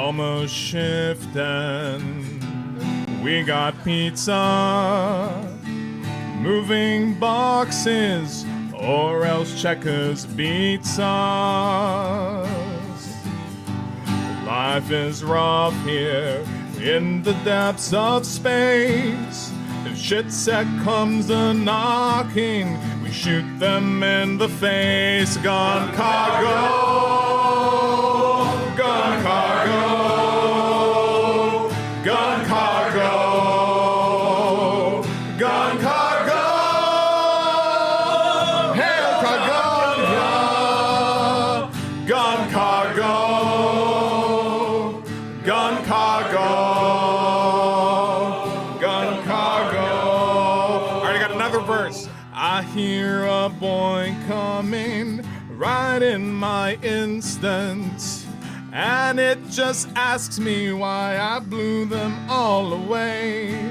almost shifting. We got pizza, moving boxes, or else Checkers beats us. Life is rough here in the depths of space. If shit set comes a knocking, we shoot them in the face. Gun cargo, gun cargo, gun cargo, gun cargo. Hail Cargonia, gun cargo, gun cargo, gun cargo. Alright, I got another verse. I hear a boy coming right in my instant, and it just asks me why I blew them all away.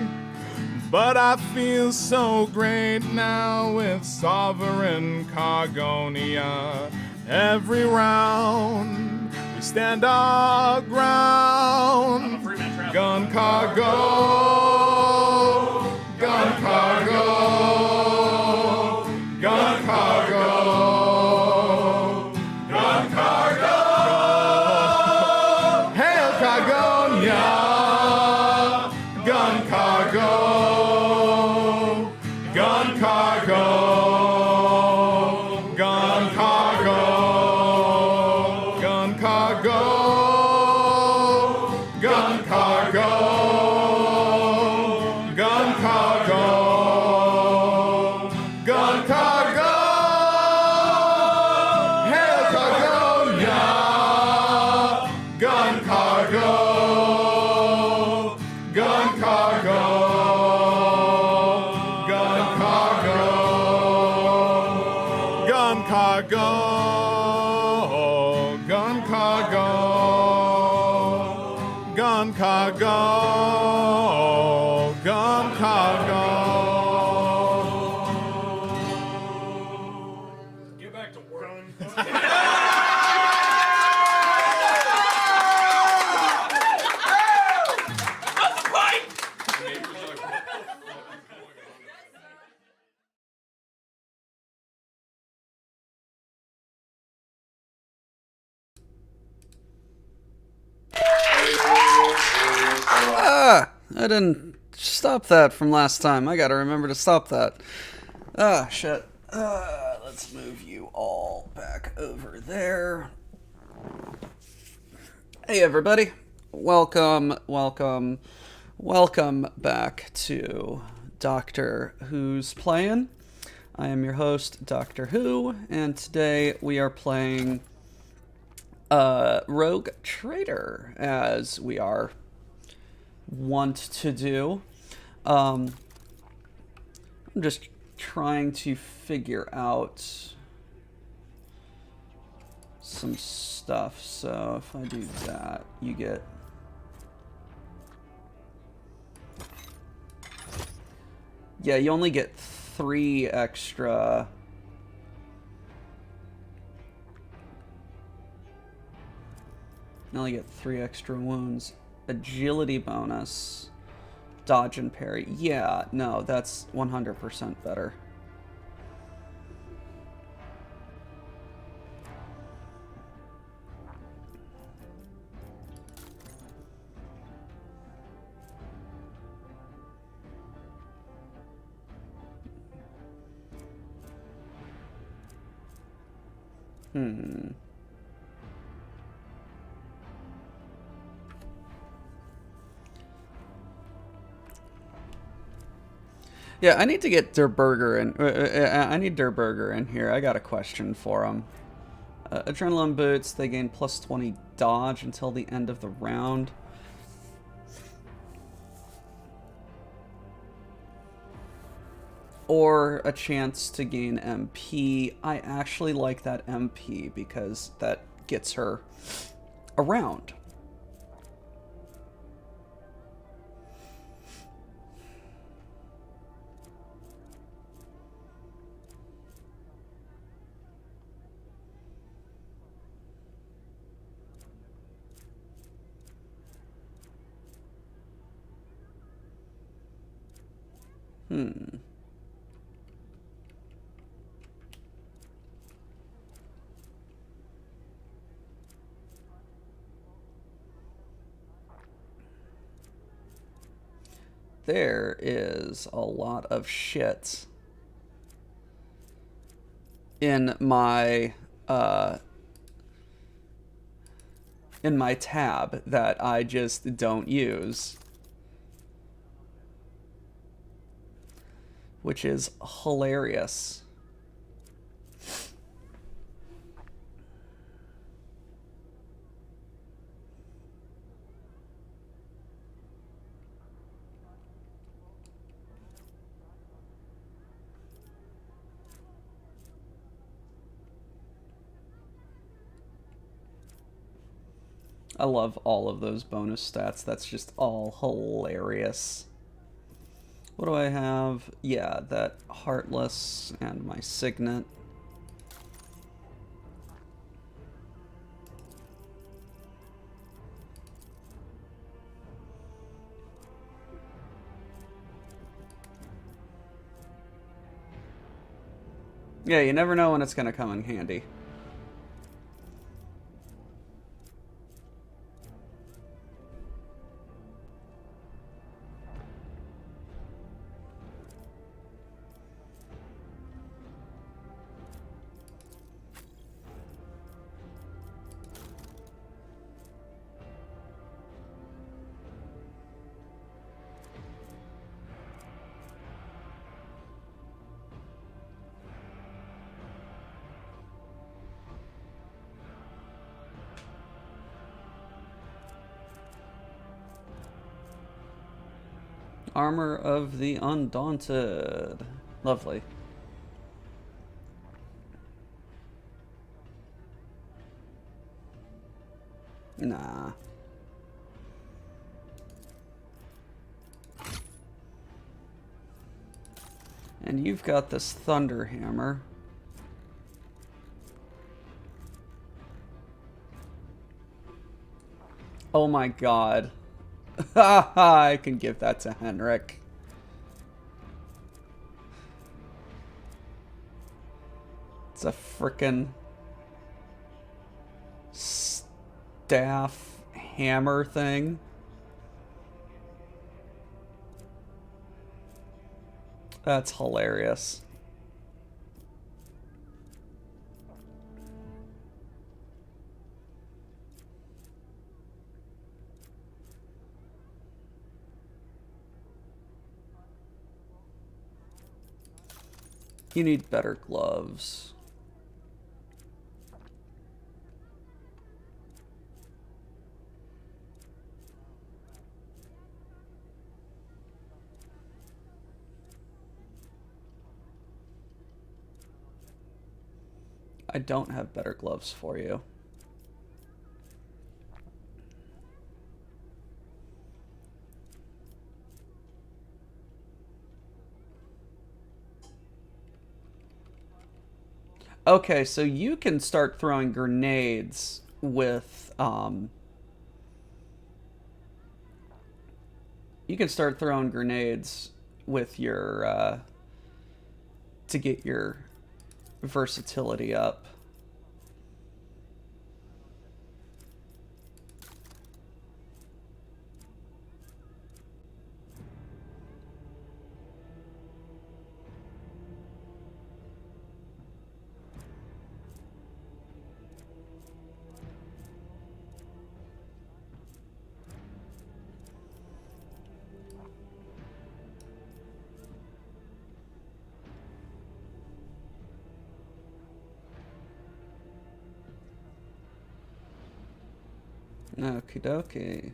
But I feel so great now with Sovereign Cargonia. Every round we stand our ground. Gun cargo, gun cargo, gun cargo, gun cargo. Hail Cargonia, gun cargo. Gun cargo, gun cargo, gun cargo, gun cargo, gun cargo, gun cargo. Hail Cargonia, gun cargo, gun cargo. Gun cargo, gun cargo, gun cargo, gun cargo. Get back to work. I didn't stop that from last time. I gotta remember to stop that. Ah, shit. Let's move you all back over there. Hey, everybody. Welcome back to Doctor Who's Playing. I am your host, Doctor Who, and today we are playing Rogue Trader, as we are want to do. I'm just trying to figure out some stuff. So if I do that, you get you only get 3 extra. You only get 3 extra wounds. Agility bonus, dodge and parry. Yeah, no, that's 100% better. Yeah, I need to get Der Burger in. I need Der Burger in here. I got a question for him. Adrenaline boots, they gain plus 20 dodge until the end of the round. Or a chance to gain MP. I actually like that MP because that gets her around. There is a lot of shit in my tab that I just don't use, which is hilarious. I love all of those bonus stats. That's just all hilarious. What do I have? Yeah, that Heartless and my Signet. Yeah, you never know when it's gonna come in handy. Armor of the Undaunted. Lovely. Nah. And you've got this Thunder Hammer. Oh my god. I can give that to Henrik. It's a frickin' staff hammer thing. That's hilarious. You need better gloves. I don't have better gloves for you. Okay, so you can start throwing grenades with, you can start throwing grenades with your, to get your versatility up. Okie dokie.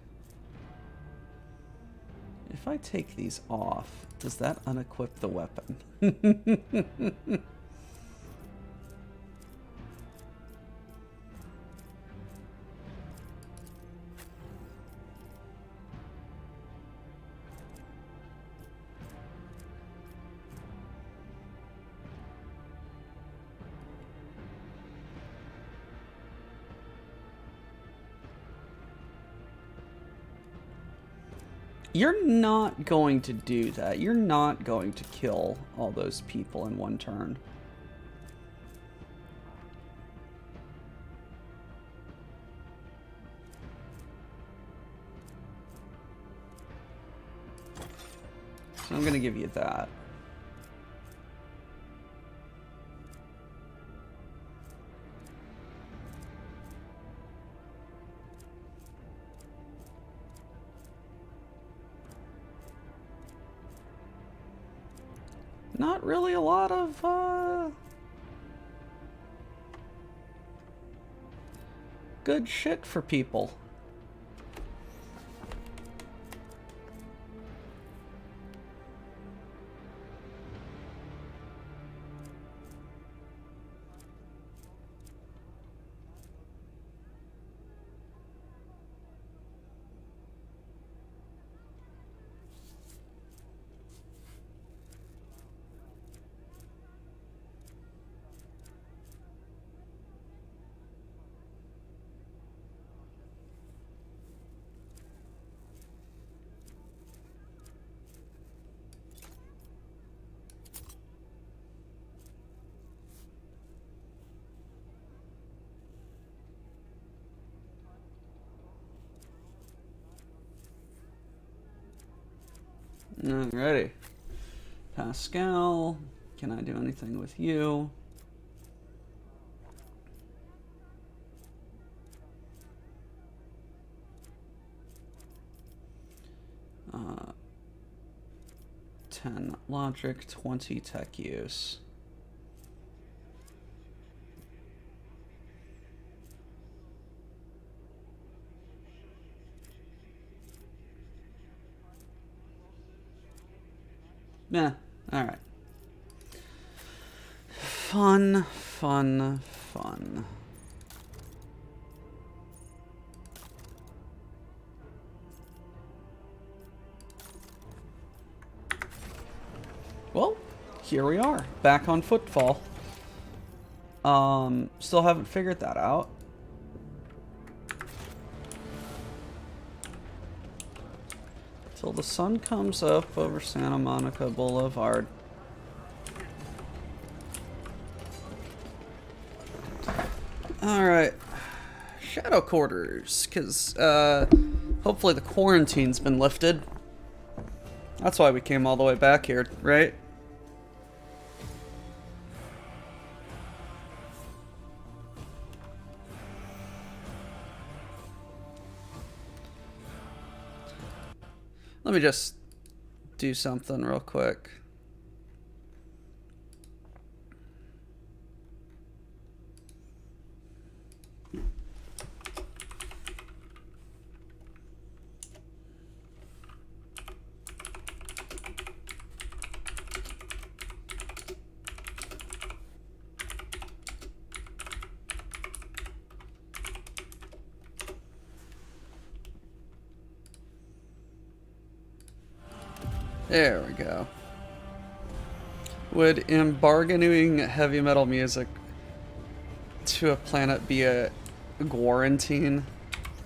If I take these off, does that unequip the weapon? You're not going to do that. You're not going to kill all those people in one turn. So I'm going to give you that. Not really a lot of good shit for people. Alrighty. Pascal, can I do anything with you? Uh, 10 logic, 20 tech use. Yeah, alright. Fun, fun, fun. Well, here we are, back on Footfall. Still haven't figured that out. Till the sun comes up over Santa Monica Boulevard. Alright. Shadow Quarters, because, hopefully the quarantine's been lifted. That's why we came all the way back here, right? Let me just do something real quick. There we go. Would embargoing heavy metal music to a planet be a quarantine?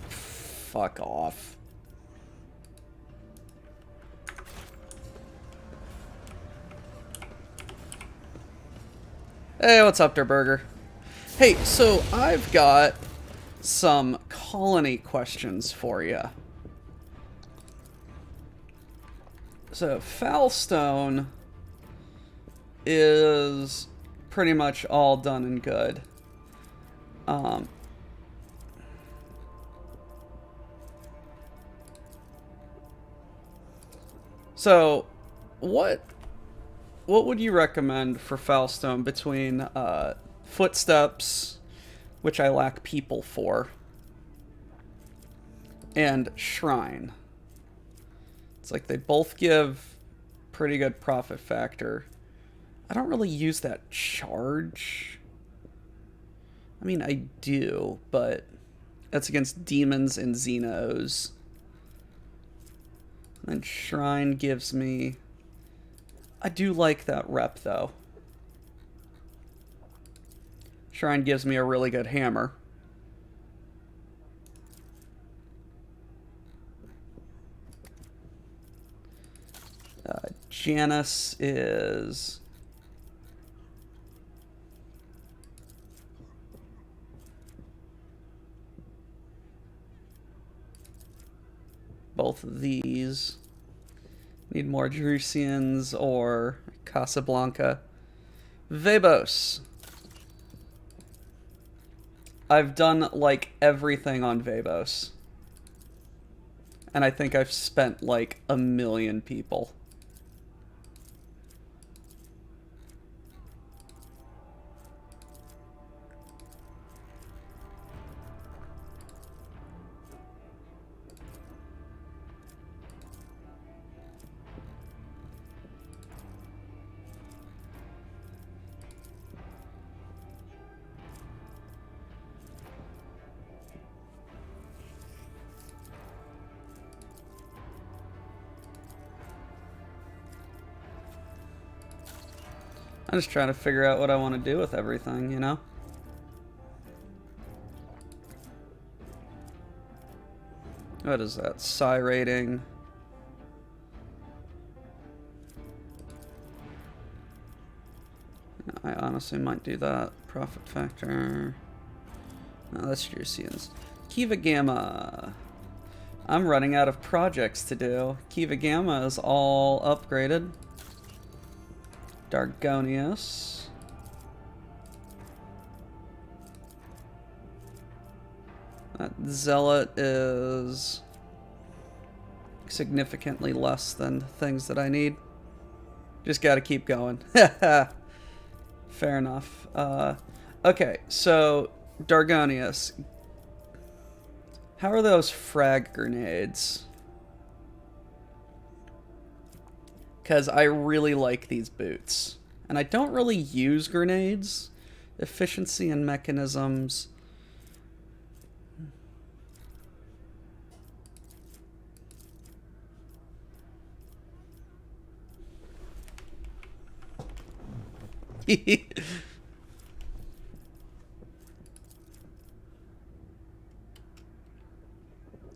Fuck off. Hey, what's up, Derburger? Hey, so I've got some colony questions for you. So, Foulstone is pretty much all done and good. So, what would you recommend for Foulstone between Footsteps, which I lack people for, and Shrine? It's like they both give pretty good profit factor. I don't really use that charge. I mean, I do, but that's against demons and Xenos. And Shrine gives me... I do like that rep, though. Shrine gives me a really good hammer. Janus is... both of these. Need more Drusians or Casablanca. Vebos. I've done like everything on Vebos. And I think I've spent like 1 million people. I'm just trying to figure out what I want to do with everything, you know? What is that? Psi rating. I honestly might do that. Profit factor. No, that's Drusians. Kiva Gamma. I'm running out of projects to do. Kiva Gamma is all upgraded. Dargonius. That Zealot is significantly less than things that I need. Just gotta keep going. Fair enough. Okay, so Dargonius. How are those frag grenades? Because I really like these boots. And I don't really use grenades. Efficiency and mechanisms.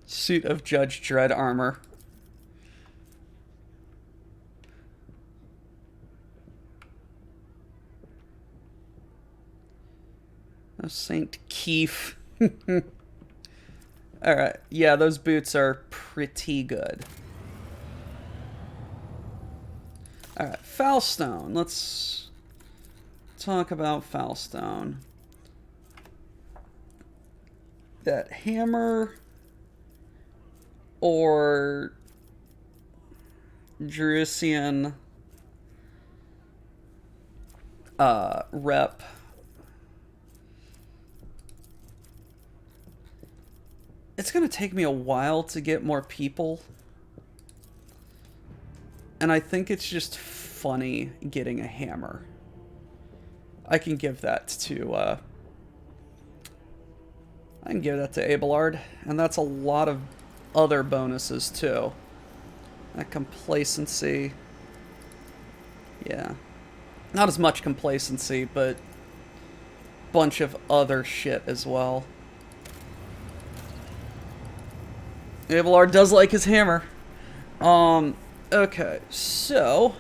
Suit of Judge Dredd armor. Saint Keef. Alright, yeah, those boots are pretty good. Alright, Foulstone. Let's talk about Foulstone. That hammer or Drusian rep. It's going to take me a while to get more people. And I think it's just funny getting a hammer. I can give that to, I can give that to Abelard. And that's a lot of other bonuses, too. That complacency. Yeah. Not as much complacency, but bunch of other shit as well. Abelard does like his hammer. Okay, so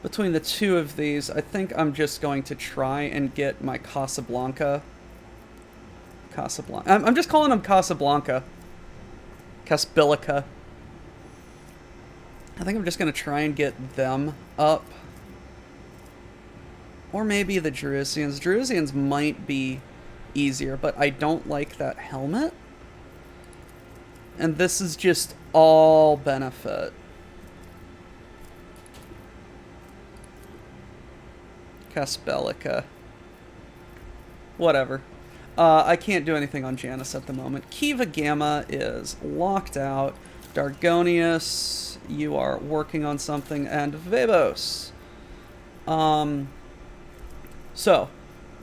between the two of these, I think I'm just going to try and get my Casablanca. I'm just calling them Casablanca. Casbilica. I think I'm just going to try and get them up. Or maybe the Drusians. Drusians might be easier, but I don't like that helmet. And this is just all benefit. Casbelica. Whatever. I can't do anything on Janus at the moment. Kiva Gamma is locked out. Dargonius, you are working on something. And Vebos. So,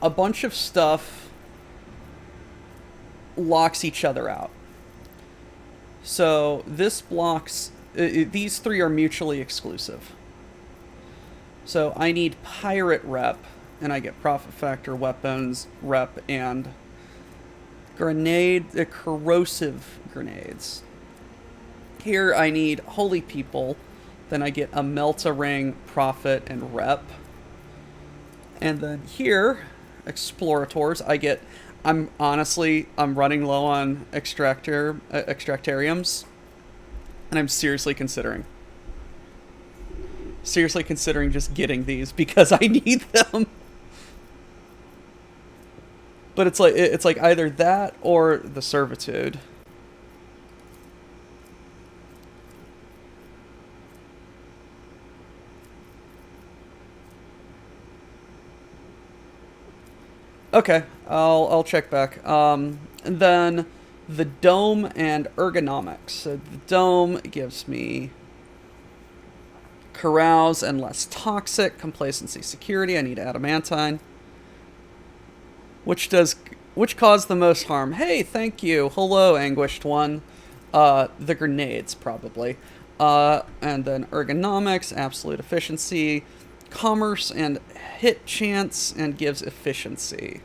a bunch of stuff locks each other out. So this blocks, these three are mutually exclusive. So I need pirate rep, and I get profit factor, weapons rep, and corrosive grenades. Here I need holy people Then I get a Melta Ring, Profit, and Rep. And then here, Explorators, I get... I'm running low on Extractariums. And I'm seriously considering just getting these because I need them. But it's like either that or the Servitude. Okay, I'll check back. And then the Dome and Ergonomics. So the Dome gives me Carouse and Less Toxic, Complacency, Security. I need Adamantine. Which caused the most harm? Hey, thank you. Hello, Anguished One. The grenades, probably. And then Ergonomics, Absolute Efficiency, Commerce, and Hit Chance, and gives Efficiency.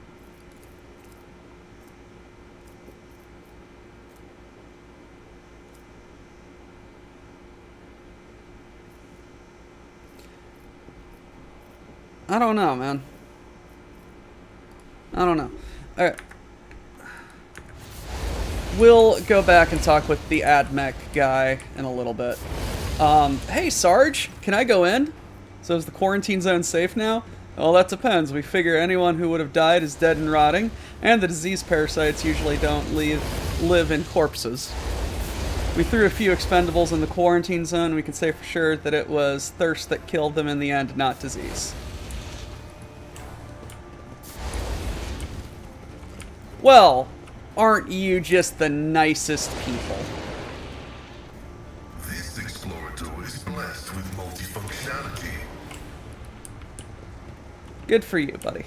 I don't know, man. I don't know. Alright. We'll go back and talk with the AdMech guy in a little bit. Hey, Sarge, can I go in? So is the quarantine zone safe now? Well, that depends. We figure anyone who would have died is dead and rotting, and the disease parasites usually don't live in corpses. We threw a few expendables in the quarantine zone, and we can say for sure that it was thirst that killed them in the end, not disease. Well, aren't you just the nicest people? This Explorator is blessed with multifunctionality. Good for you, buddy.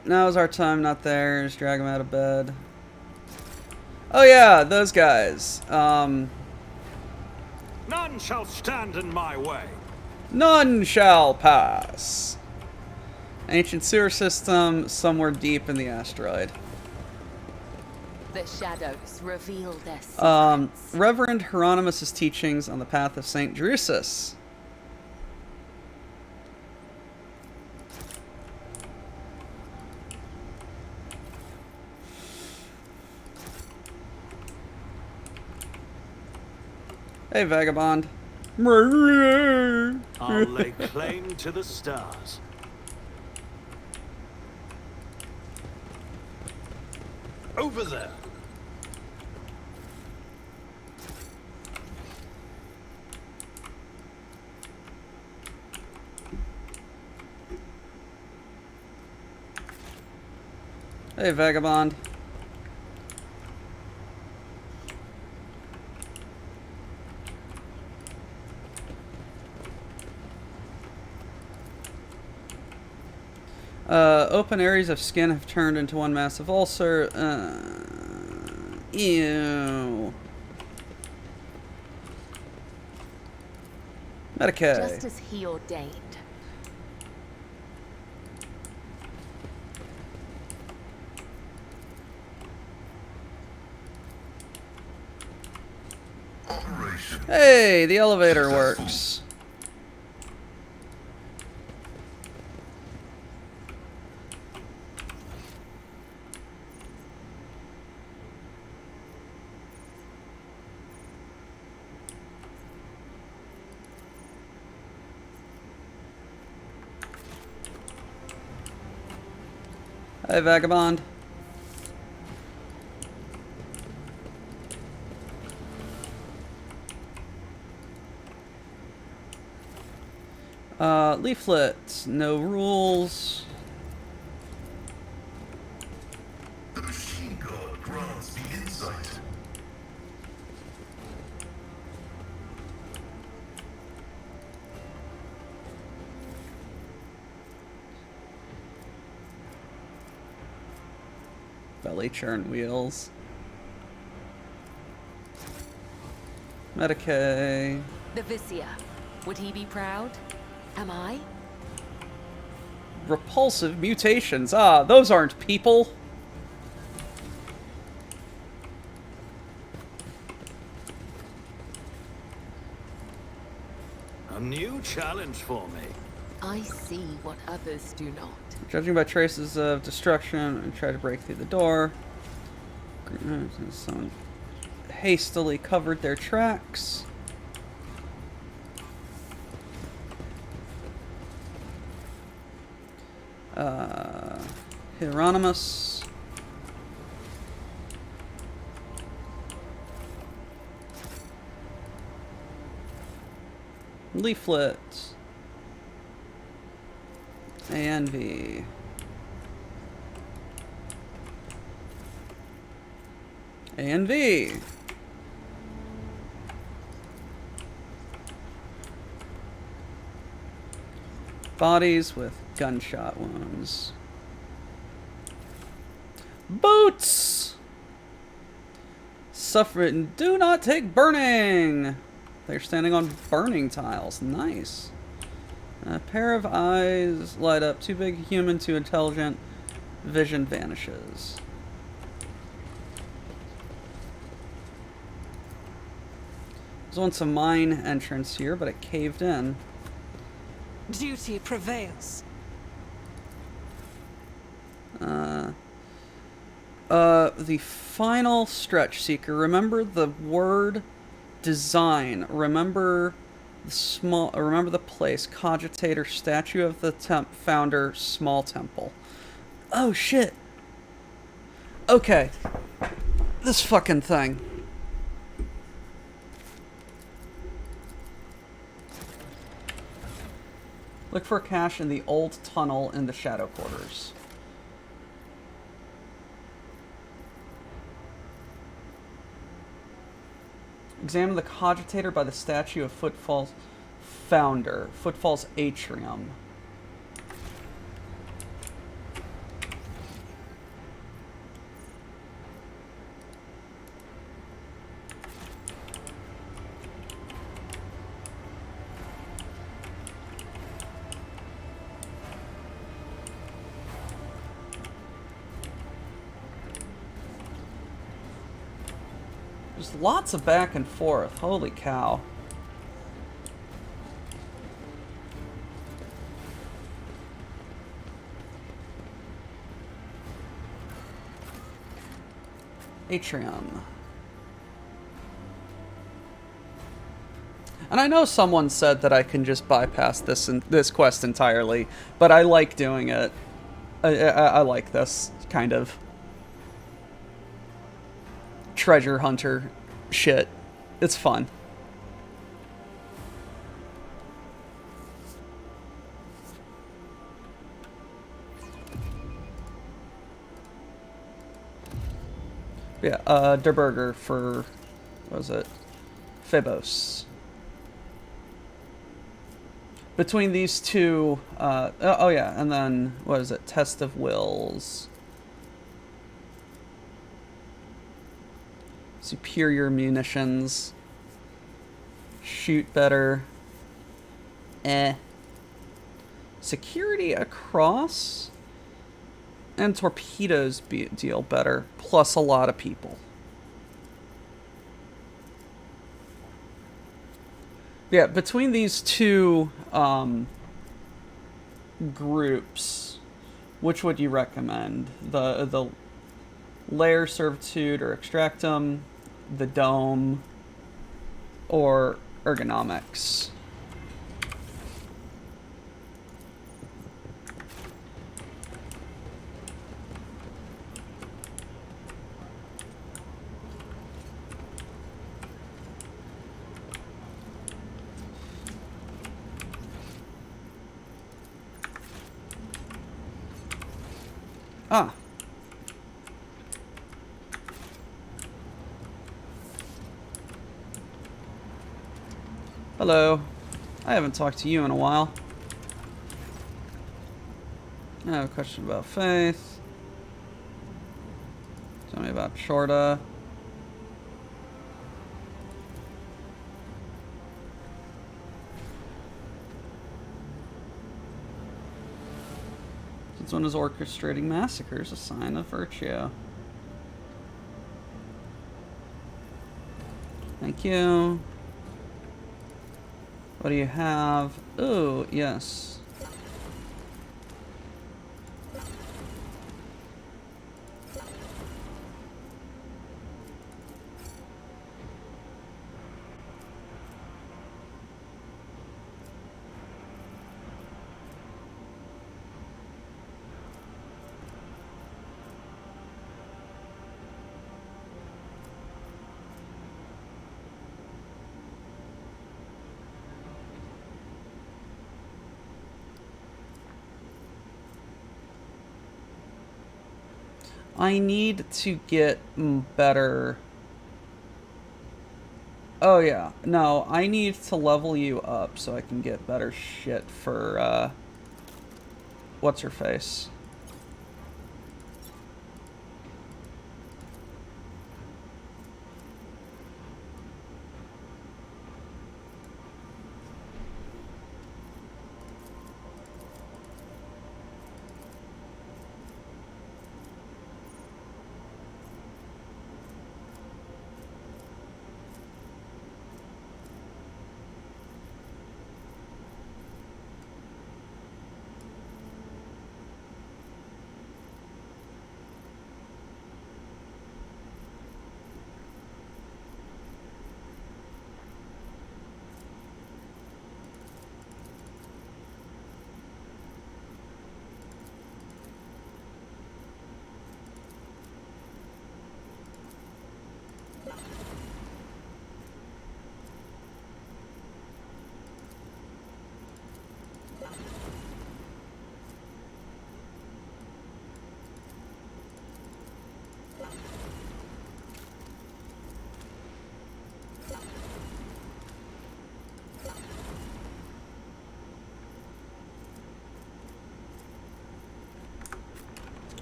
Now's our time, not theirs. Drag them out of bed. Oh yeah, those guys. None shall stand in my way. None shall pass. Ancient sewer system somewhere deep in the asteroid. The shadows reveal their secrets. Reverend Hieronymus' teachings on the path of Saint Drusus. Hey, vagabond. I'll lay claim to the stars. Over there. Hey, vagabond. Open areas of skin have turned into one massive ulcer. Ew. Medicaid. Just as he ordained. Operation. Hey, the elevator works. Hey, vagabond. Leaflet. No rules. The machine god grants the insight. Belly churn wheels. Medicaid. The Vicia. Would he be proud? Am I? Repulsive mutations. Ah, those aren't people. challenge for me. I see what others do not. Judging by traces of destruction, and try to break through the door. Someone hastily covered their tracks. Hieronymus. Leaflet. A and V. A and V. Bodies with gunshot wounds. Boots! Suffer do not take burning! They're standing on burning tiles. Nice. A pair of eyes light up. Too big human, too intelligent. Vision vanishes. There's once a mine entrance here, but it caved in. Duty prevails. The final stretch seeker. Remember the word design. Remember the place. Cogitator, statue of the founder, small temple. Oh shit. Okay. This fucking thing. Look for cache in the old tunnel in the shadow quarters. Examine the cogitator by the statue of Footfall's founder. Footfall's atrium. There's lots of back and forth. Holy cow. Atrium. And I know someone said that I can just bypass this quest entirely, but I like doing it. I like this kind of treasure hunter shit. It's fun. Yeah, Der Burger for, what was it? Phobos. Between these two, oh yeah, and then, what is it? Test of Wills. Superior munitions. Shoot better. Security across. And torpedoes deal better. Plus a lot of people. Yeah, between these two groups, which would you recommend? The Lair Servitude or Extractum, the Dome, or Ergonomics? Ah. Hello. I haven't talked to you in a while. I have a question about Faith. Tell me about Shorta. Since when is orchestrating massacres a sign of virtue? Thank you. What do you have? Ooh, yes. I need to get better. Oh yeah, no, I need to level you up so I can get better shit for, what's her face?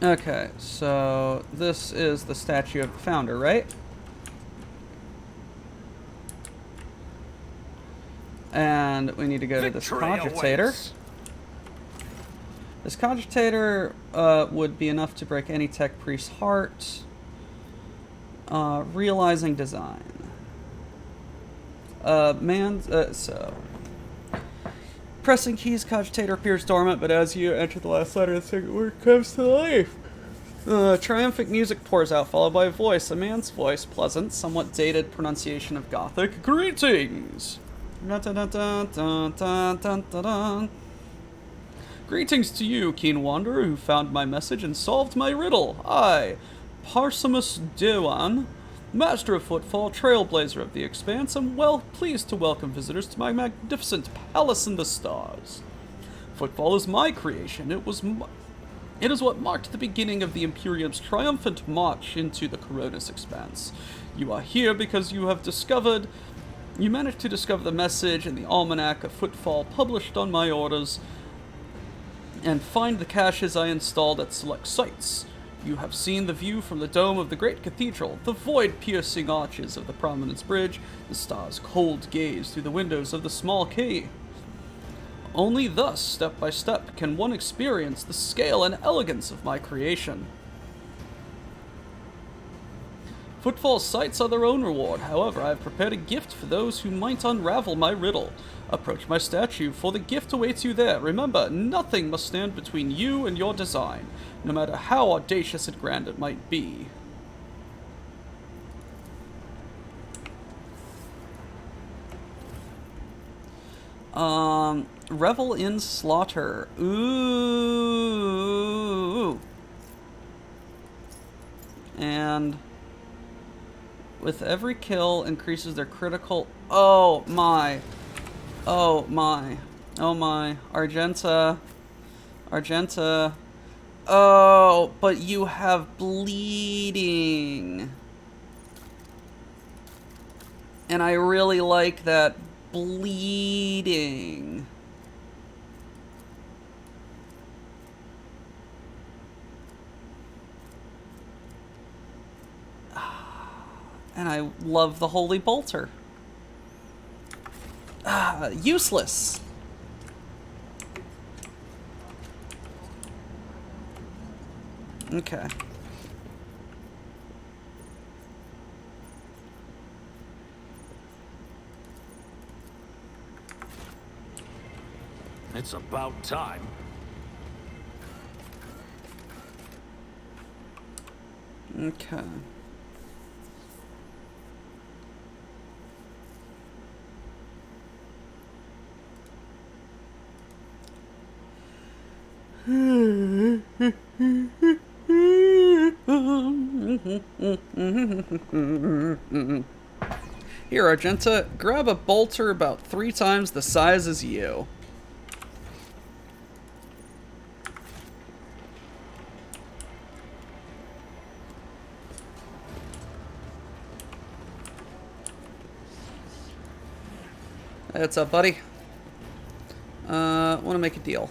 Okay, so this is the statue of the founder, right? And we need to go to this Victory cogitator. awaits. This cogitator would be enough to break any tech priest's heart. Realizing design. So pressing keys, cogitator appears dormant, but as you enter the last letter, the second word comes to life. Triumphant music pours out, followed by a voice, a man's voice, pleasant, somewhat dated pronunciation of Gothic. Greetings! Dun-dun-dun-dun-dun-dun-dun-dun. Greetings to you, keen wanderer, who found my message and solved my riddle. I, Parsimus Dewan, master of footfall, trailblazer of the expanse, am well pleased to welcome visitors to my magnificent palace in the stars. Footfall is my creation. It is what marked the beginning of the Imperium's triumphant march into the Coronis expanse. You are here because you managed to discover the message in the Almanac of Footfall published on my orders, and find the caches I installed at select sites. You have seen the view from the dome of the great cathedral, the void-piercing arches of the Prominence Bridge, the stars' cold gaze through the windows of the small quay. Only thus, step by step, can one experience the scale and elegance of my creation. Footfall's sights are their own reward. However, I have prepared a gift for those who might unravel my riddle. Approach my statue, for the gift awaits you there. Remember, nothing must stand between you and your design, no matter how audacious and grand it might be. Revel in slaughter. Ooh. And with every kill increases their critical. Oh my. Oh my. Oh my. Argenta. Oh, but you have bleeding. And I really like that bleeding. And I love the Holy Bolter. Useless. Okay. It's about time. Okay. Here, Argenta, grab a bolter about 3 times the size as you. What's up, buddy? Want to make a deal.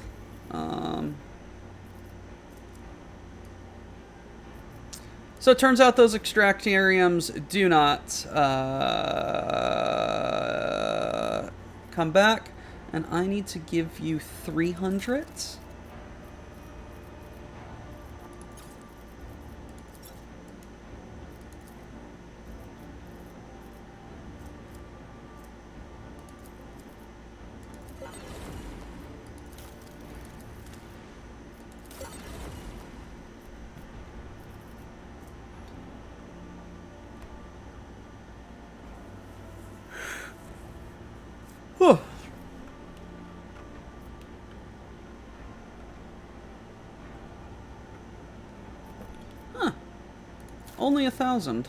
So it turns out those extractariums do not come back, and I need to give you 300. Whew. Huh. Only 1,000.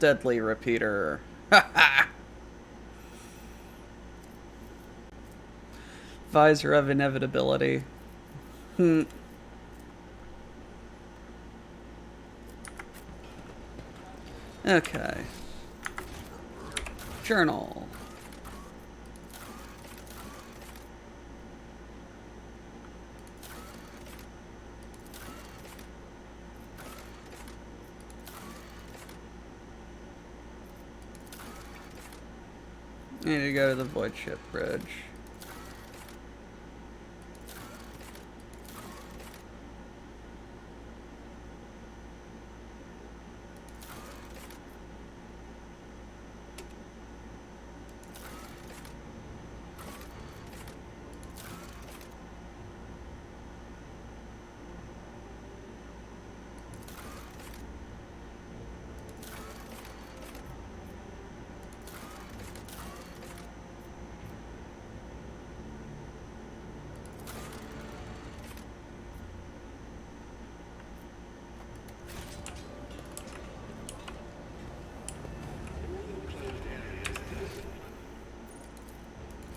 Deadly repeater. Visor of inevitability. Okay. Journal. I need to go to the Void Ship Bridge.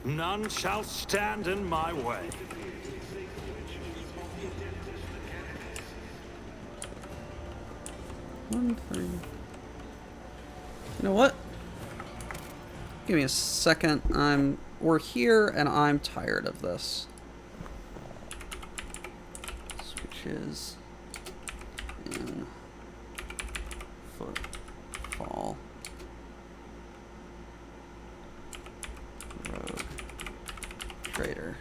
None shall stand in my way. You know what? Give me a second. We're here and I'm tired of this. Switches in footfall. Road trader.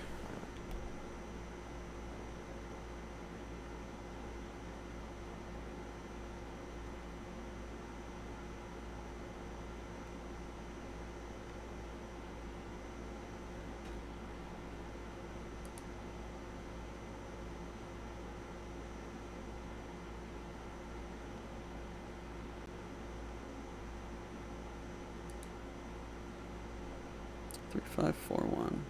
Three, 5, 4, 1.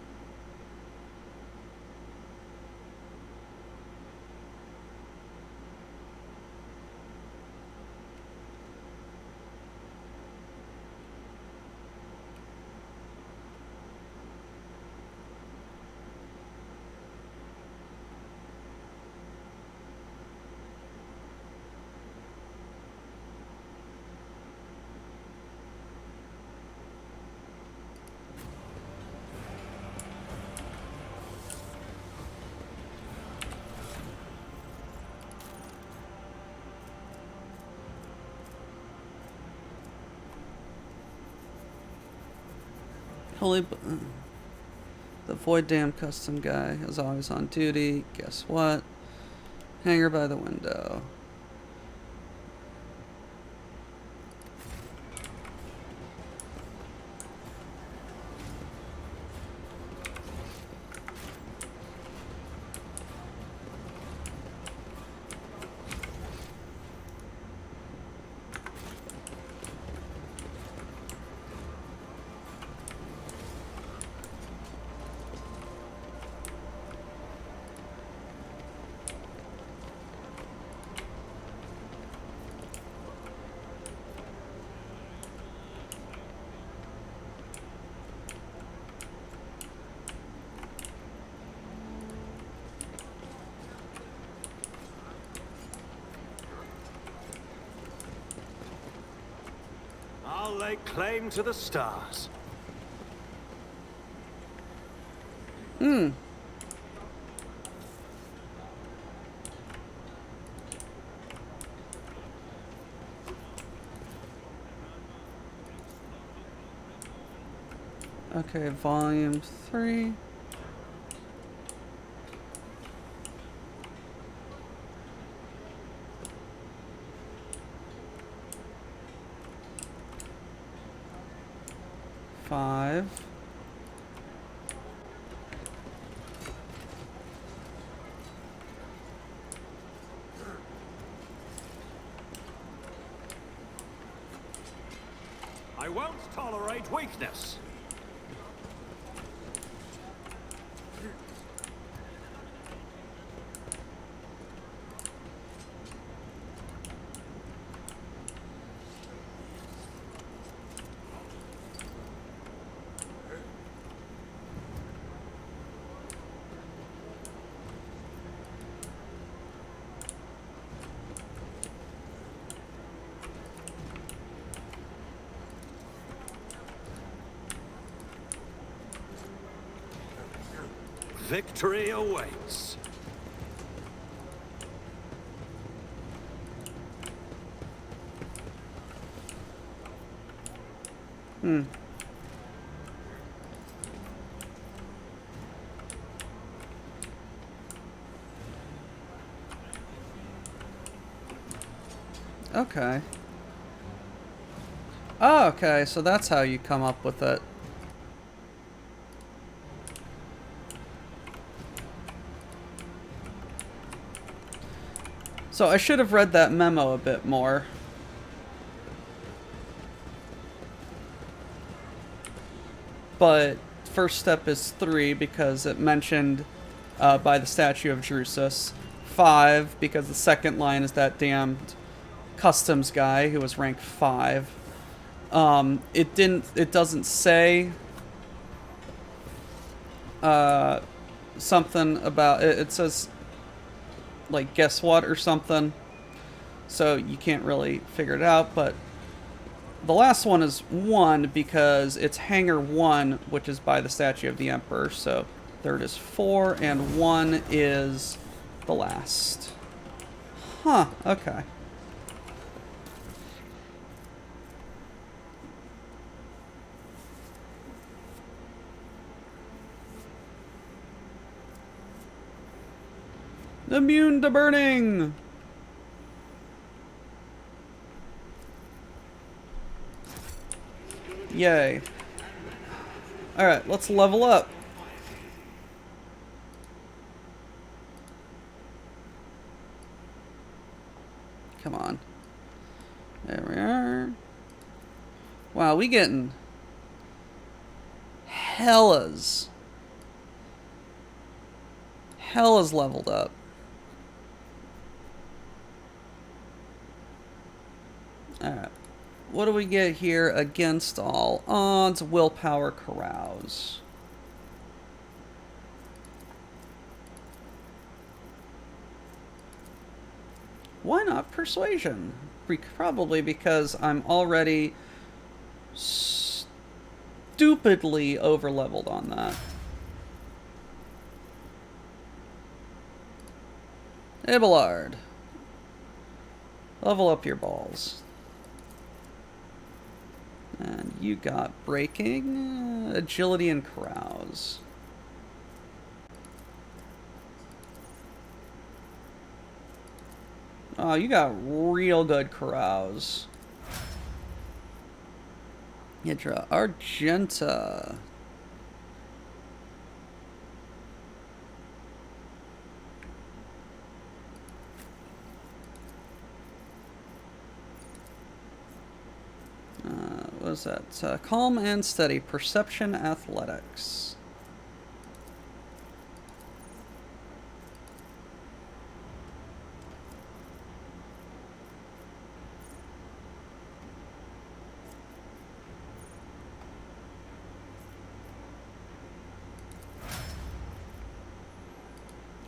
The Void Dam custom guy is always on duty. Guess what? Hanger by the window. I'll lay claim to the stars. Okay, volume 3. Five. I won't tolerate weakness. Victory awaits. Okay. Oh, okay, so that's how you come up with it. So I should have read that memo a bit more. But first step is 3 because it mentioned by the statue of Drusus. 5 because the second line is that damned customs guy who was ranked 5. It doesn't say something about it. It says like guess what or something, so you can't really figure it out. But the last one is 1 because it's Hangar 1, which is by the statue of the Emperor. So third is 4 and 1 is the last. Huh, okay. Immune to burning! Yay. Alright, let's level up. Come on. There we are. Wow, we getting Hella's leveled up. Alright. What do we get here? Against all odds, willpower carouse. Why not persuasion? Probably because I'm already stupidly over-leveled on that. Abelard. Level up your balls. And You got breaking, agility, and carouse. Oh, you got real good carouse. Hydra Argenta. What was that? Calm and steady. Perception, athletics.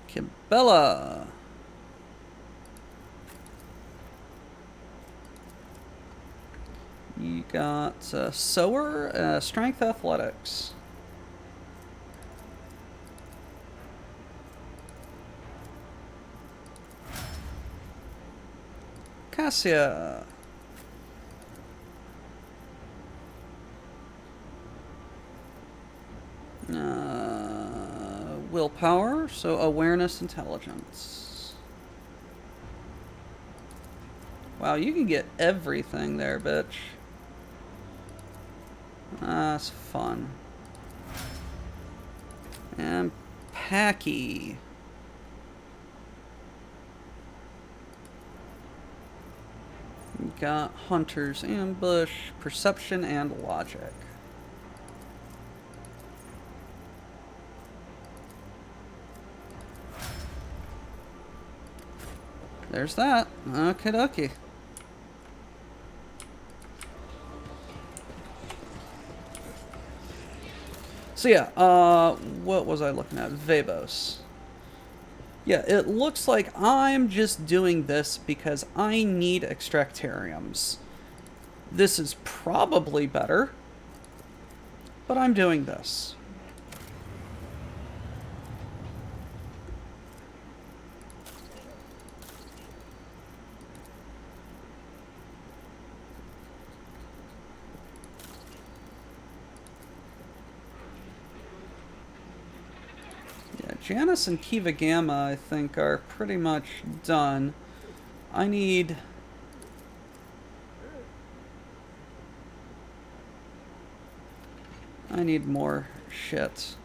Kibella. You got Sower, Strength Athletics. Cassia. Willpower, so awareness, intelligence. Wow, you can get everything there, bitch. That's fun. And Packy. You got Hunter's Ambush, Perception, and Logic. There's that. Okie dokie. So yeah, what was I looking at? Vabos. Yeah, it looks like I'm just doing this because I need Extractariums. This is probably better, but I'm doing this. Janus and Kiva Gamma, I think, are pretty much done. I need... more shit.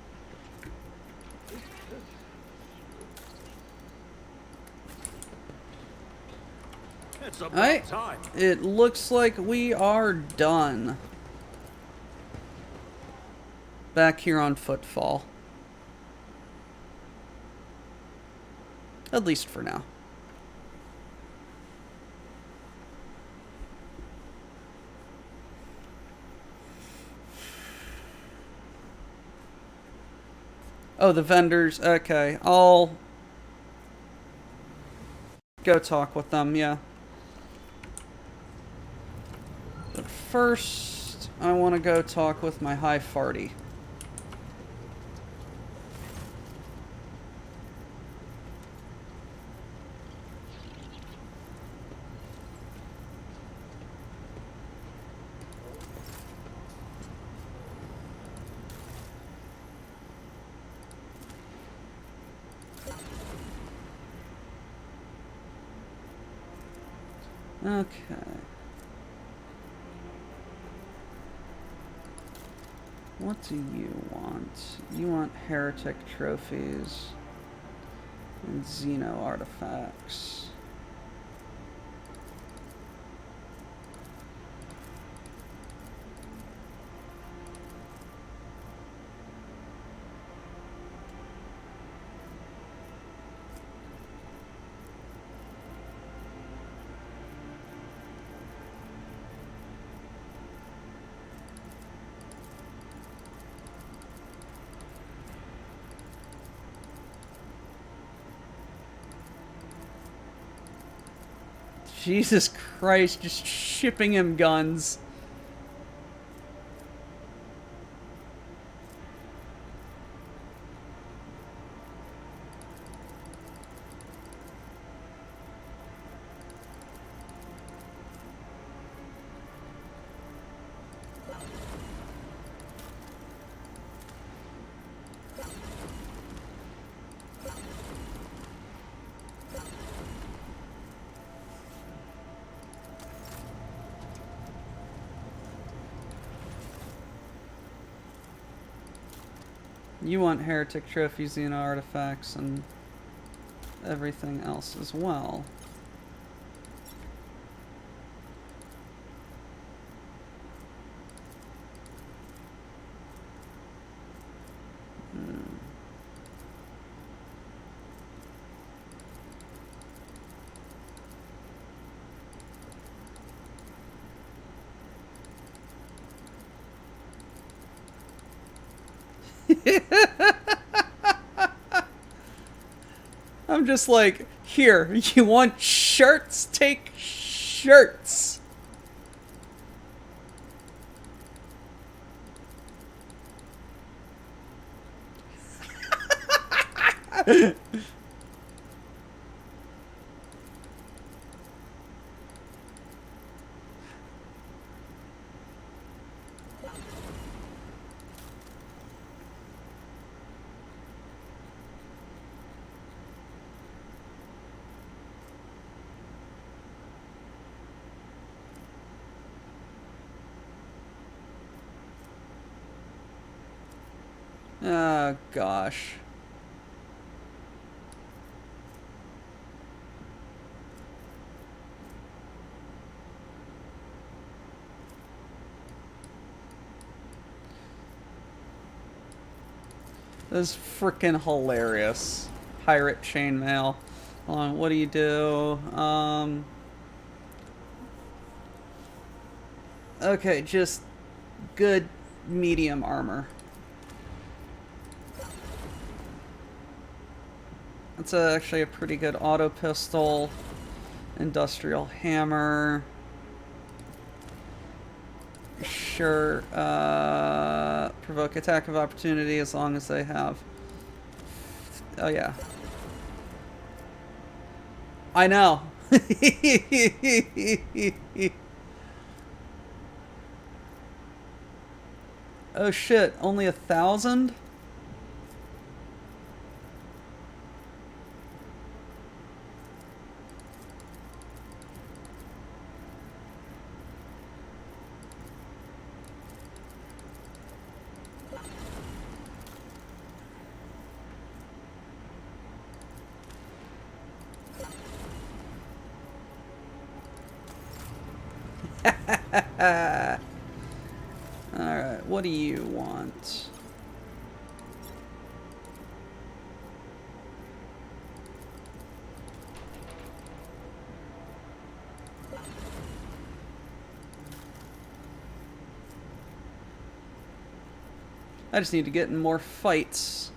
It's about Alright, time. it looks like we are done. Back here on Footfall. At least for now. Oh, the vendors. Okay, I'll go talk with them, yeah. But first, I want to go talk with my High Farty. Okay. What do you want? You want heretic trophies and Xeno artifacts. Jesus Christ, just shipping him guns. You want heretic trophies, Xeno artifacts, and everything else as well. I'm just like, here, you want shirts? Take shirts. Oh, gosh. This is freaking hilarious. Pirate chainmail. Hold on, what do you do? Okay, just good medium armor. That's actually a pretty good auto pistol. Industrial hammer. Sure. Provoke attack of opportunity as long as they have. Oh, yeah. I know. Oh shit, only 1,000? Alright, what do you want? I just need to get in more fights.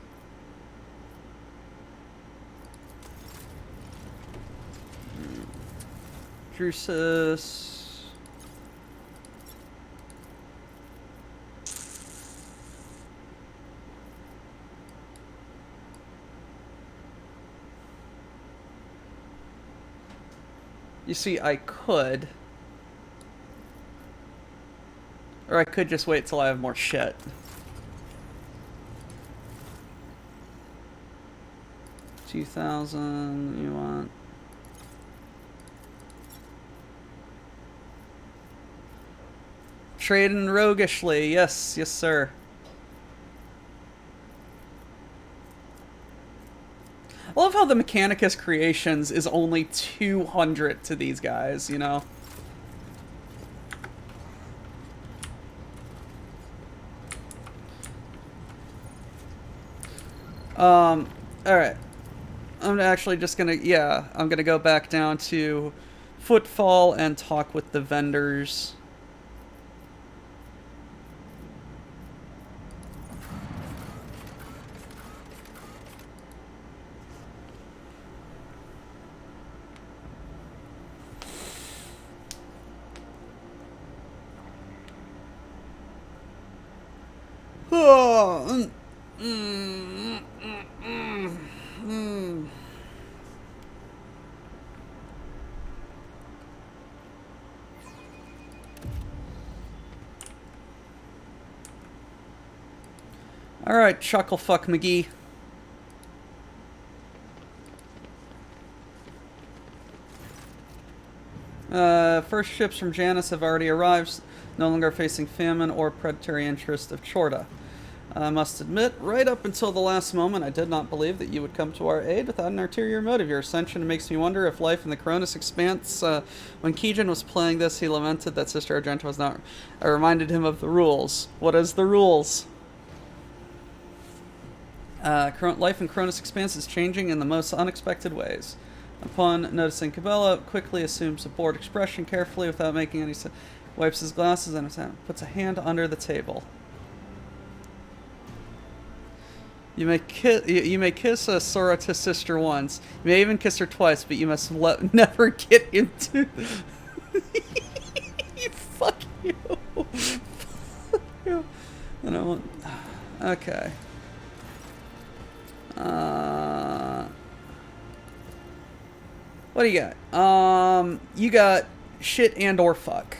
Drusus. You see, I could. Or I could just wait till I have more shit. $2,000, you want? Trading roguishly, yes, yes sir. I love how the Mechanicus Creations is only 200 to these guys, you know? Alright. I'm actually just gonna, yeah, I'm gonna go back down to Footfall and talk with the vendors. Alright, Chucklefuck McGee. First ships from Janus have already arrived, no longer facing famine or predatory interest of Chorda. I must admit, right up until the last moment, I did not believe that you would come to our aid without an ulterior motive. Your ascension makes me wonder if life in the Cronus Expanse... when Keegan was playing this, he lamented that Sister Argenta was not... I reminded him of the rules. What is the rules? Life in Cronus Expanse is changing in the most unexpected ways. Upon noticing Cabela, quickly assumes a bored expression carefully without making any sense. Wipes his glasses and puts a hand under the table. You may kiss a Sorata's sister once. You may even kiss her twice, but you must never get into... Fuck you. Fuck you. I don't want... Okay. What do you got? You got shit and or fuck.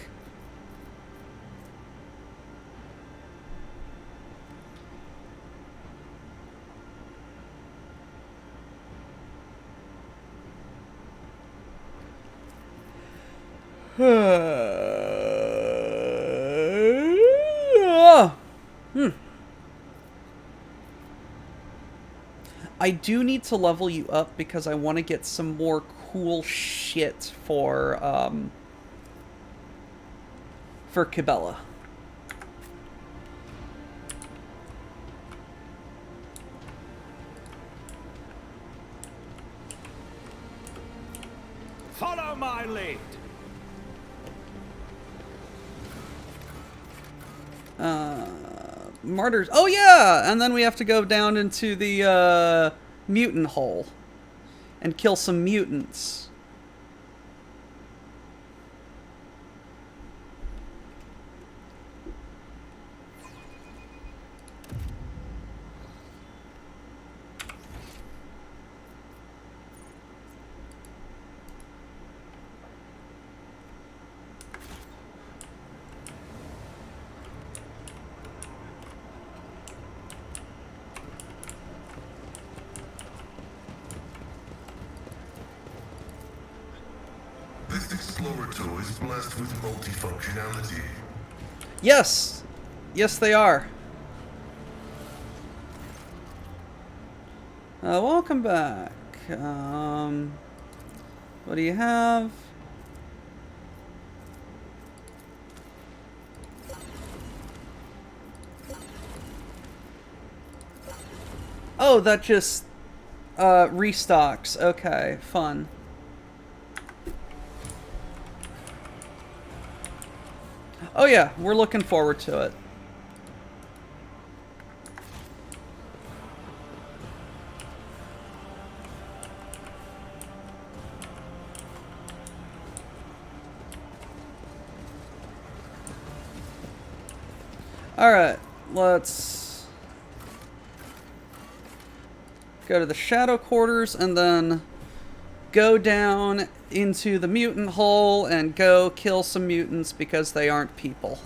I do need to level you up because I want to get some more cool shit for Cabela. Follow my lead. Martyrs. Oh yeah, and then we have to go down into the mutant hole and kill some mutants. This Explorator is blessed with multifunctionality. Yes! Yes, they are. Welcome back. What do you have? Oh, that just restocks. Okay, fun. Oh yeah, we're looking forward to it. Alright, let's go to the Shadow Quarters and then go down into the mutant hole and go kill some mutants because they aren't people.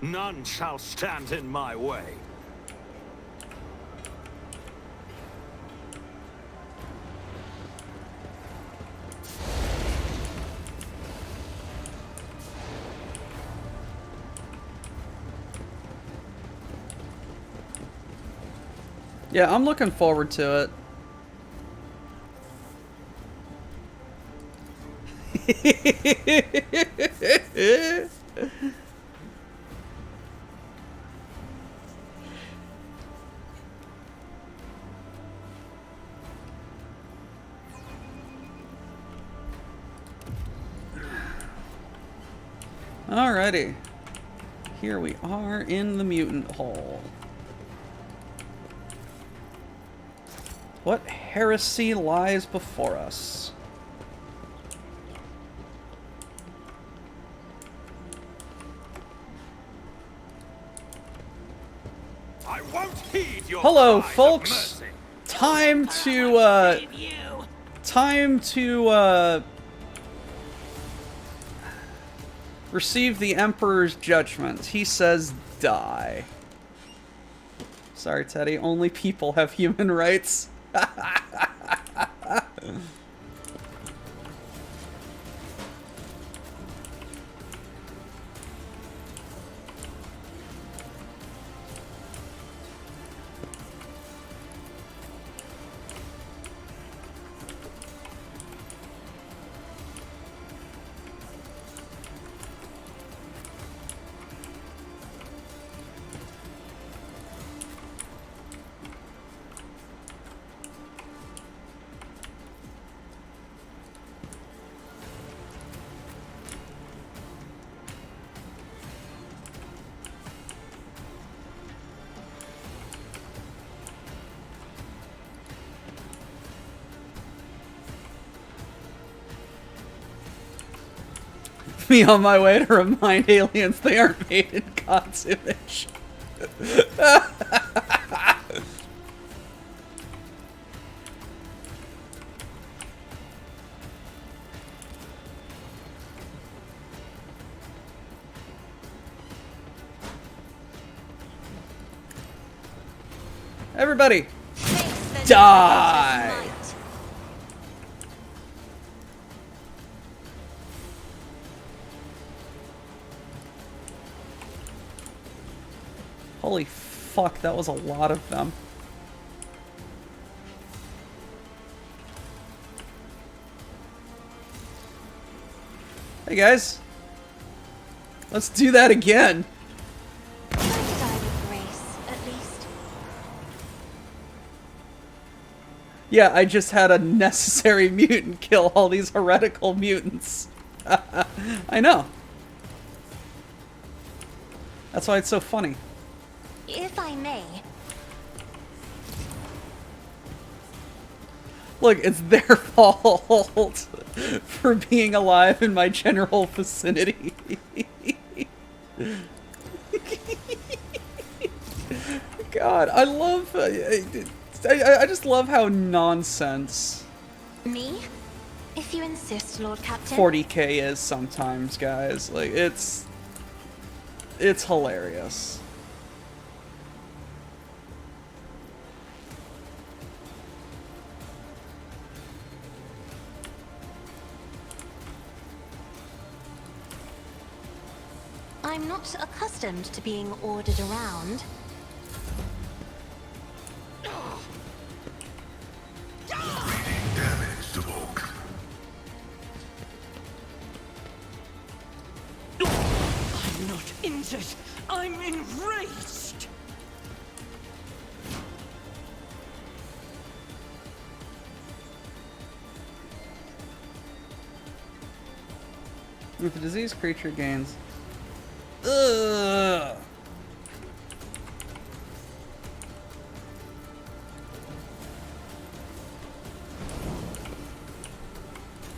None shall stand in my way. Yeah, I'm looking forward to it. Alrighty. Here we are in the mutant hole. What heresy lies before us? I won't heed your Hello, cries of folks. mercy. Time to receive the Emperor's judgment. He says die. Sorry, Teddy. Only people have human rights. Me on my way to remind aliens they aren't made in God's image. Everybody, die! Holy fuck, that was a lot of them. Hey guys, let's do that again. Try to die with grace, at least. Yeah, I just had a necessary mutant kill all these heretical mutants. I know. That's why it's so funny. If I may. Look, it's their fault for being alive in my general vicinity. God, I love... I just love how nonsense Me? If you insist, Lord Captain. 40k is sometimes, guys. Like, it's hilarious. I'm not accustomed to being ordered around. Damage to Volk. I'm not injured. I'm enraged. If a diseased creature gains... Ugh.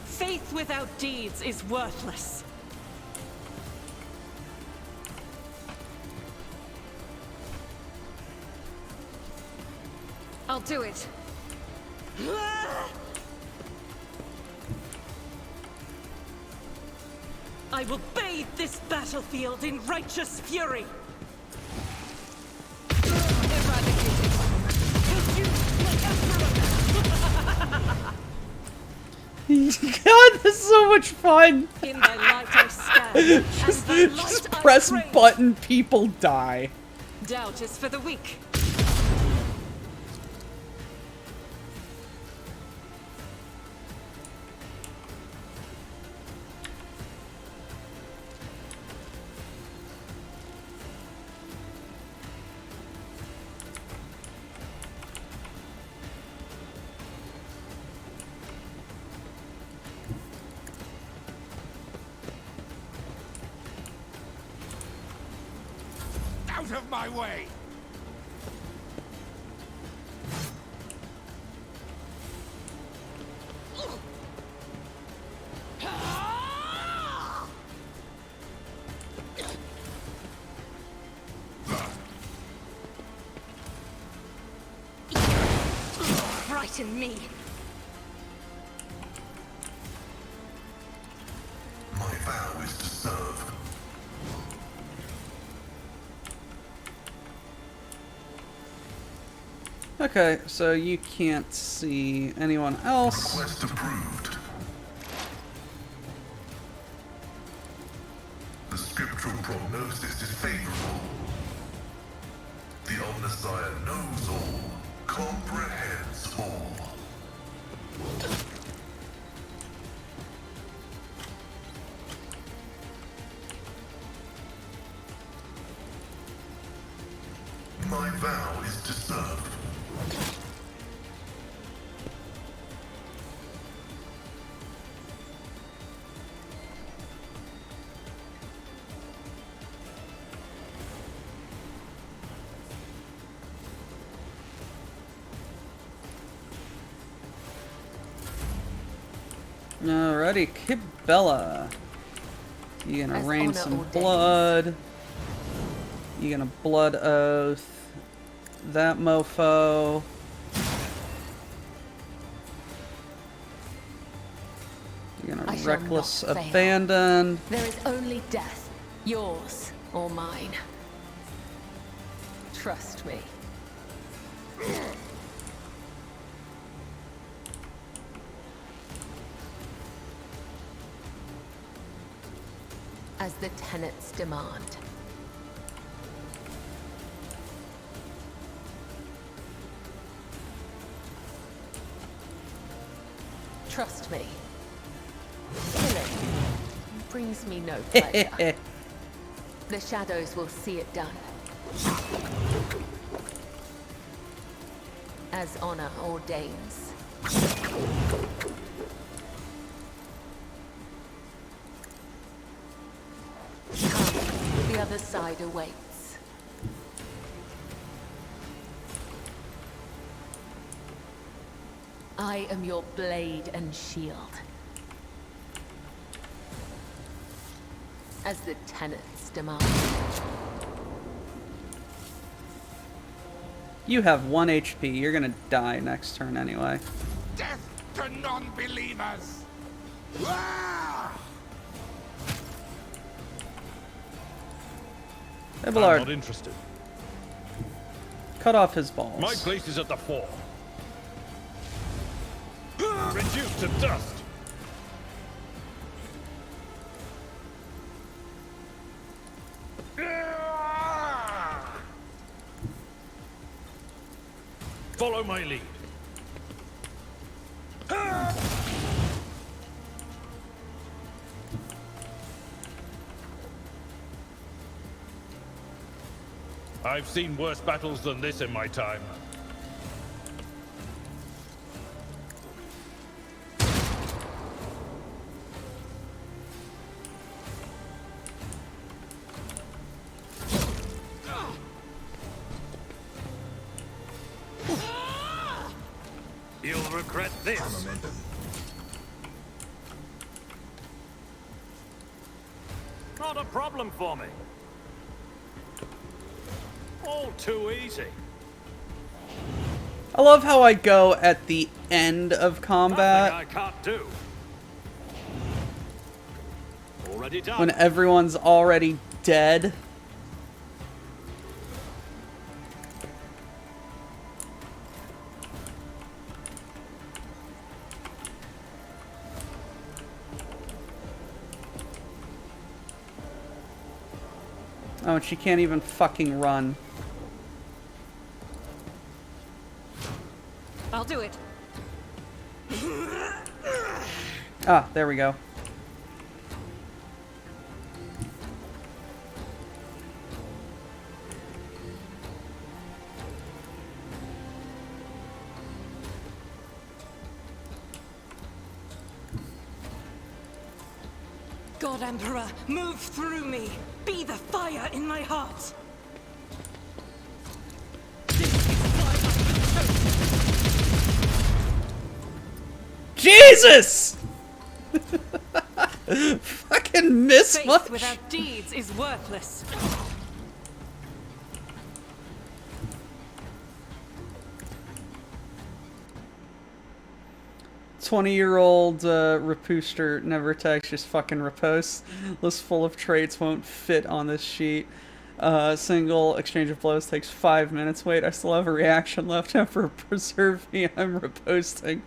Faith without deeds is worthless. I'll do it. I will bathe this battlefield in righteous fury. Eradicated. Consume my emperor. God, this is so much fun! In thy light I stand. Just, and thy just light I press praise. button, people die. Doubt is for the weak. Out of my way! frighten me. My vow is to serve. Okay, so you can't see anyone else. Request approved. The scriptural prognosis is favorable. The Omnissiah knows all, comprehends all. My vow is to serve. Alrighty, Kibella. You gonna As rain honor some ordains. blood. You gonna blood oath that mofo. You're gonna I shall reckless not fail. abandon. There is only death, yours or mine. Trust me. As the tenets demand. Trust me. Killing brings me no pleasure. The shadows will see it done. As honor ordains. Come, the other side awaits. I am your blade and shield. As the tenets demand. You have 1 HP. You're gonna die next turn anyway. Death to non-believers! I'm Abelard, not interested. cut off his balls. My place is at the fore. Reduced to dust. Follow my lead. I've seen worse battles than this in my time. You'll regret this. Not a problem for me. All too easy. I love how I go at the end of Nothing combat I can't do. Already done. when everyone's already dead. Oh, and she can't even fucking run. I'll do it. Ah, there we go. God Emperor, move through me. Be the fire in my heart. Jesus! Fucking miss Faith much. without deeds is worthless. 20-year-old Rapooster never attacks, just fucking riposte. List full of traits won't fit on this sheet. Single exchange of blows takes 5 minutes. Wait, I still have a reaction left. Emperor, preserve me. I'm riposting.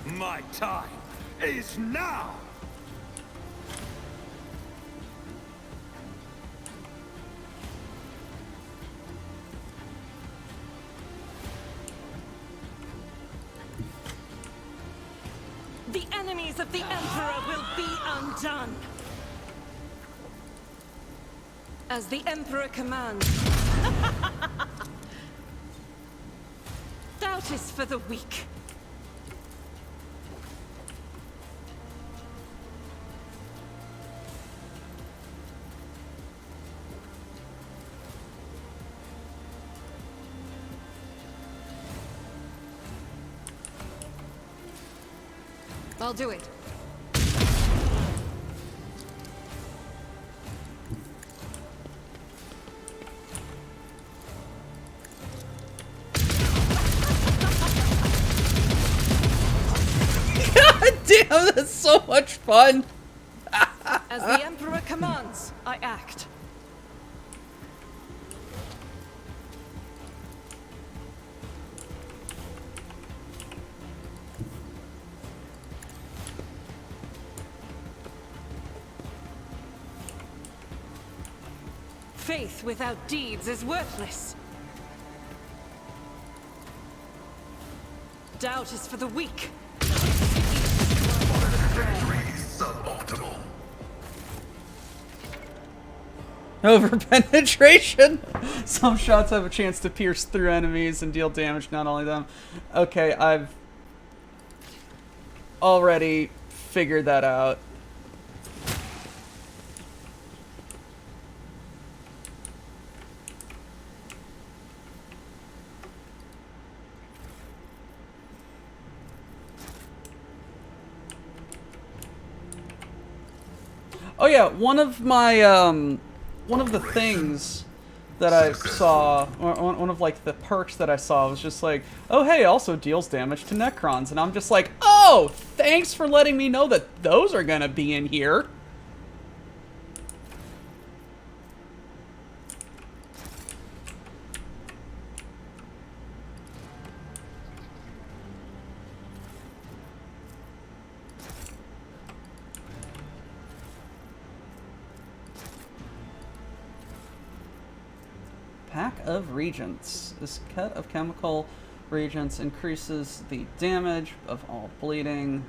My time is now! The enemies of the Emperor will be undone. As the Emperor commands. Doubt is for the weak. I'll do it. God damn, that's so much fun. As the Emperor commands, I act. Faith without deeds is worthless. Doubt is for the weak. Suboptimal. Over penetration. Some shots have a chance to pierce through enemies and deal damage, not only them. Okay, I've already figured that out. Oh yeah, one of the things that I saw, or one of like the perks that I saw was just like, oh hey, also deals damage to Necrons, and I'm just like, oh, thanks for letting me know that those are gonna be in here. Pack of Regents. This cut of chemical regents increases the damage of all bleeding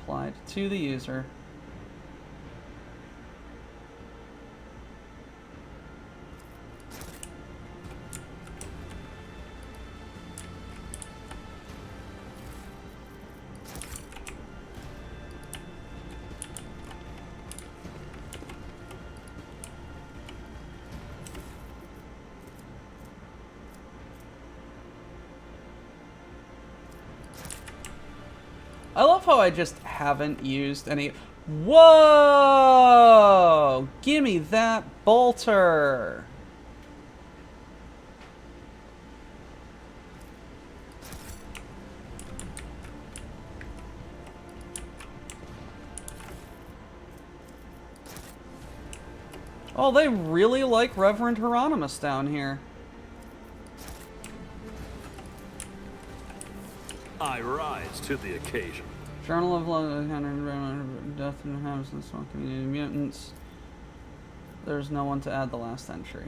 applied to the user. I love how I just haven't used any... Whoa! Gimme that bolter! Oh, they really like Reverend Hieronymus down here. I rise to the occasion. Journal of Death and Habits and Small Community Mutants. There's no one to add the last entry.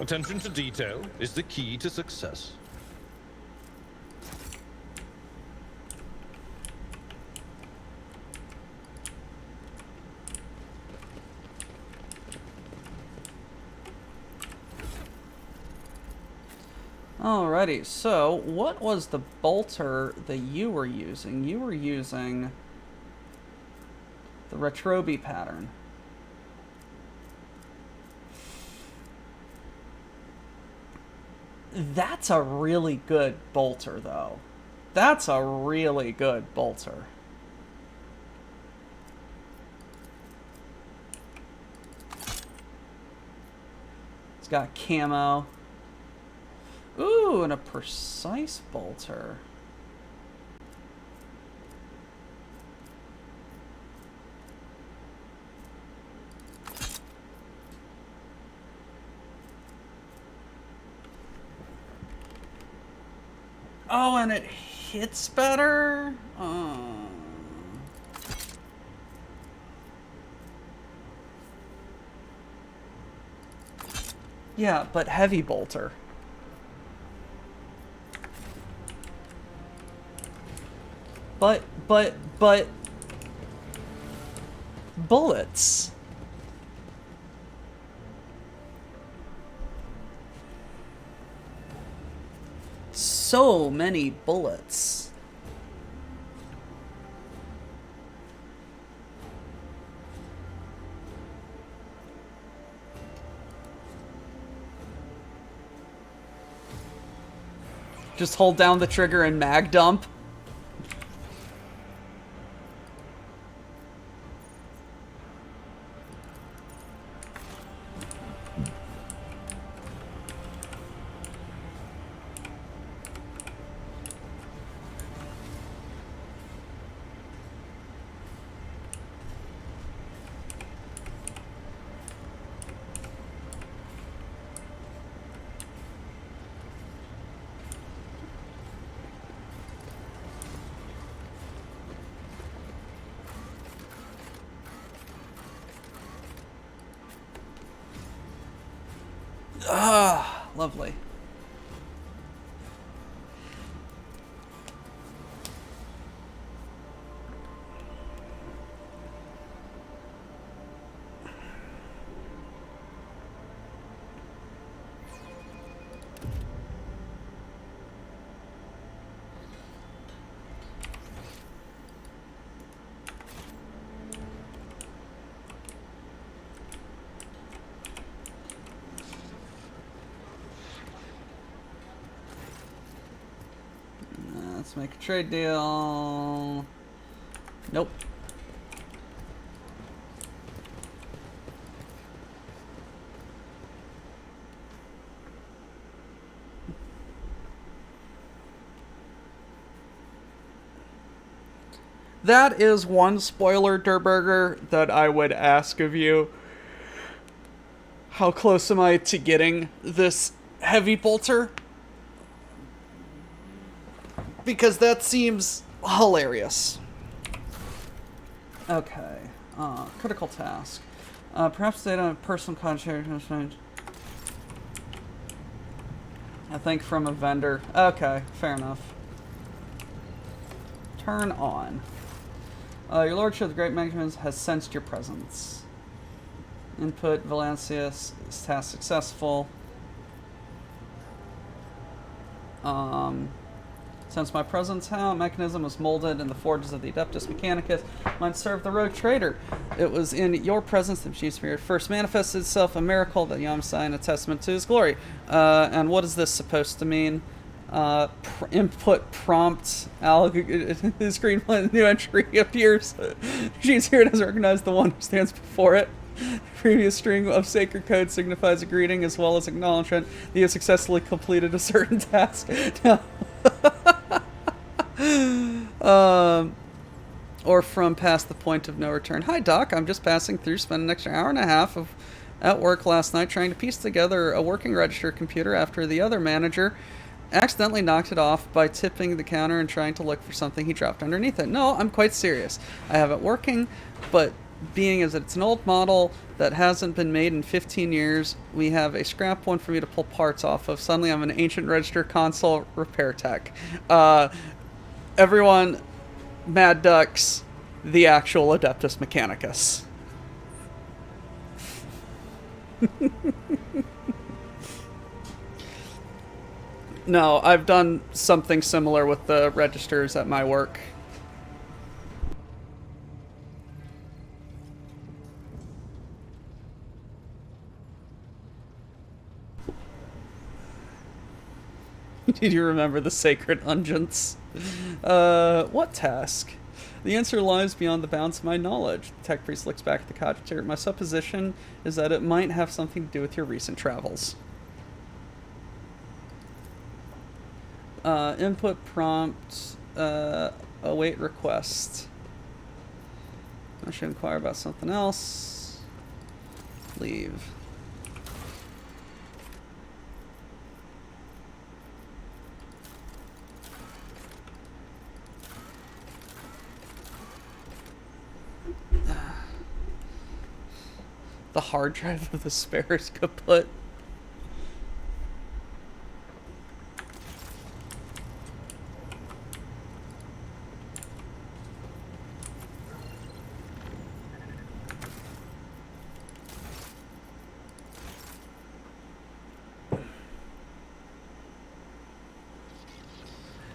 Attention to detail is the key to success. Alrighty, so what was the bolter that you were using? You were using the Retrobi pattern. That's a really good bolter, though. That's a really good bolter. It's got camo. Ooh, and a precise bolter. Oh, and it hits better? Yeah, but heavy bolter. But bullets. So many bullets. Just hold down the trigger and mag dump. Ah, lovely. Let's make a trade deal. Nope. That is one spoiler, Durburger, that I would ask of you. How close am I to getting this heavy bolter? Because that seems hilarious. Okay. Critical task. Perhaps they don't have personal contract. I think from a vendor. Okay, fair enough. Turn on. Your Lordship, the Great Magnus has sensed your presence. Input, Valancius, is task successful. Since my presence, how mechanism was molded in the forges of the Adeptus Mechanicus might serve the rogue trader. It was in your presence that machine spirit first manifested itself, a miracle that Yamsai, a testament to his glory. And what is this supposed to mean? Input prompt, the screen new entry appears. Machine spirit has recognized the one who stands before it. The previous string of sacred code signifies a greeting as well as acknowledgement that you have successfully completed a certain task. Now, or from past the point of no return. Hi, Doc. I'm just passing through. Spent an extra hour and a half at work last night trying to piece together a working register computer after the other manager accidentally knocked it off by tipping the counter and trying to look for something he dropped underneath it. No, I'm quite serious. I have it working, but being as it's an old model that hasn't been made in 15 years, we have a scrap one for me to pull parts off of. Suddenly I'm an ancient register console repair tech. Everyone, Mad Ducks, the actual Adeptus Mechanicus. No, I've done something similar with the registers at my work. Did you remember the sacred unguents? What task? The answer lies beyond the bounds of my knowledge. The tech priest looks back at the cogitator. My supposition is that it might have something to do with your recent travels. Input prompt, await request. I should inquire about something else. Leave. The hard drive of the spare is kaput.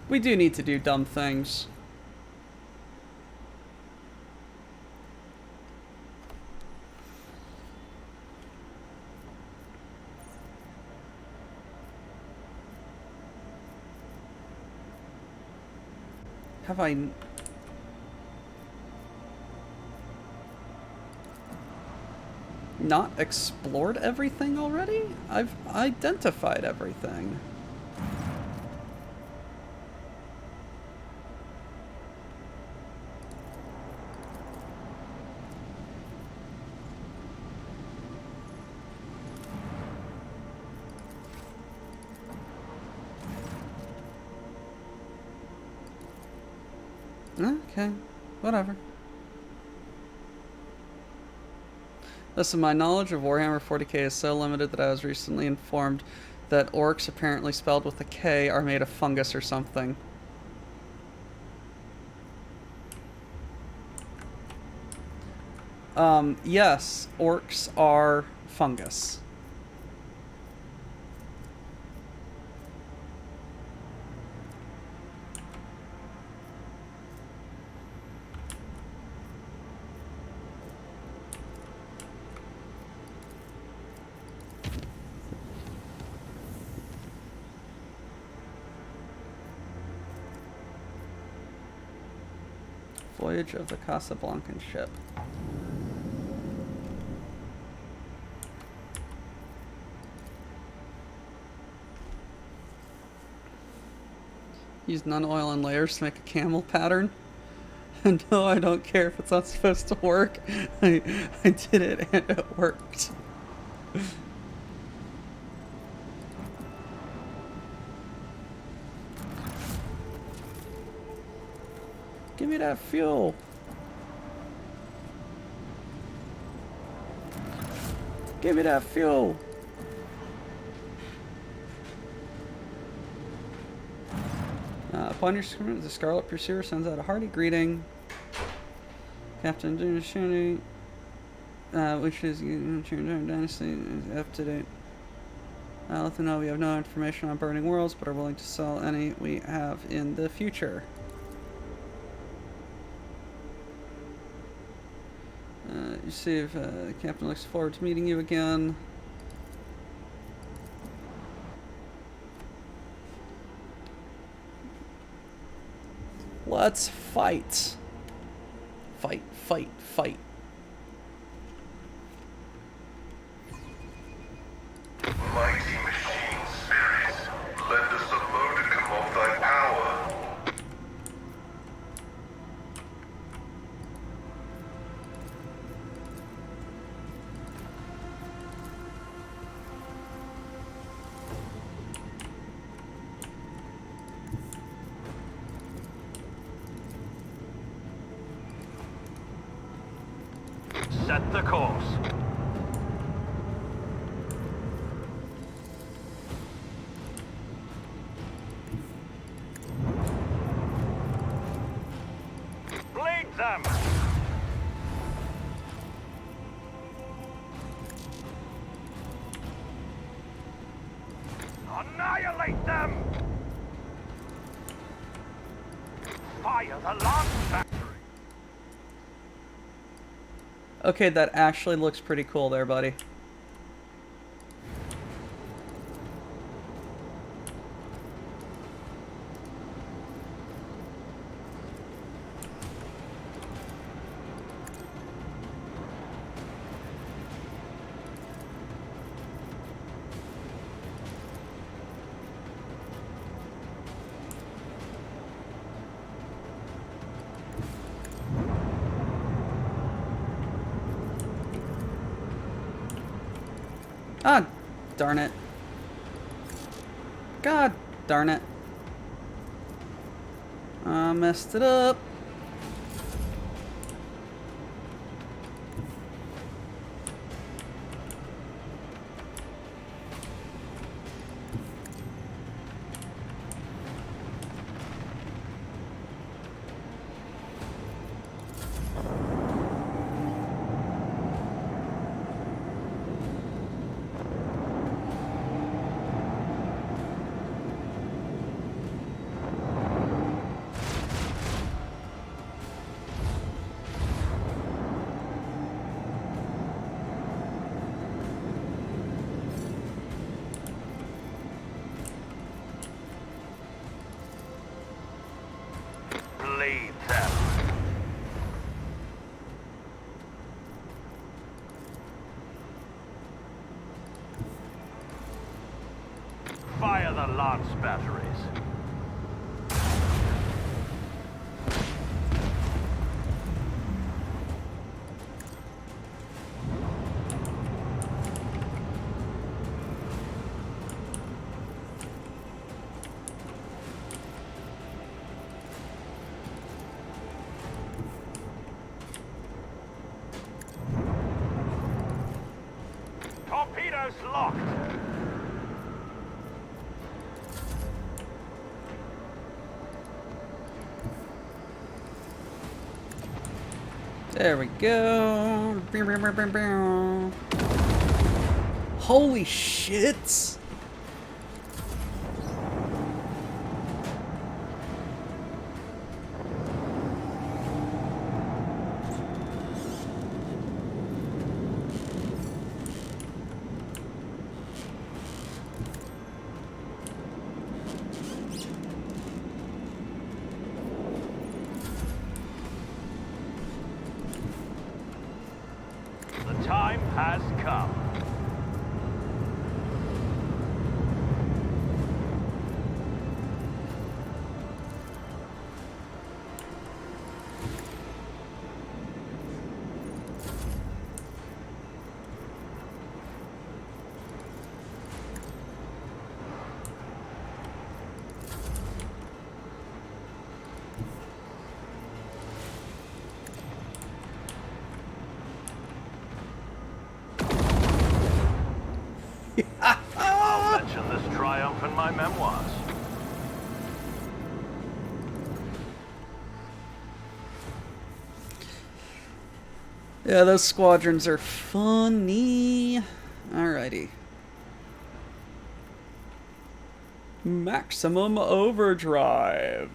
We do need to do dumb things. Have I not explored everything already? I've identified everything. Okay, whatever. Listen, my knowledge of Warhammer 40k is so limited that I was recently informed that orcs, apparently spelled with a K, are made of fungus or something. Yes, orcs are fungus. Voyage of the Casablancan ship. Use non-oil and layers to make a camel pattern. And no, I don't care if it's not supposed to work. I did it and it worked. Give me that fuel. Give me that fuel. Upon your screen, the Scarlet Pursuer sends out a hearty greeting. Captain Dinashuni, which is Dynasty, is up to date. Let them know we have no information on Burning Worlds, but are willing to sell any we have in the future. You see if the captain looks forward to meeting you again. Let's fight. Fight, fight, fight. Mighty machine spirits, lend us a modicum of thy power. Set the course. Bleed them! Annihilate them! Fire the last factory! Okay, that actually looks pretty cool there, buddy. Ah, darn it. God darn it. I messed it up. Bleed them. Fire the lance batteries. Torpedoes locked. There we go. Holy shit! The time has come. I'll mention this triumph in my memoirs. Yeah, those squadrons are funny. Alrighty. Maximum overdrive.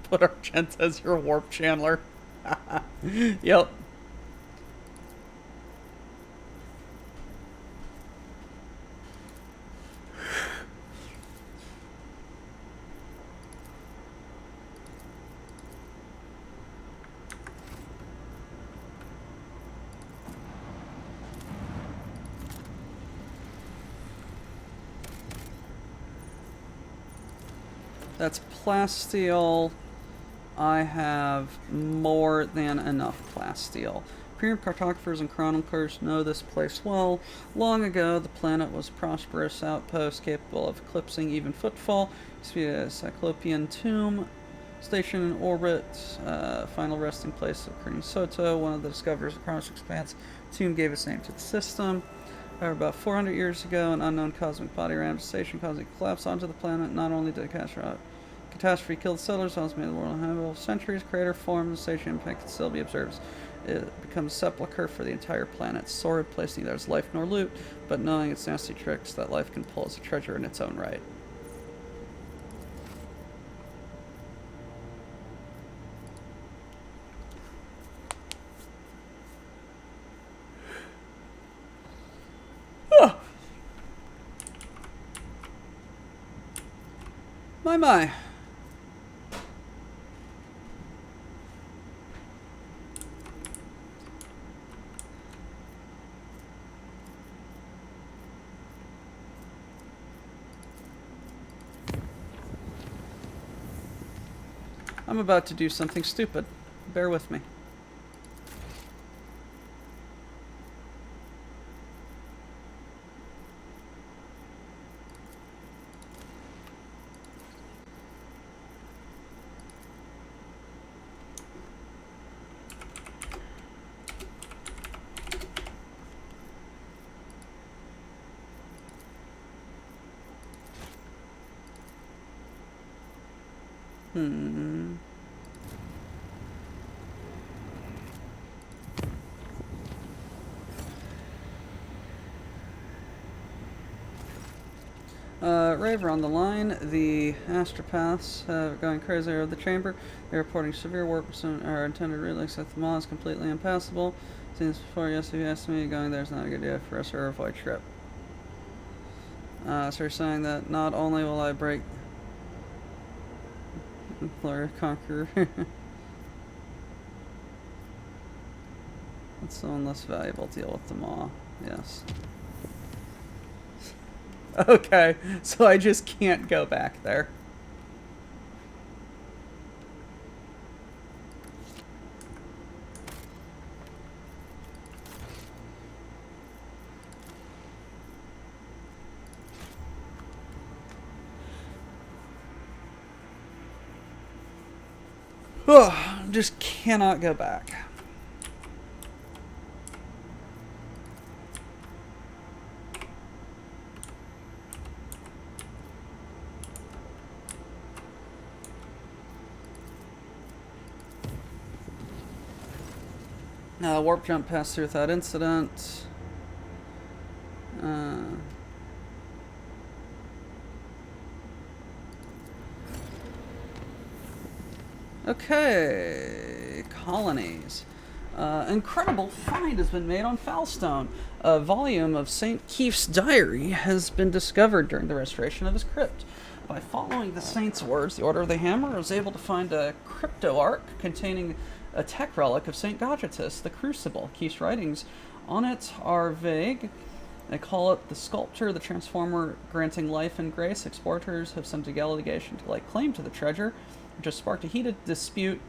Put Argent as your warp chandler. Yep. That's plasteel. I have more than enough plasteel. Premium cartographers and chroniclers know this place well. Long ago, the planet was a prosperous outpost capable of eclipsing even footfall. Used to be a Cyclopean tomb station in orbit, final resting place of Colonel Soto, one of the discoverers of Chronos Expanse. The tomb gave its name to the system. However, about 400 years ago, an unknown cosmic body rammed the station, causing a collapse onto the planet. Not only did a catastrophe kill the settlers, also made the world uninhabitable. Centuries, crater formed, the station impact can still be observed. It becomes a sepulcher for the entire planet. Sordid place neither has life nor loot, but knowing its nasty tricks that life can pull as a treasure in its own right. My. I'm about to do something stupid. Bear with me. Raver on the line. The astropaths are going crazy over the chamber. They're reporting severe warp are intended relics that the mall is completely impassable. Since before, yes, if you asked me, going there is not a good idea for us or avoid trip. So you're saying that not only will I break Glory Conqueror. That's someone less valuable. Deal with the maw. Yes. Okay, so I just can't go back there. Just cannot go back. Warp jump passed through without incident. Okay, colonies. Incredible find has been made on Foulstone. A volume of St. Keith's diary has been discovered during the restoration of his crypt. By following the saint's words, the Order of the Hammer was able to find a crypto ark containing a tech relic of St. Gogitus, the Crucible. Keith's writings on it are vague. They call it the sculpture, the transformer granting life and grace. Exporters have sent a delegation to lay claim to the treasure, which has sparked a heated dispute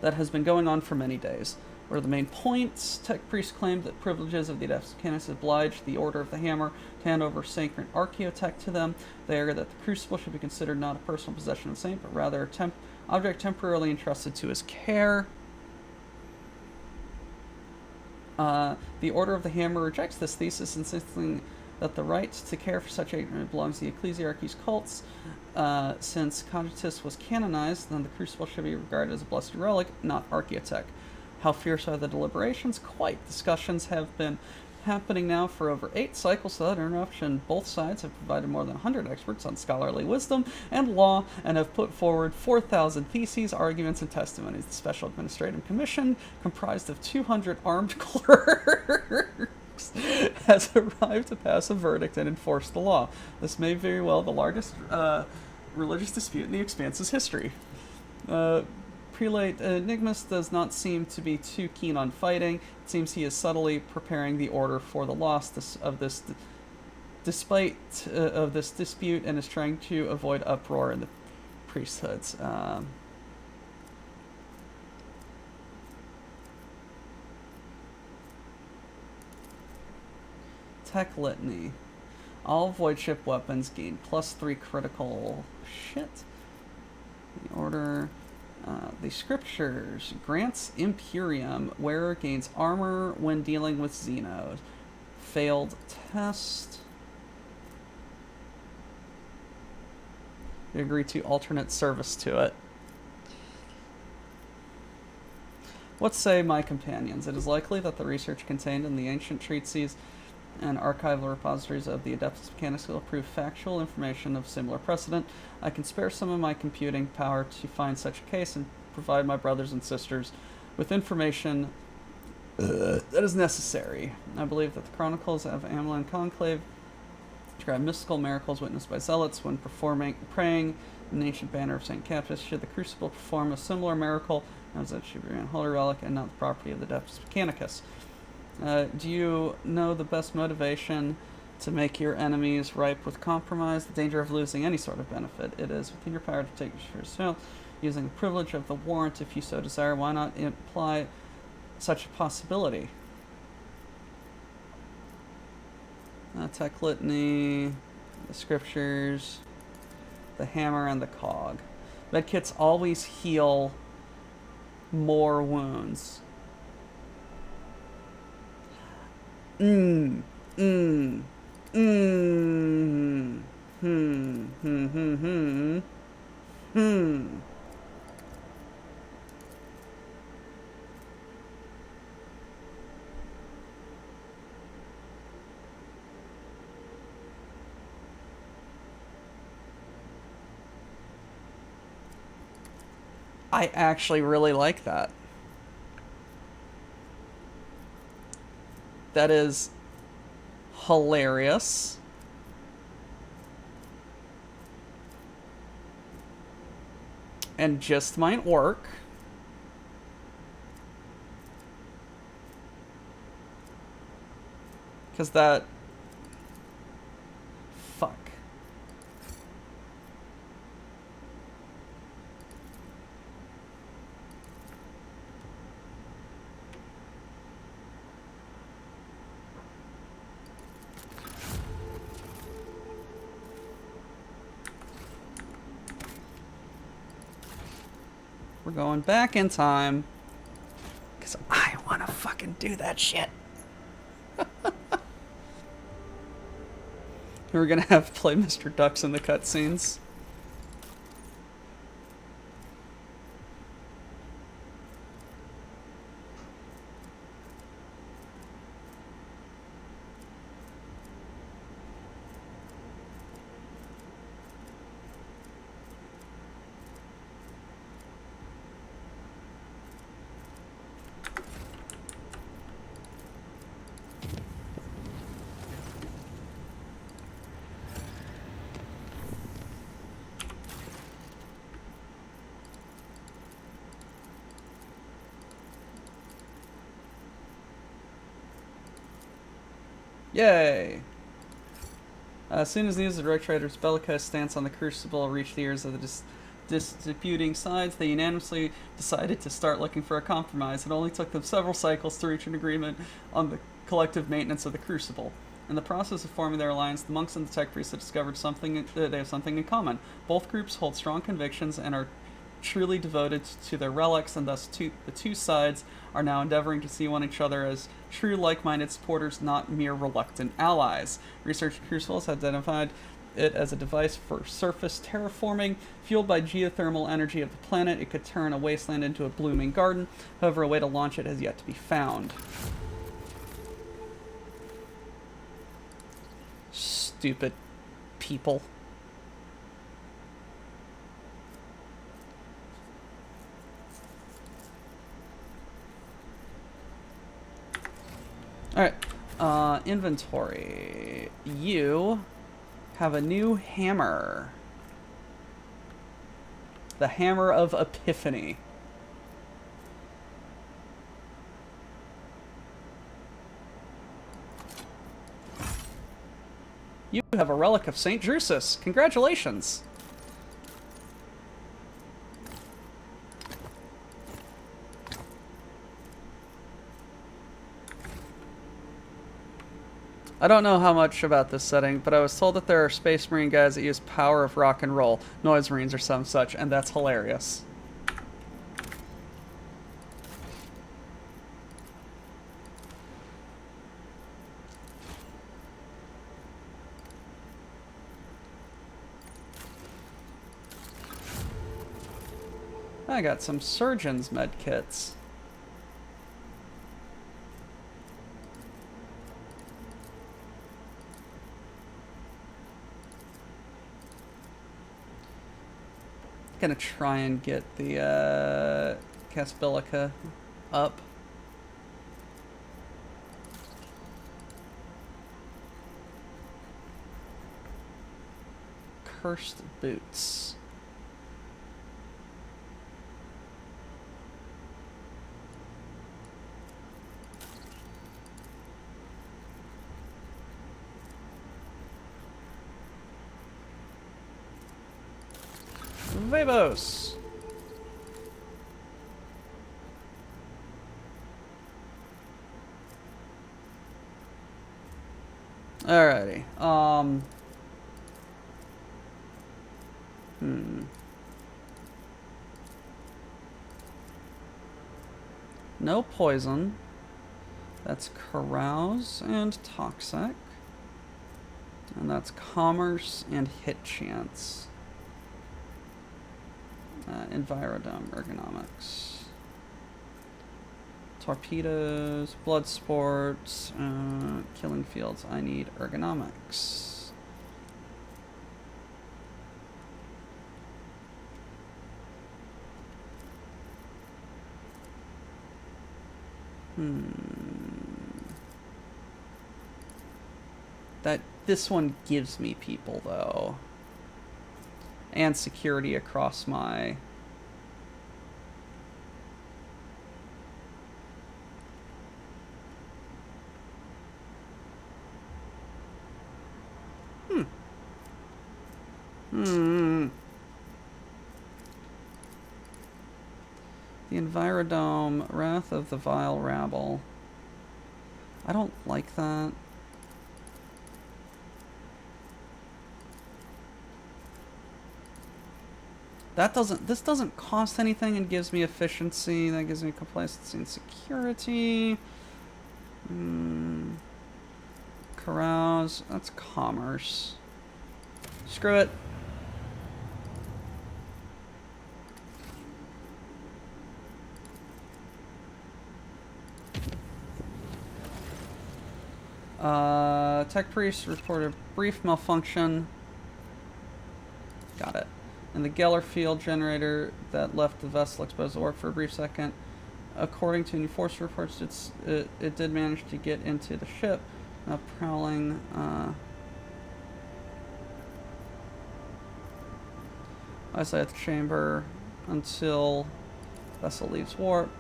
that has been going on for many days. What are the main points? Tech priests claimed that privileges of the Adeptus Mechanicus obliged the Order of the Hammer to hand over sacred archaeotech to them. They argue that the Crucible should be considered not a personal possession of the saint, but rather an object temporarily entrusted to his care. The Order of the Hammer rejects this thesis, insisting that the right to care for such a belongs to the Ecclesiarchy's cults. Since Cogitus was canonized, then the Crucible should be regarded as a blessed relic, not archaeotech. How fierce are the deliberations? Quite. Discussions have been happening now for over 8 cycles without interruption. Both sides have provided more than 100 experts on scholarly wisdom and law and have put forward 4,000 theses, arguments, and testimonies. The Special Administrative Commission, comprised of 200 armed clerks, has arrived to pass a verdict and enforce the law. This may very well the largest religious dispute in the Expanse's history. Prelate Enigmus does not seem to be too keen on fighting. It seems he is subtly preparing the Order for the loss of this dispute and is trying to avoid uproar in the priesthoods. Tech Litany. All void ship weapons gain +3 critical. Shit. The order. The scriptures grants Imperium. Wearer gains armor when dealing with Xenos. Failed test. You agree to alternate service to it. What say my companions? It is likely that the research contained in the ancient treatises and archival repositories of the Adeptus Mechanicus will prove factual information of similar precedent. I can spare some of my computing power to find such a case and provide my brothers and sisters with information that is necessary. I believe that the Chronicles of Amalon Conclave describe mystical miracles witnessed by zealots when praying in the ancient banner of St. Captus. Should the Crucible perform a similar miracle, as that should be a holy relic and not the property of the Adeptus Mechanicus. Do you know the best motivation to make your enemies ripe with compromise, the danger of losing any sort of benefit? It is within your power to take yourself, using the privilege of the warrant if you so desire. Why not imply such a possibility? Tech Litany, the scriptures, the hammer, and the cog. Medkits always heal more wounds. I actually really like that. That is hilarious. And just might work. Because that... Fuck. We're going back in time. Because I want to fucking do that shit. We're going to have to play Mr. Ducks in the cutscenes. Yay! As soon as news of the Direct Trader's bellicose stance on the Crucible reached the ears of the disputing sides, they unanimously decided to start looking for a compromise. It only took them several cycles to reach an agreement on the collective maintenance of the Crucible. In the process of forming their alliance, the monks and the tech priests have discovered they have something in common. Both groups hold strong convictions and are truly devoted to their relics, and thus the two sides are now endeavoring to see one each other as true like-minded supporters, not mere reluctant allies. Research Crucibles has identified it as a device for surface terraforming. Fueled by geothermal energy of the planet, it could turn a wasteland into a blooming garden. However, a way to launch it has yet to be found. Stupid people. Alright, inventory. You have a new hammer. The Hammer of Epiphany. You have a relic of St. Drusus. Congratulations! I don't know how much about this setting, but I was told that there are Space Marine guys that use power of rock and roll, Noise Marines or some such, and that's hilarious. I got some Surgeon's medkits. Gonna try and get the Casbilica up. Cursed boots. Vabos. Alrighty. No poison. That's carouse and toxic. And that's commerce and hit chance. Envirodome ergonomics. Torpedoes, blood sports, killing fields. I need ergonomics. This one gives me people though. And security across my... The Envirodome, Wrath of the Vile Rabble. I don't like that. This doesn't cost anything and gives me efficiency. That gives me complacency and security. Carouse, that's commerce. Screw it. Tech Priest reported brief malfunction. Got it. And the Geller field generator that left the vessel exposed to warp for a brief second. According to Enforced reports, it did manage to get into the ship. Now prowling. Isolate the chamber until vessel leaves warp.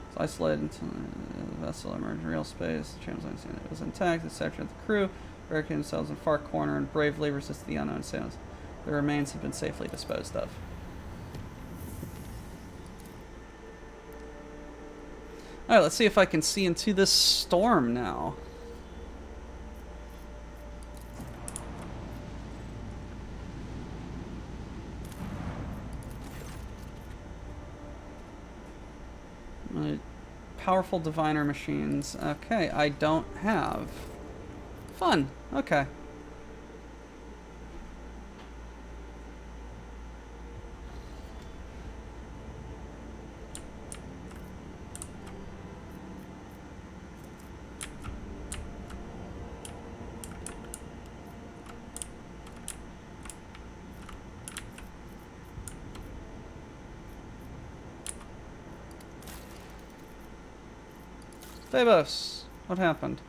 It's isolated until the vessel emerged in real space. The chamber's unseen. It was intact. It sectioned the crew, barricaded themselves in a far corner, and bravely resisted the unknown assailants. The remains have been safely disposed of. Alright, let's see if I can see into this storm now. Powerful diviner machines. Okay, I don't have. Fun. Okay. Vabos, what happened?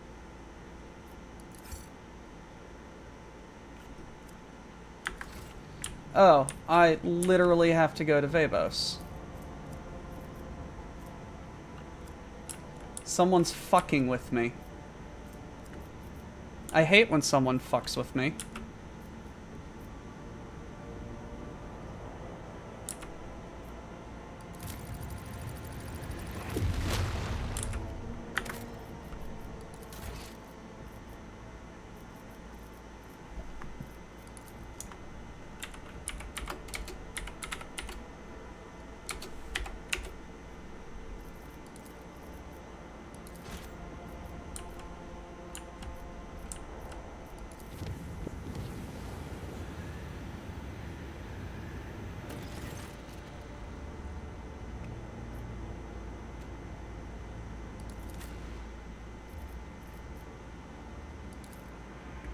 Oh, I literally have to go to Vabos. Someone's fucking with me. I hate when someone fucks with me.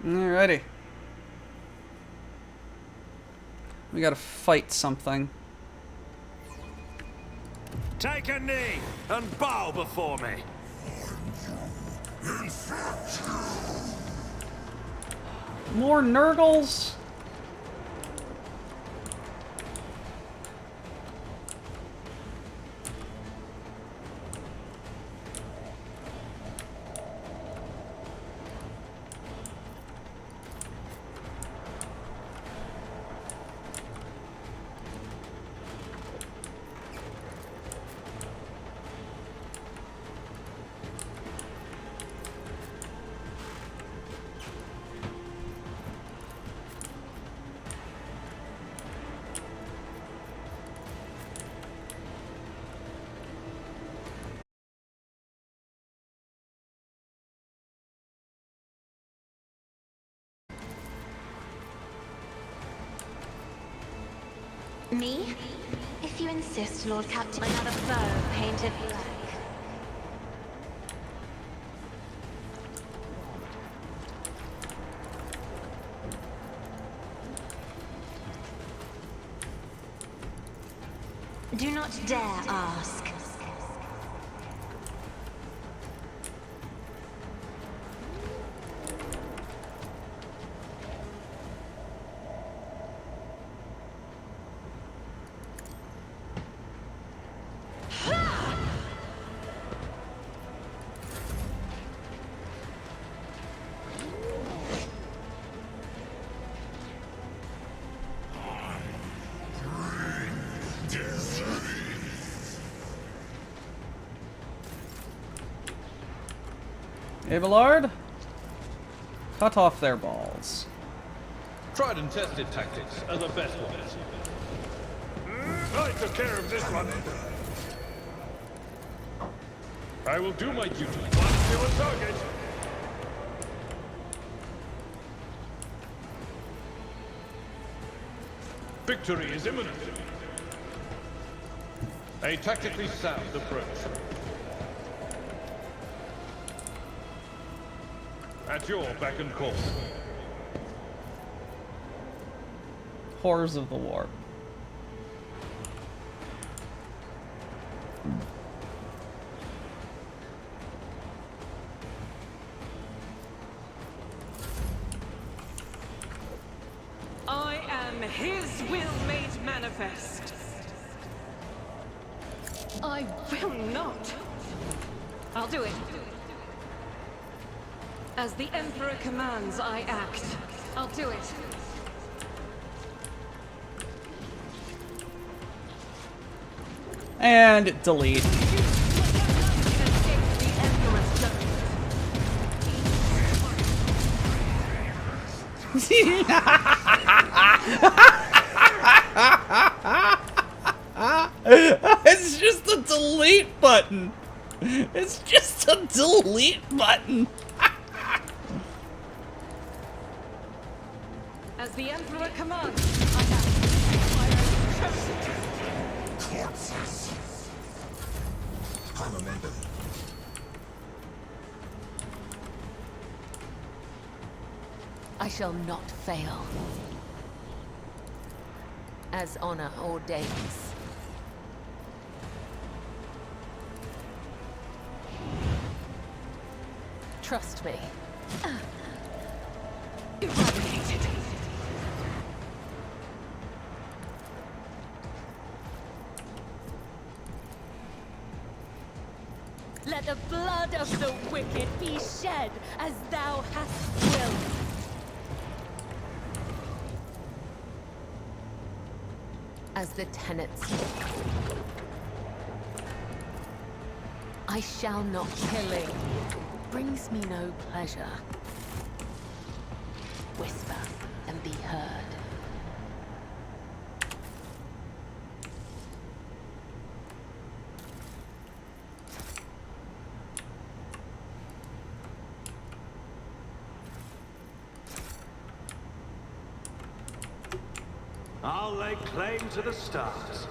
Alrighty. We gotta fight something. Take a knee and bow before me. More Nurgles? Me? If you insist, Lord Captain, another foe painted black. Do not dare ask. Abelard? Cut off their balls. Tried and tested tactics are the best ones. I took care of this one. I will do my duty. One to a target. Victory is imminent. A tactically sound approach. At your beck and call. Horrors of the Warp. I am his will made manifest. I will not. I'll do it. As the Emperor commands, I act. I'll do it. And delete. It's just a delete button. It's just a delete button. As the Emperor commands, I act. Corpses. Momentum. I shall not fail. As honor ordains. Trust me. Eradicated. Let the blood of the wicked be shed as thou hast willed. As the tenets. I shall not killing. Brings me no pleasure. Whisper and be heard. I'll lay claim to the stars.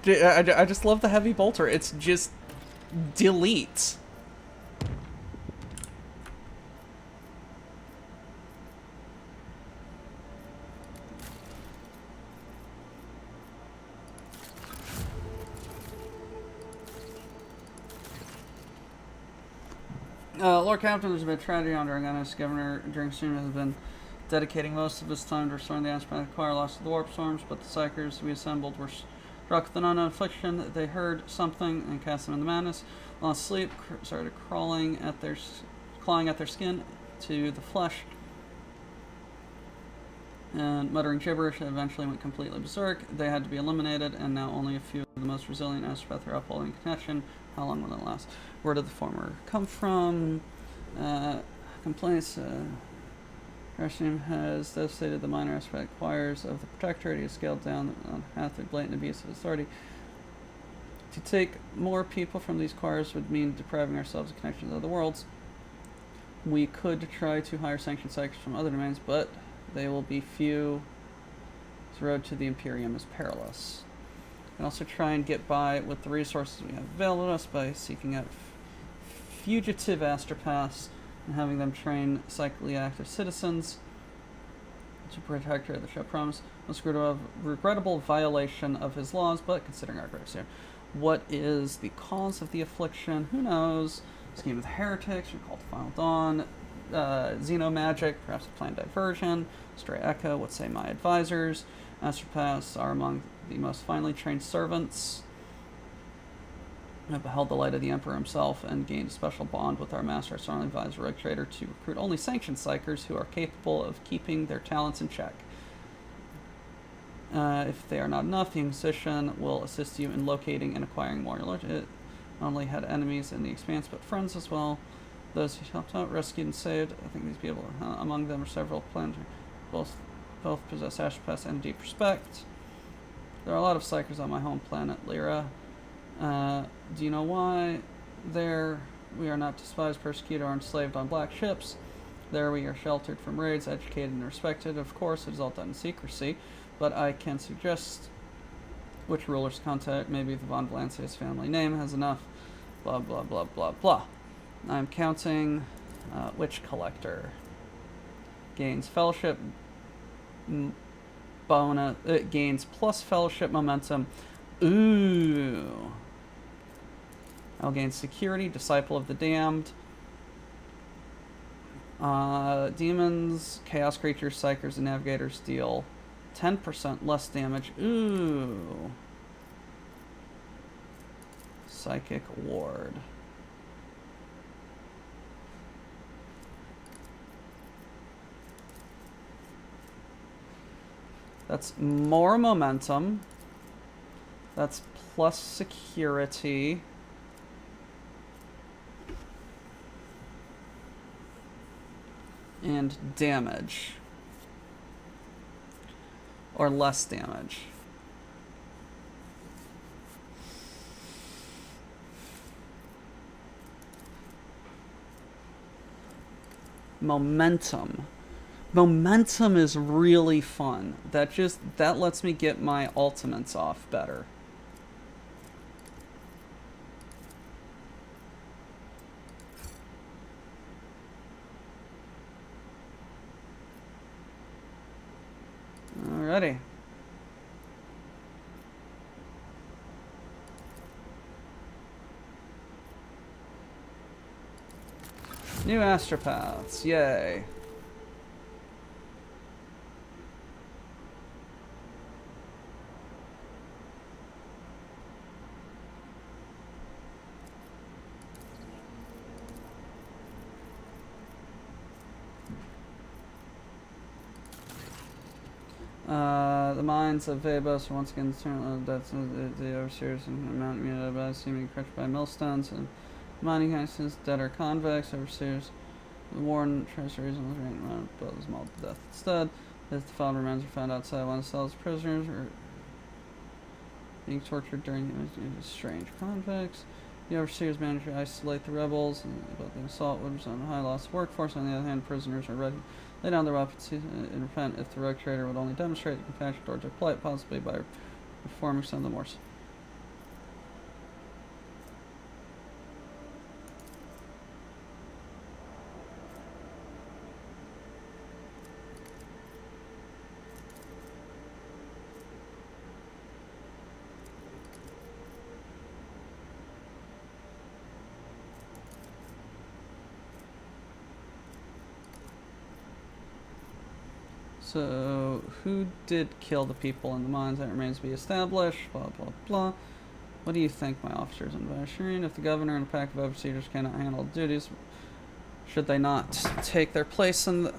I just love the heavy bolter. It's just delete. Lord Captain, there's been a tragedy on Dragonis. Governor during soon has been dedicating most of his time to restoring the Ashpath Choir, lost to the warp storms, but the Psychers we assembled were struck with an unknown affliction. They heard something and cast them into madness. Lost sleep, started clawing at their skin to the flesh, and muttering gibberish. Eventually went completely berserk. They had to be eliminated, and now only a few of the most resilient Ashpath are upholding connection. How long will it last? Where did the former come from? Complaints. Rashim has devastated the minor Ashpath choirs of the Protectorate. He has scaled down on half the blatant abuse of authority. To take more people from these choirs would mean depriving ourselves of connection to other worlds. We could try to hire sanctioned psychics from other domains, but they will be few. The road to the Imperium is perilous. We can also try and get by with the resources we have available to us by seeking out fugitive astropaths and having them train psychically active citizens to protect her. The show promise was a regrettable violation of his laws, but considering our graves here. What is the cause of the affliction? Who knows? Scheme of the heretics, recalled Final Dawn, xenomagic, perhaps a planned diversion, stray echo, what say my advisors? Astropaths are among the most finely trained servants. I beheld the light of the Emperor himself and gained a special bond with our master. I strongly advise Rogue Trader to recruit only sanctioned psychers who are capable of keeping their talents in check. If they are not enough, the Inquisition will assist you in locating and acquiring more. It not only had enemies in the Expanse, but friends as well. Those he helped out, rescued, and saved. I think these people, among them are several planners, both possess Ashpaths and deep respect. There are a lot of psychers on my home planet, Lyra. Do you know why? There, we are not despised, persecuted, or enslaved on black ships. There we are sheltered from raids, educated and respected. Of course, it is all done in secrecy, but I can suggest which rulers contact. Maybe the Von Valancius family name has enough. Blah, blah, blah, blah, blah. I'm counting Witch Collector. Gains fellowship bonus. It gains plus fellowship momentum. Ooh. I'll gain security, Disciple of the Damned. Demons, Chaos Creatures, Psychers, and Navigators deal 10% less damage. Ooh. Psychic Ward. That's more momentum. That's plus security. And damage. Or less damage. Momentum. Momentum is really fun. That lets me get my ultimates off better. Alrighty. New astropaths, yay. The minds of Vabos are once again turned that's the overseers and Mount Immunity by seeming crushed by millstones and mining houses that are convex. Overseers, the warden tries to reason with rain around, but was mauled to death instead. As the found remains are found outside one of the cells, prisoners are being tortured during the strange convex. The overseers managed to isolate the rebels, but the assault was on high loss of workforce. On the other hand, prisoners are ready lay down their weapons and repent if the rogue trader would only demonstrate compassion towards their plight, possibly by reforming some of the more. So, who did kill the people in the mines? That remains to be established. Blah, blah, blah. What do you think, my officers in Vashreen? If the governor and a pack of overseers cannot handle the duties, should they not take their place in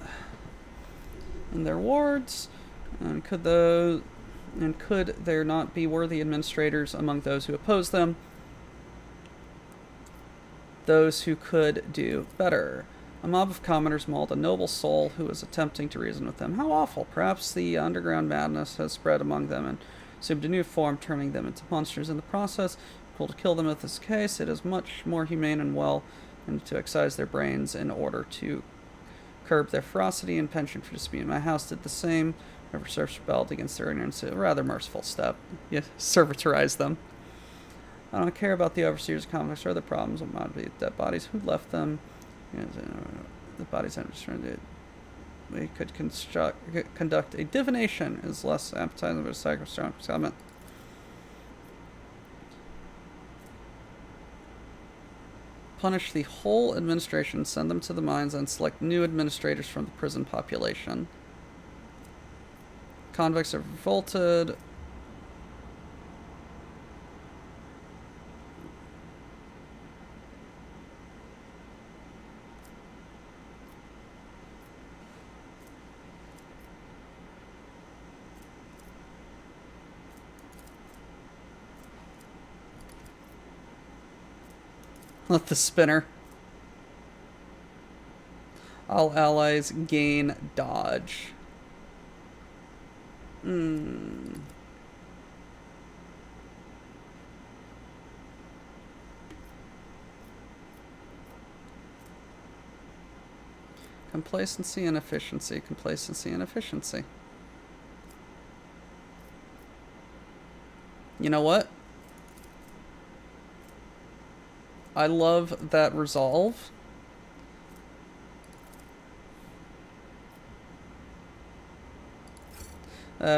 their wards? And could there not be worthy administrators among those who oppose them? Those who could do better. A mob of commoners mauled a noble soul who was attempting to reason with them. How awful. Perhaps the underground madness has spread among them and assumed a new form, turning them into monsters in the process. Cruel to kill them in this case. It is much more humane and well and to excise their brains in order to curb their ferocity and penchant for dispute. My house did the same. Whoever serfs rebelled against their ignorance. A rather merciful step. You servitorize them. I don't care about the overseers' conflicts or other problems. What might be dead bodies? Who left them? The bodies understood. We could conduct a divination. Is less appetizing, but a strong settlement. Punish the whole administration, send them to the mines, and select new administrators from the prison population. Convicts have revolted. Let the spinner. All allies gain dodge. Complacency and efficiency. Complacency and efficiency. You know what? I love that resolve.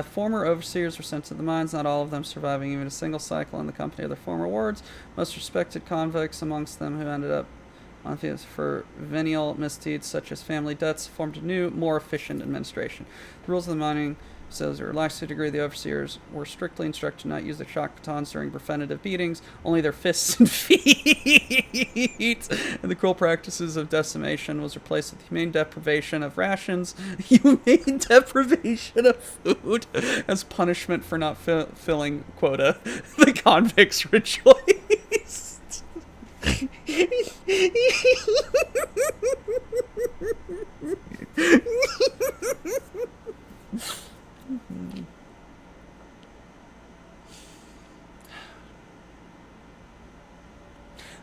Former overseers were sent to the mines, not all of them surviving even a single cycle in the company of their former wards. Most respected convicts amongst them who ended up on fields for venial misdeeds such as family debts formed a new, more efficient administration. The rules of the mining facilities were relaxed to a degree. The overseers were strictly instructed to not use their shock batons during preventative beatings, only their fists and feet. And the cruel practices of decimation was replaced with humane deprivation of rations, humane deprivation of food as punishment for not filling quota. The convicts rejoiced.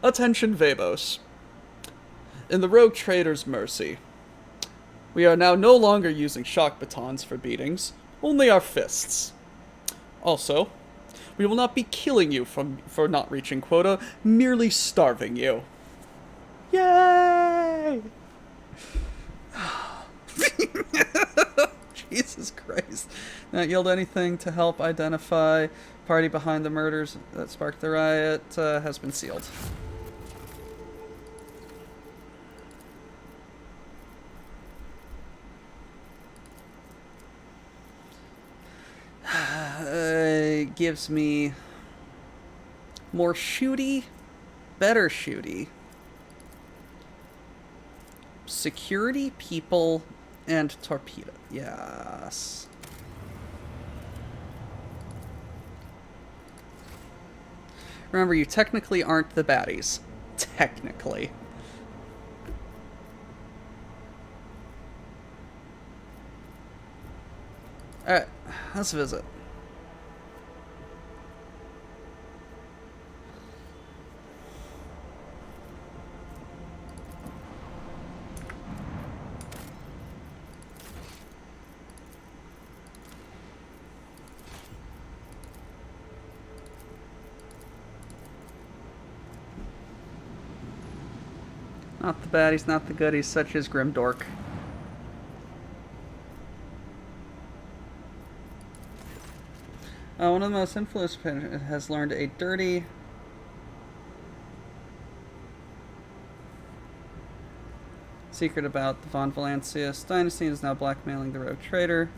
Attention, Vabos. In the rogue trader's mercy, we are now no longer using shock batons for beatings, only our fists. Also, we will not be killing you for not reaching quota, merely starving you. Yay! Jesus Christ. Not yield anything to help identify party behind the murders that sparked the riot has been sealed. It gives me more shooty, better shooty, security, people, and torpedo. Yes. Remember, you technically aren't the baddies. Technically. Alright, let's visit. Not the baddies, not the goodies, such as Grimdork. One of the most influenced has learned a dirty... secret about the Von Valancius dynasty and is now blackmailing the rogue trader.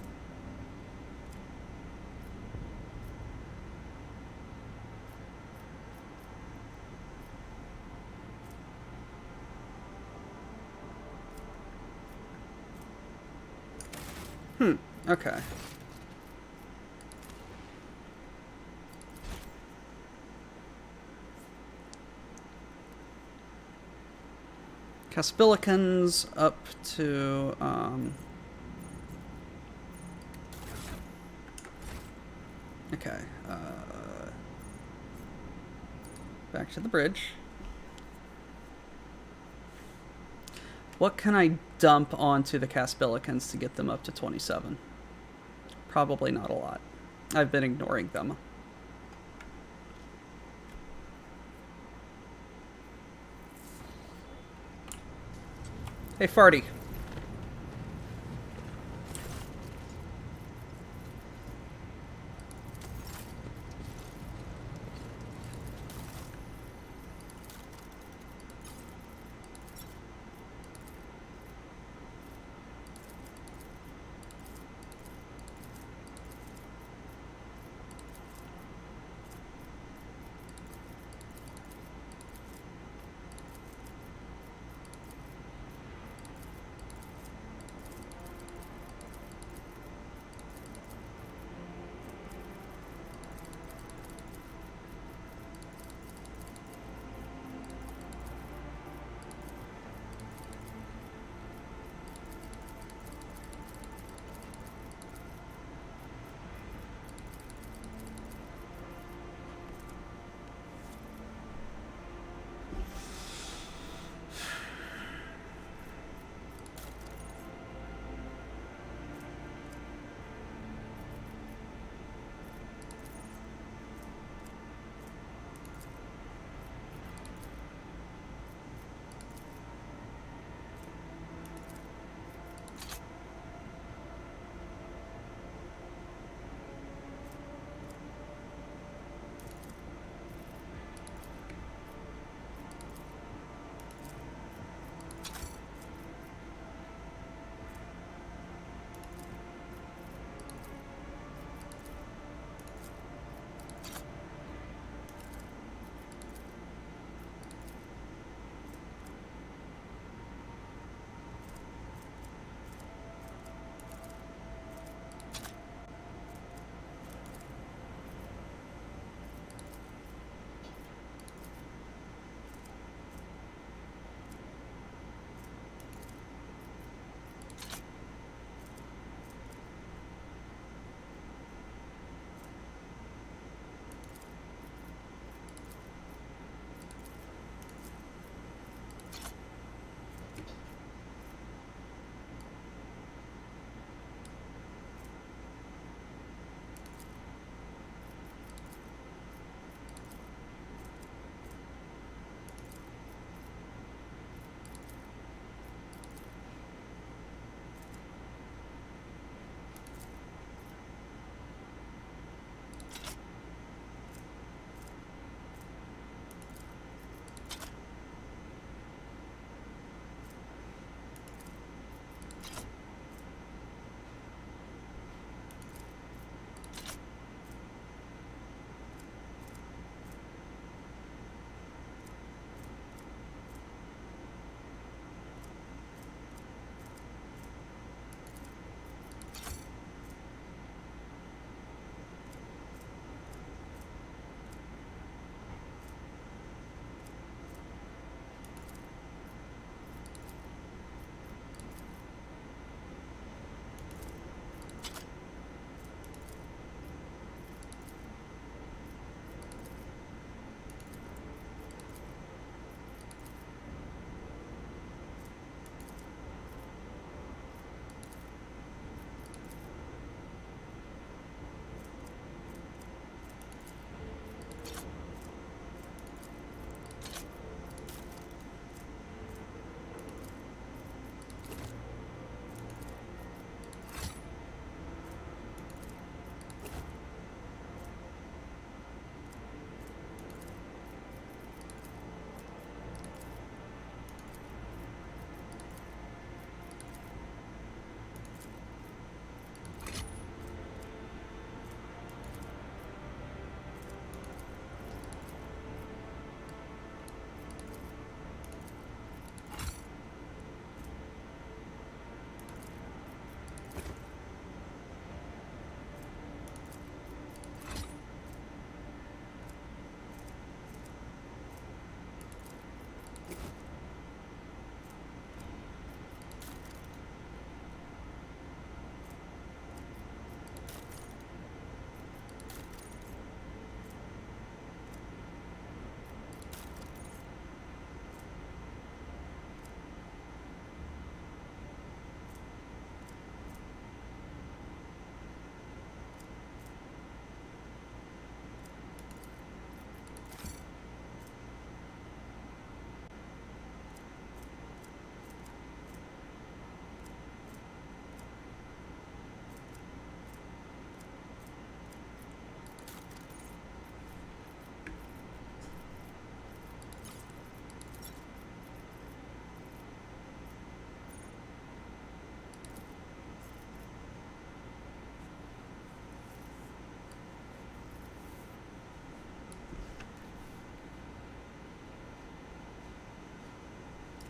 Okay. Caspilicans up to, okay, back to the bridge. What can I dump onto the Caspilicans to get them up to 27? Probably not a lot. I've been ignoring them. Hey, Farty.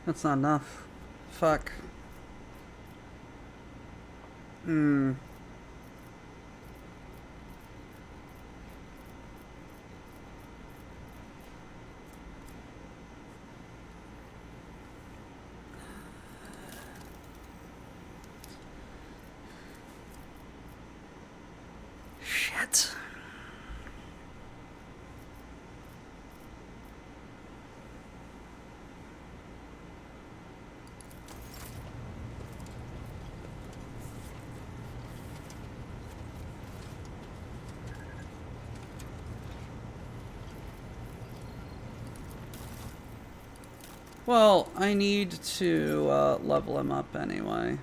That's not enough. Fuck. Hmm. Shit. Well, I need to level him up anyway.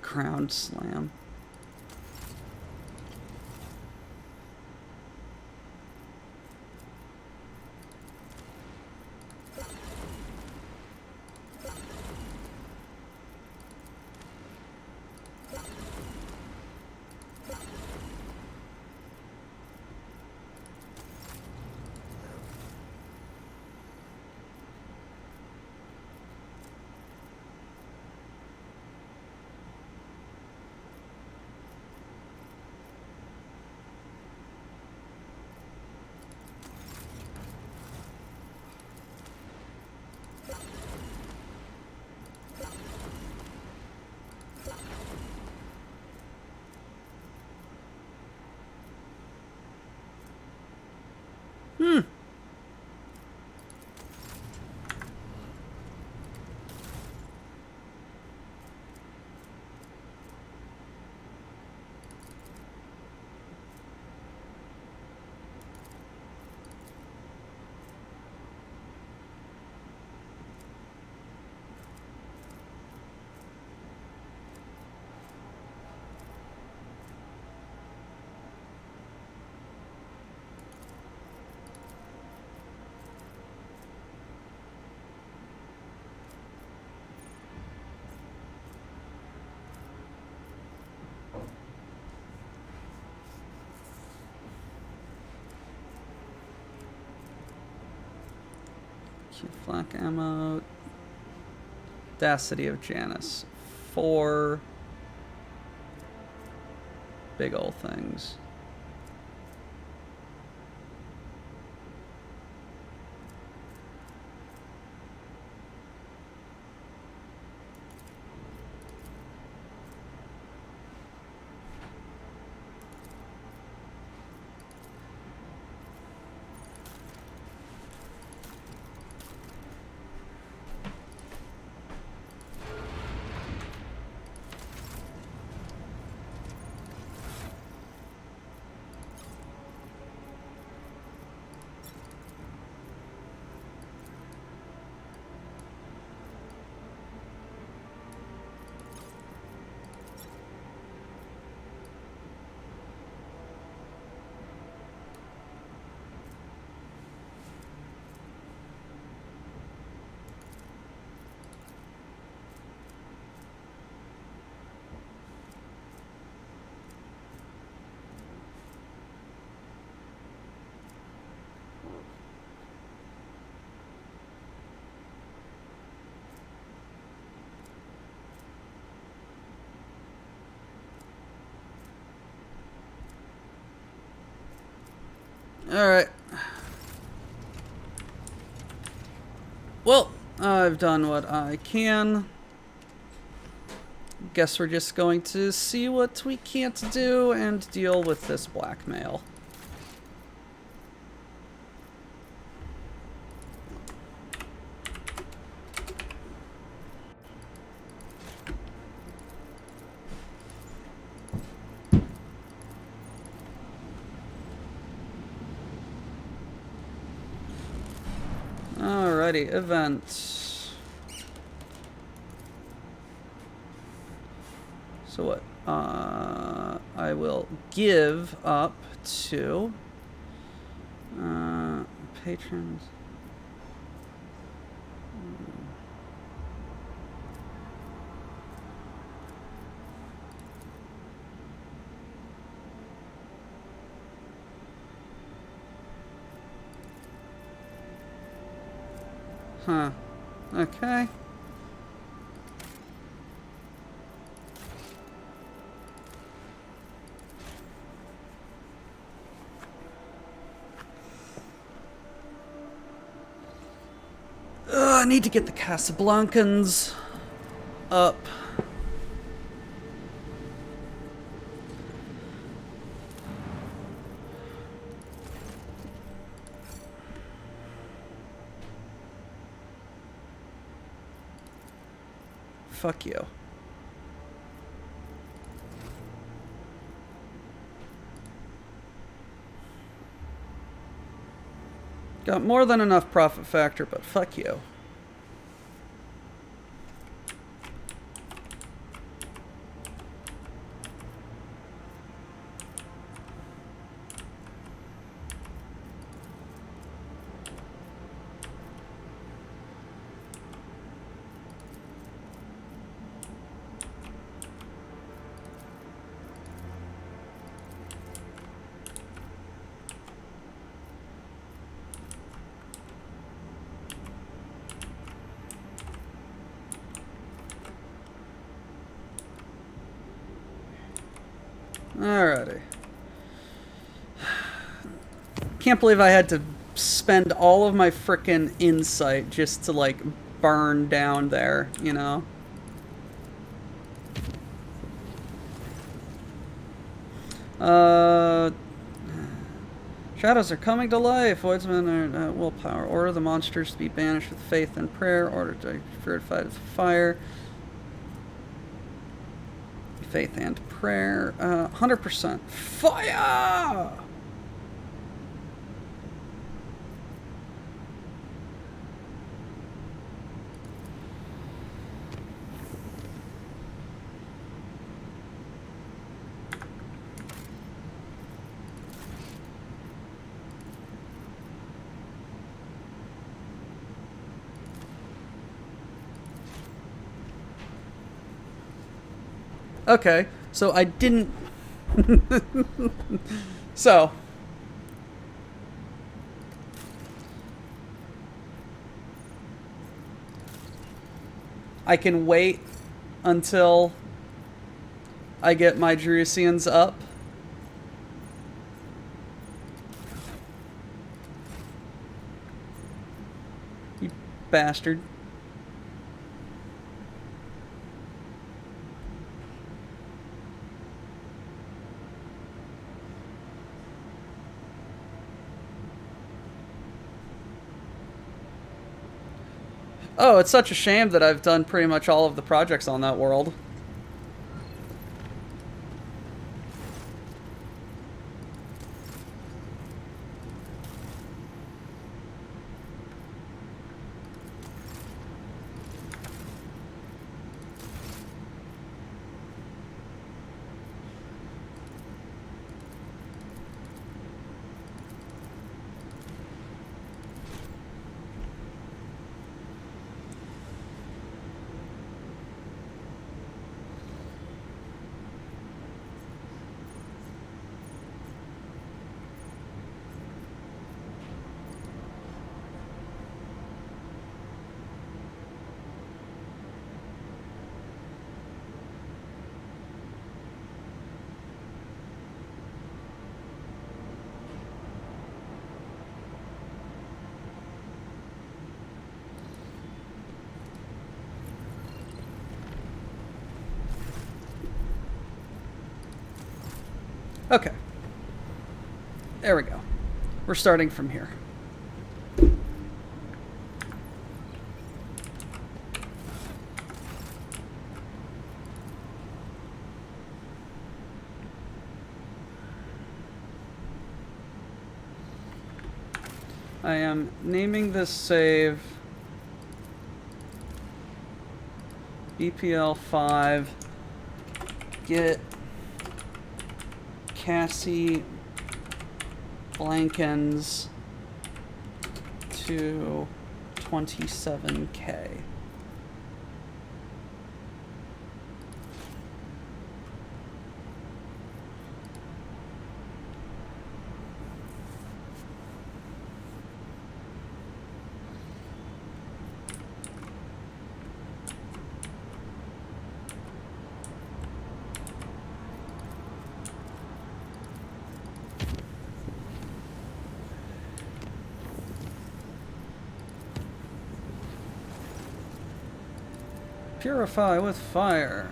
Crown slam. Flak ammo. Audacity of Janus. 4 big ol' things. Alright. Well, I've done what I can. Guess we're just going to see what we can't do and deal with this blackmail. Alrighty, events. So what? I will give up to patrons. Huh. Okay. I need to get the Casablancans up. Fuck you. Got more than enough profit factor, but fuck you. Alrighty. Can't believe I had to spend all of my frickin' insight just to, like, burn down there, you know? Shadows are coming to life. Woodsmen are willpower. Order the monsters to be banished with faith and prayer. Order to be purified with fire. Faith and prayer. 100%. Fire! Okay, so I didn't... So... I can wait until I get my Jerusians up. You bastard. Oh, it's such a shame that I've done pretty much all of the projects on that world. Okay. There we go. We're starting from here. I am naming this save BPL 5. Get Cassie Blankens to 27K. Purify with fire.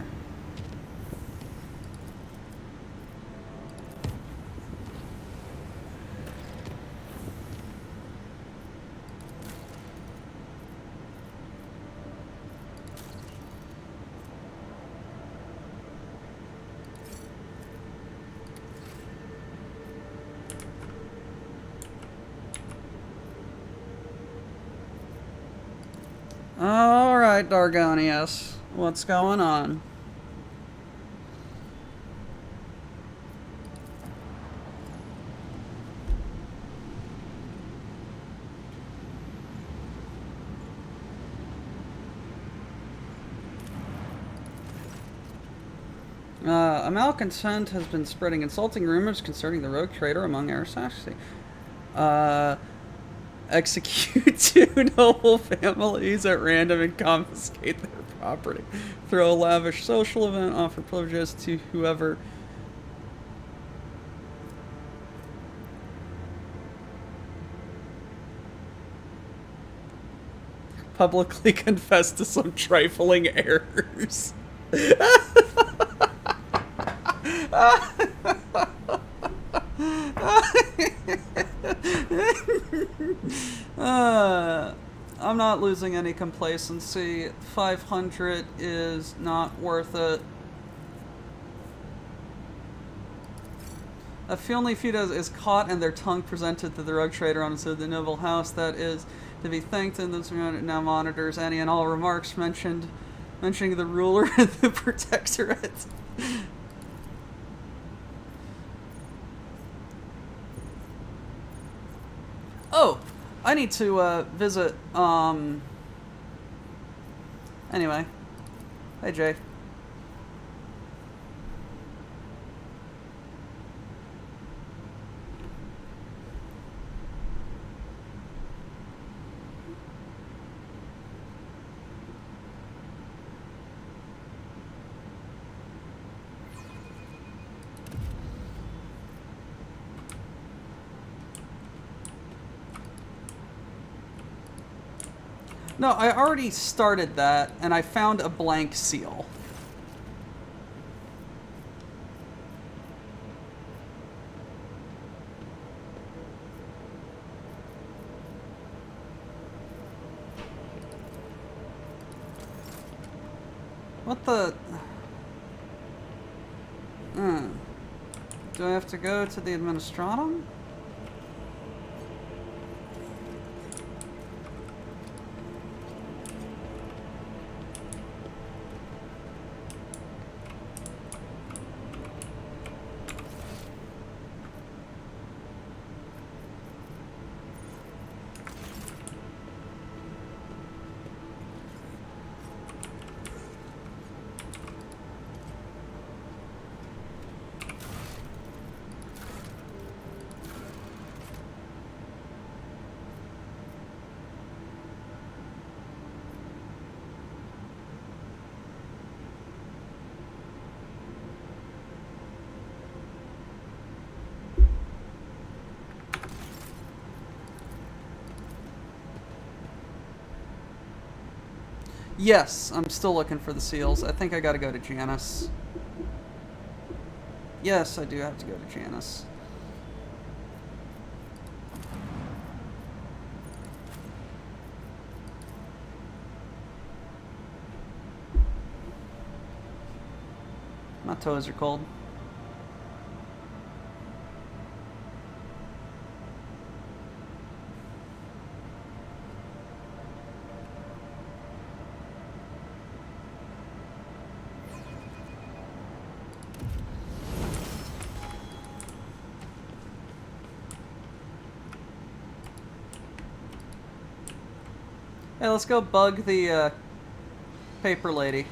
Alright, Dargonius. What's going on? A malcontent has been spreading insulting rumors concerning the rogue trader among Aristocracy. Execute 2 noble families at random and confiscate their property. Throw a lavish social event, offer privileges to whoever publicly confess to some trifling errors. I'm not losing any complacency. 500 is not worth it. A Filney feud is caught and their tongue presented to the rogue trader on the noble house that is to be thanked, and this now monitors any and all remarks mentioning the ruler and the protectorate. Oh, I need to visit, anyway. Hey, Jay. No, I already started that, and I found a blank seal. What the... Do I have to go to the Administratum? Yes, I'm still looking for the seals. I think I gotta go to Janus. Yes, I do have to go to Janice. My toes are cold. Hey, let's go bug the paper lady.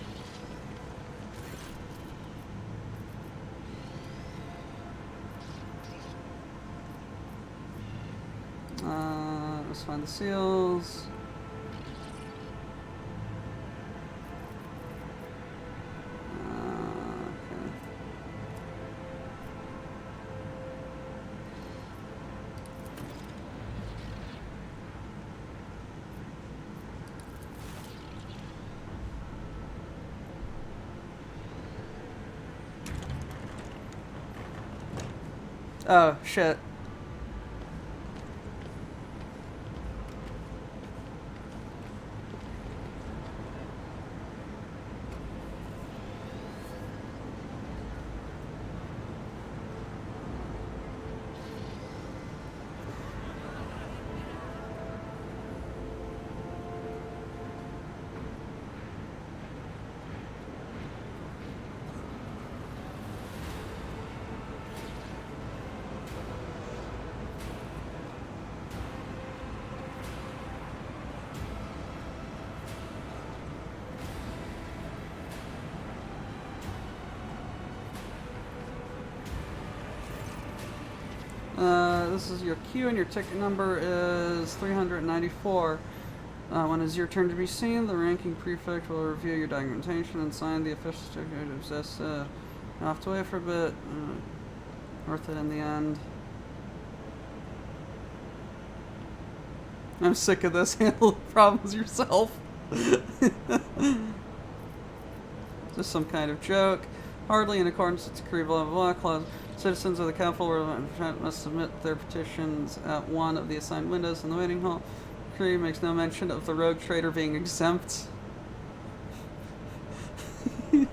Let's find the seals. Okay. Oh, shit. This is your queue, and your ticket number is 394. When it's your turn to be seen, the ranking prefect will review your documentation and sign the official certificate of possess. You have to wait for a bit. Worth it in the end. I'm sick of this. Handle the problems yourself. Just some kind of joke. Hardly in accordance with the decree, blah blah blah clause. Citizens of the capital must submit their petitions at one of the assigned windows in the waiting hall. The decree makes no mention of the rogue trader being exempt. I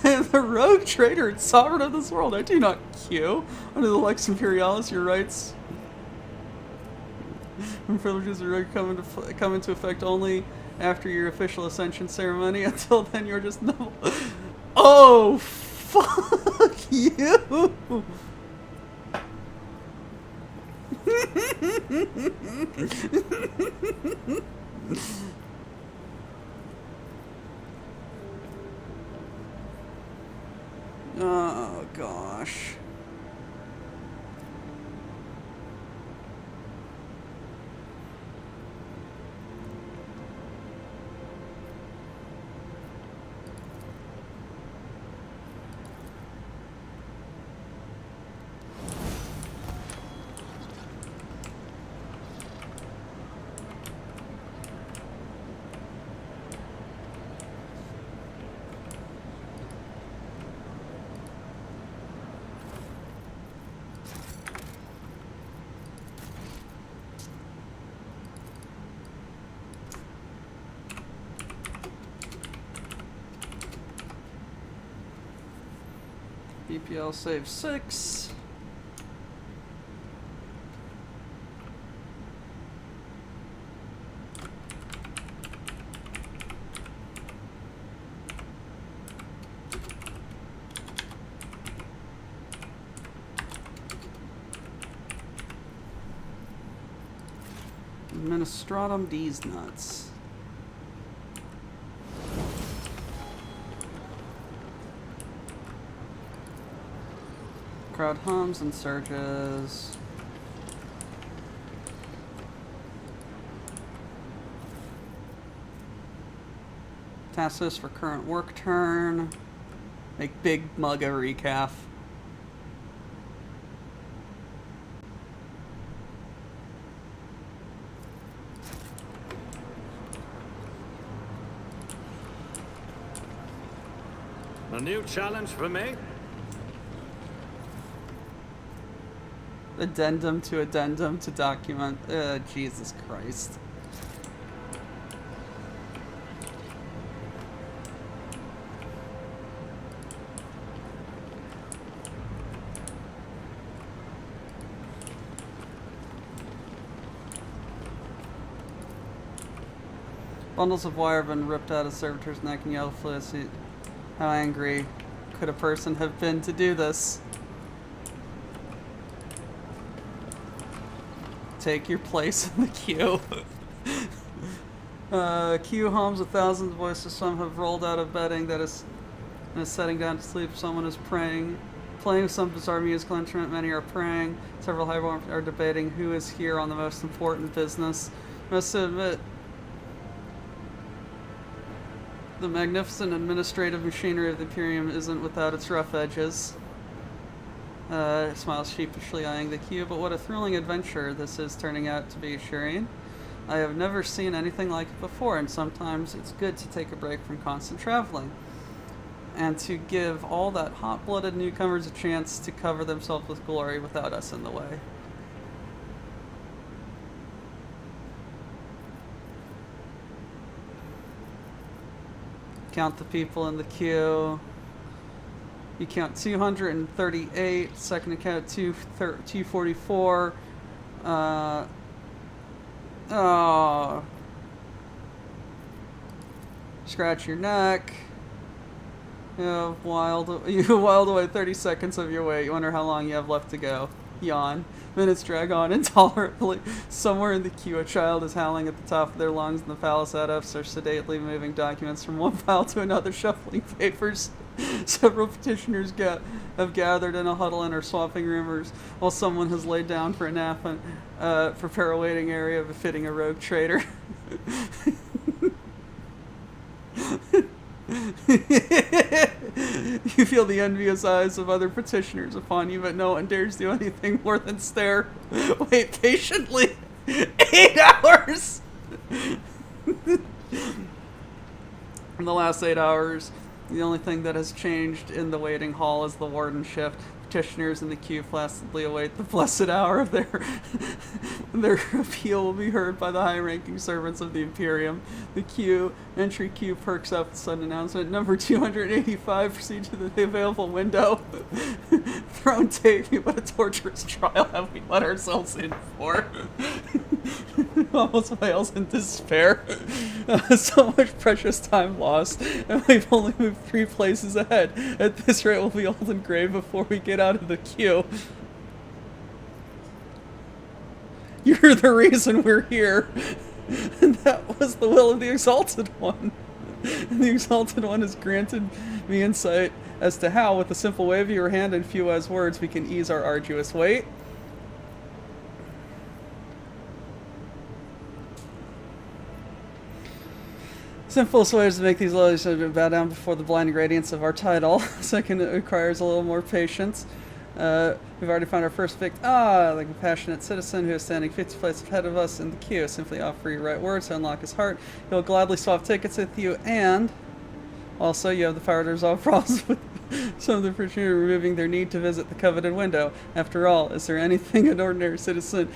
am the rogue trader and sovereign of this world. I do not queue. Under the Lex Imperialis, your rights and privileges are rogue come into effect only after your official ascension ceremony. Until then, you're just noble. Oh, fuck you! Oh, gosh. BPL save 6. Administratum D's nuts. Crowd hums and surges. Task list for current work turn. Make Big Mug a recap. A new challenge for me? addendum to document. Jesus Christ. Bundles of wire have been ripped out of servitor's neck and yellow fluid. How angry could a person have been to do this? Take your place in the queue. Queue hums with thousands of voices. Some have rolled out of bedding that is setting down to sleep. Someone is praying. Playing some bizarre musical instrument. Many are praying. Several highborn are debating who is here on the most important business. Must admit, the magnificent administrative machinery of the Imperium isn't without its rough edges. Smiles sheepishly eyeing the queue, but what a thrilling adventure this is turning out to be, Shireen. I have never seen anything like it before, and sometimes it's good to take a break from constant traveling. And to give all that hot-blooded newcomers a chance to cover themselves with glory without us in the way. Count the people in the queue. You count 238. Second count 244. Oh. Scratch your neck. You wiled away 30 seconds of your wait. You wonder how long you have left to go. Yawn. Minutes drag on intolerably. Somewhere in the queue, a child is howling at the top of their lungs, and the palace adepts are sedately moving documents from one file to another, shuffling papers. Several petitioners have gathered in a huddle and are swapping rumors, while someone has laid down for a nap and prepare a waiting area befitting a rogue trader. You feel the envious eyes of other petitioners upon you, but no one dares do anything more than stare. Wait patiently. 8 hours! In the last 8 hours, the only thing that has changed in the waiting hall is the warden shift. Petitioners in the queue placidly await the blessed hour of their appeal will be heard by the high-ranking servants of the Imperium. The entry queue perks up with sudden announcement. Number 285, proceed to the available window. Throne take me, what a torturous trial have we let ourselves in for? Almost wails in despair. So much precious time lost, and we've only moved 3 places ahead. At this rate, we'll be old and gray before we get out of the queue. You're the reason we're here. And that was the will of the Exalted One. And the Exalted One has granted me insight as to how, with a simple wave of your hand and few wise words, we can ease our arduous wait. Simplest way is to make these lilies bow down before the blinding radiance of our title. Second, it requires a little more patience. We've already found our first victim. The compassionate citizen who is standing 50 places ahead of us in the queue. Simply offer your right words to unlock his heart. He'll gladly swap tickets with you, and also you have the power to resolve problems with some of the petitioners removing their need to visit the coveted window. After all, is there anything an ordinary citizen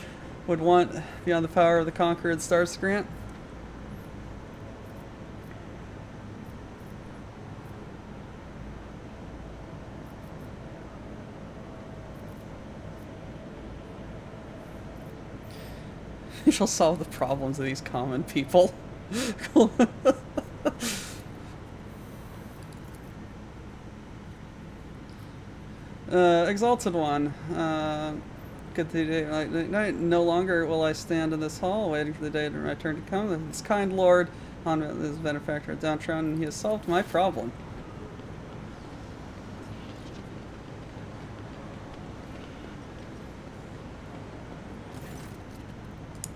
would want beyond the power of the Conqueror and Stars to grant? We shall solve the problems of these common people. Exalted One. Good day. No longer will I stand in this hall waiting for the day of my turn to come. This kind lord, on his benefactor at downtrodden, he has solved my problem.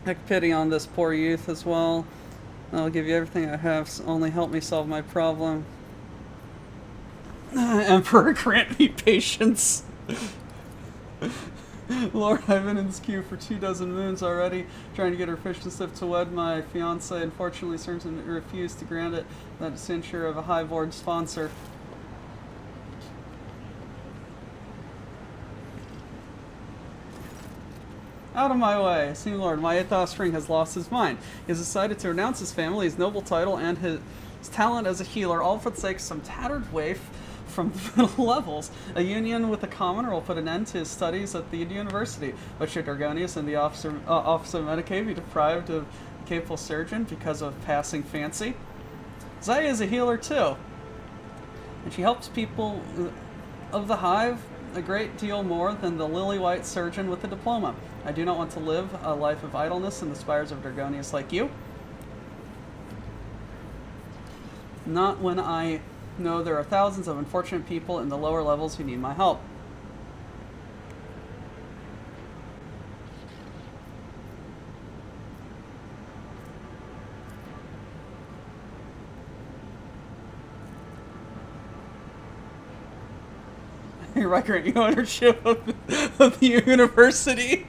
Heck pity on this poor youth as well. I'll give you everything I have, so only help me solve my problem. Emperor, grant me patience. Lord, I've been in this queue for 24 moons already, trying to get her fish to slip to wed my fiancé. Unfortunately, Cernson refused to grant it. That censure of a high-board sponsor. Out of my way, Sea Lord, my 8th offspring has lost his mind. He has decided to renounce his family, his noble title, and his talent as a healer, all for the sake of some tattered waif from the middle levels. A union with a commoner will put an end to his studies at the university. But should Argonius and the Office of Medicaid be deprived of a capable surgeon because of passing fancy? Zaya is a healer too, and she helps people of the Hive a great deal more than the lily-white surgeon with a diploma. I do not want to live a life of idleness in the spires of Argonius like you. Not when I know there are thousands of unfortunate people in the lower levels who need my help. You're granting ownership of the university.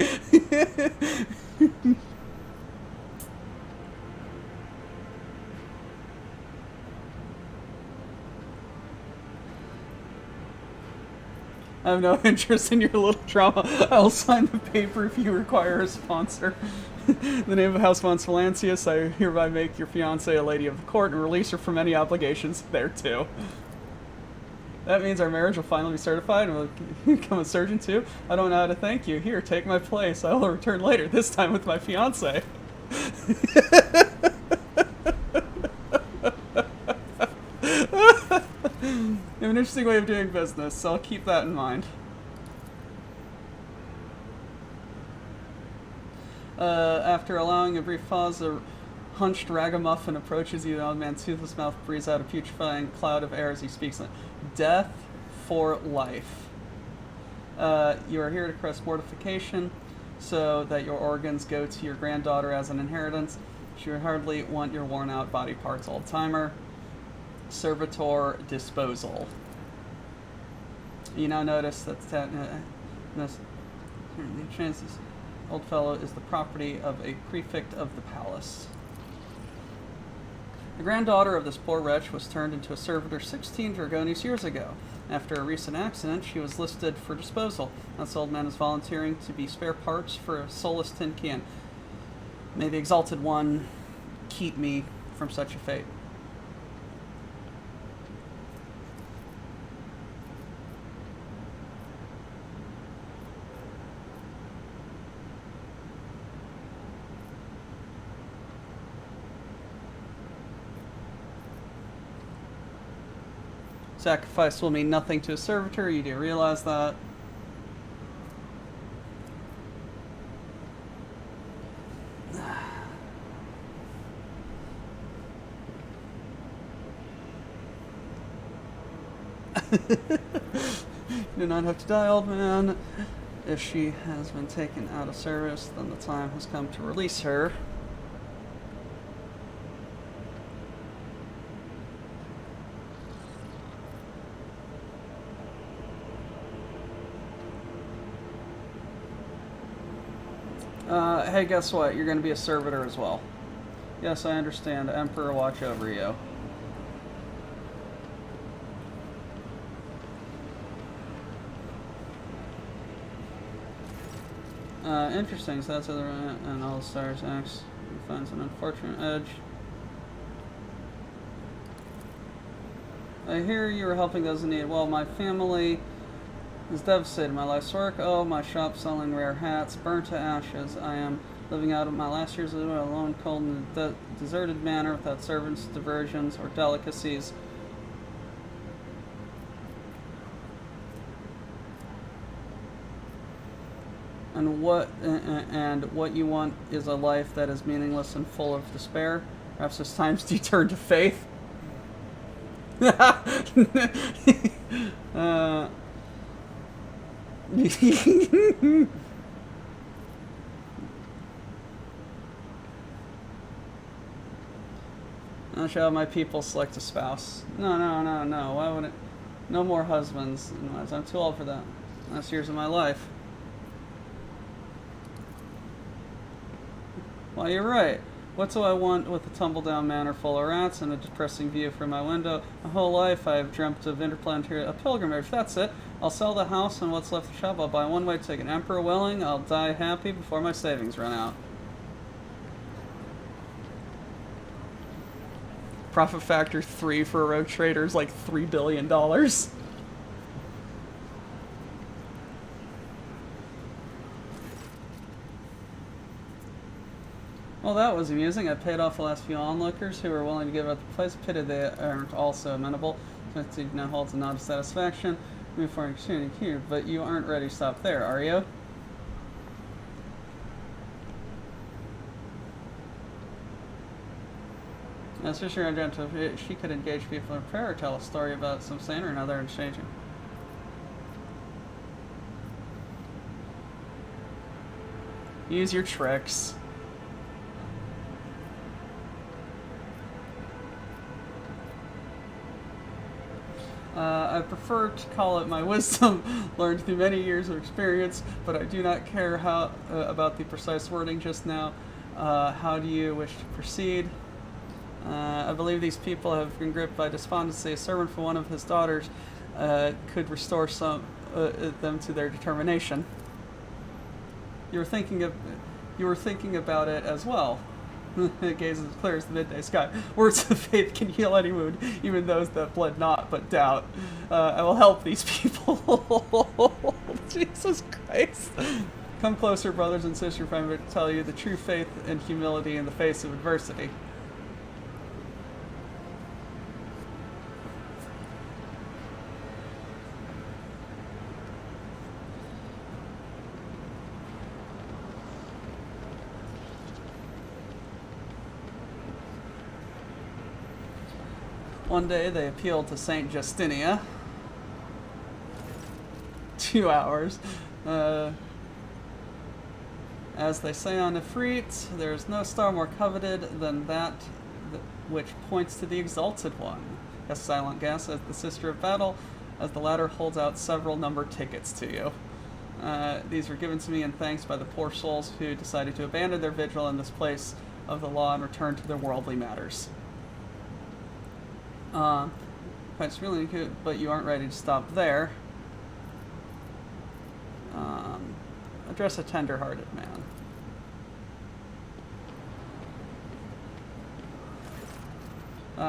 I have no interest in your little drama. I'll sign the paper if you require a sponsor. In the name of House von Valancius, I hereby make your fiancée a lady of the court and release her from any obligations thereto. That means our marriage will finally be certified and we'll become a surgeon too. I don't know how to thank you. Here, take my place. I will return later, this time with my fiancée. You have an interesting way of doing business, so I'll keep that in mind. After allowing a brief pause, a hunched ragamuffin approaches you. The old man's toothless mouth breathes out a putrefying cloud of air as he speaks. Death for life. You are here to crest mortification so that your organs go to your granddaughter as an inheritance. She would hardly want your worn-out body parts, old-timer. Servitor disposal. You now notice that this old fellow is the property of a prefect of the palace. The granddaughter of this poor wretch was turned into a servitor 16 Dragonies years ago. After a recent accident, she was listed for disposal. This old man is volunteering to be spare parts for a soulless tin can. May the Exalted One keep me from such a fate. Sacrifice will mean nothing to a servitor, you do realize that. You do not have to die, old man. If she has been taken out of service, then the time has come to release her. Hey, guess what? You're going to be a servitor as well. Yes, I understand. Emperor, watch over you. Interesting. So that's other and all the stars acts finds an unfortunate edge. I hear you are helping those in need. Well, my family is devastated. My life's work. Oh, my shop selling rare hats burned to ashes. I am living out of my last years alone, cold in a deserted manor without servants, diversions, or delicacies. And what you want is a life that is meaningless and full of despair. Perhaps it's time to turn to faith. I shall have my people select a spouse. No. Why would it? No more husbands and wives. I'm too old for that. Last years of my life. Well, you're right. What do I want with a tumble-down manor full of rats and a depressing view from my window? My whole life I've dreamt of interplanetary a pilgrimage. That's it. I'll sell the house and what's left of the shop. I'll buy a one-way ticket. Emperor willing, I'll die happy before my savings run out. Profit factor 3 for a rogue trader is like $3 billion. Well, that was amusing. I paid off the last few onlookers who were willing to give up the place. Pity they aren't also amenable. Smith now holds a nod of satisfaction. Move for an exchange here, but you aren't ready to stop there, are you? Now, Sister Argento, she could engage people in prayer or tell a story about some saint or another in exchanging. Use your tricks. I prefer to call it my wisdom, learned through many years of experience, but I do not care how about the precise wording just now. How do you wish to proceed? I believe these people have been gripped by despondency. A servant for one of his daughters could restore them to their determination. You were thinking about it as well. It gazes as clear as the midday sky. Words of faith can heal any wound, even those that bled not but doubt. I will help these people. Jesus Christ. Come closer, brothers and sisters, if I'm going to tell you the true faith and humility in the face of adversity. One day they appealed to Saint Justinia. 2 hours. As they say on Ifrit, there is no star more coveted than that which points to the Exalted One. A silent guess as the Sister of Battle, as the latter holds out several numbered tickets to you. These were given to me in thanks by the poor souls who decided to abandon their vigil in this place of the law and return to their worldly matters. It's really good, but you aren't ready to stop there. Address a tender-hearted man.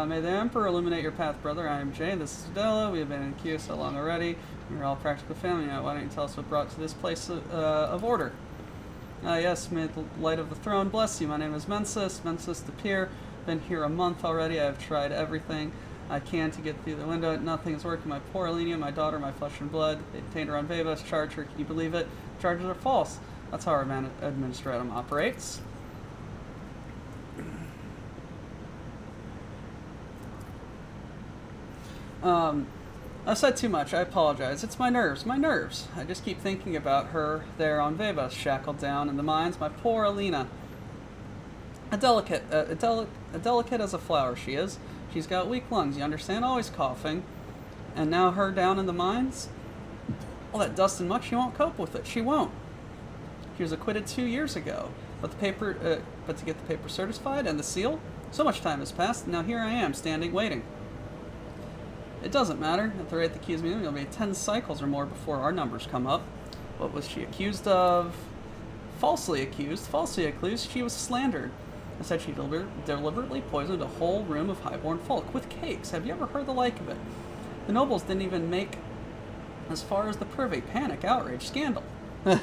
May the Emperor illuminate your path, brother. I am Jay. This is Della. We have been in Q so long already. You're all practical family now. Why don't you tell us what brought to this place of order? Yes, may the light of the throne bless you. My name is Mensis the Peer. Been here a month already. I have tried everything I can to get through the window. Nothing is working. My poor Alenia, my daughter, my flesh and blood. They detained her on Vebas, charged her. Can you believe it? Charges are false. That's how our administratum operates. I've said too much. I apologize. It's my nerves. My nerves. I just keep thinking about her there on Vebas, shackled down in the mines. My poor Alina. A delicate as a flower she is. She's got weak lungs, you understand? Always coughing. And now her down in the mines? All that dust and muck, she won't cope with it. She won't. She was acquitted 2 years ago. But to get the paper certified and the seal? So much time has passed, and now here I am, standing, waiting. It doesn't matter. At the rate the accused me, it'll be 10 cycles or more before our numbers come up. What was she accused of? Falsely accused. She was slandered. I said she deliberately poisoned a whole room of highborn folk with cakes. Have you ever heard the like of it? The nobles didn't even make as far as the privy. Panic, outrage, scandal. And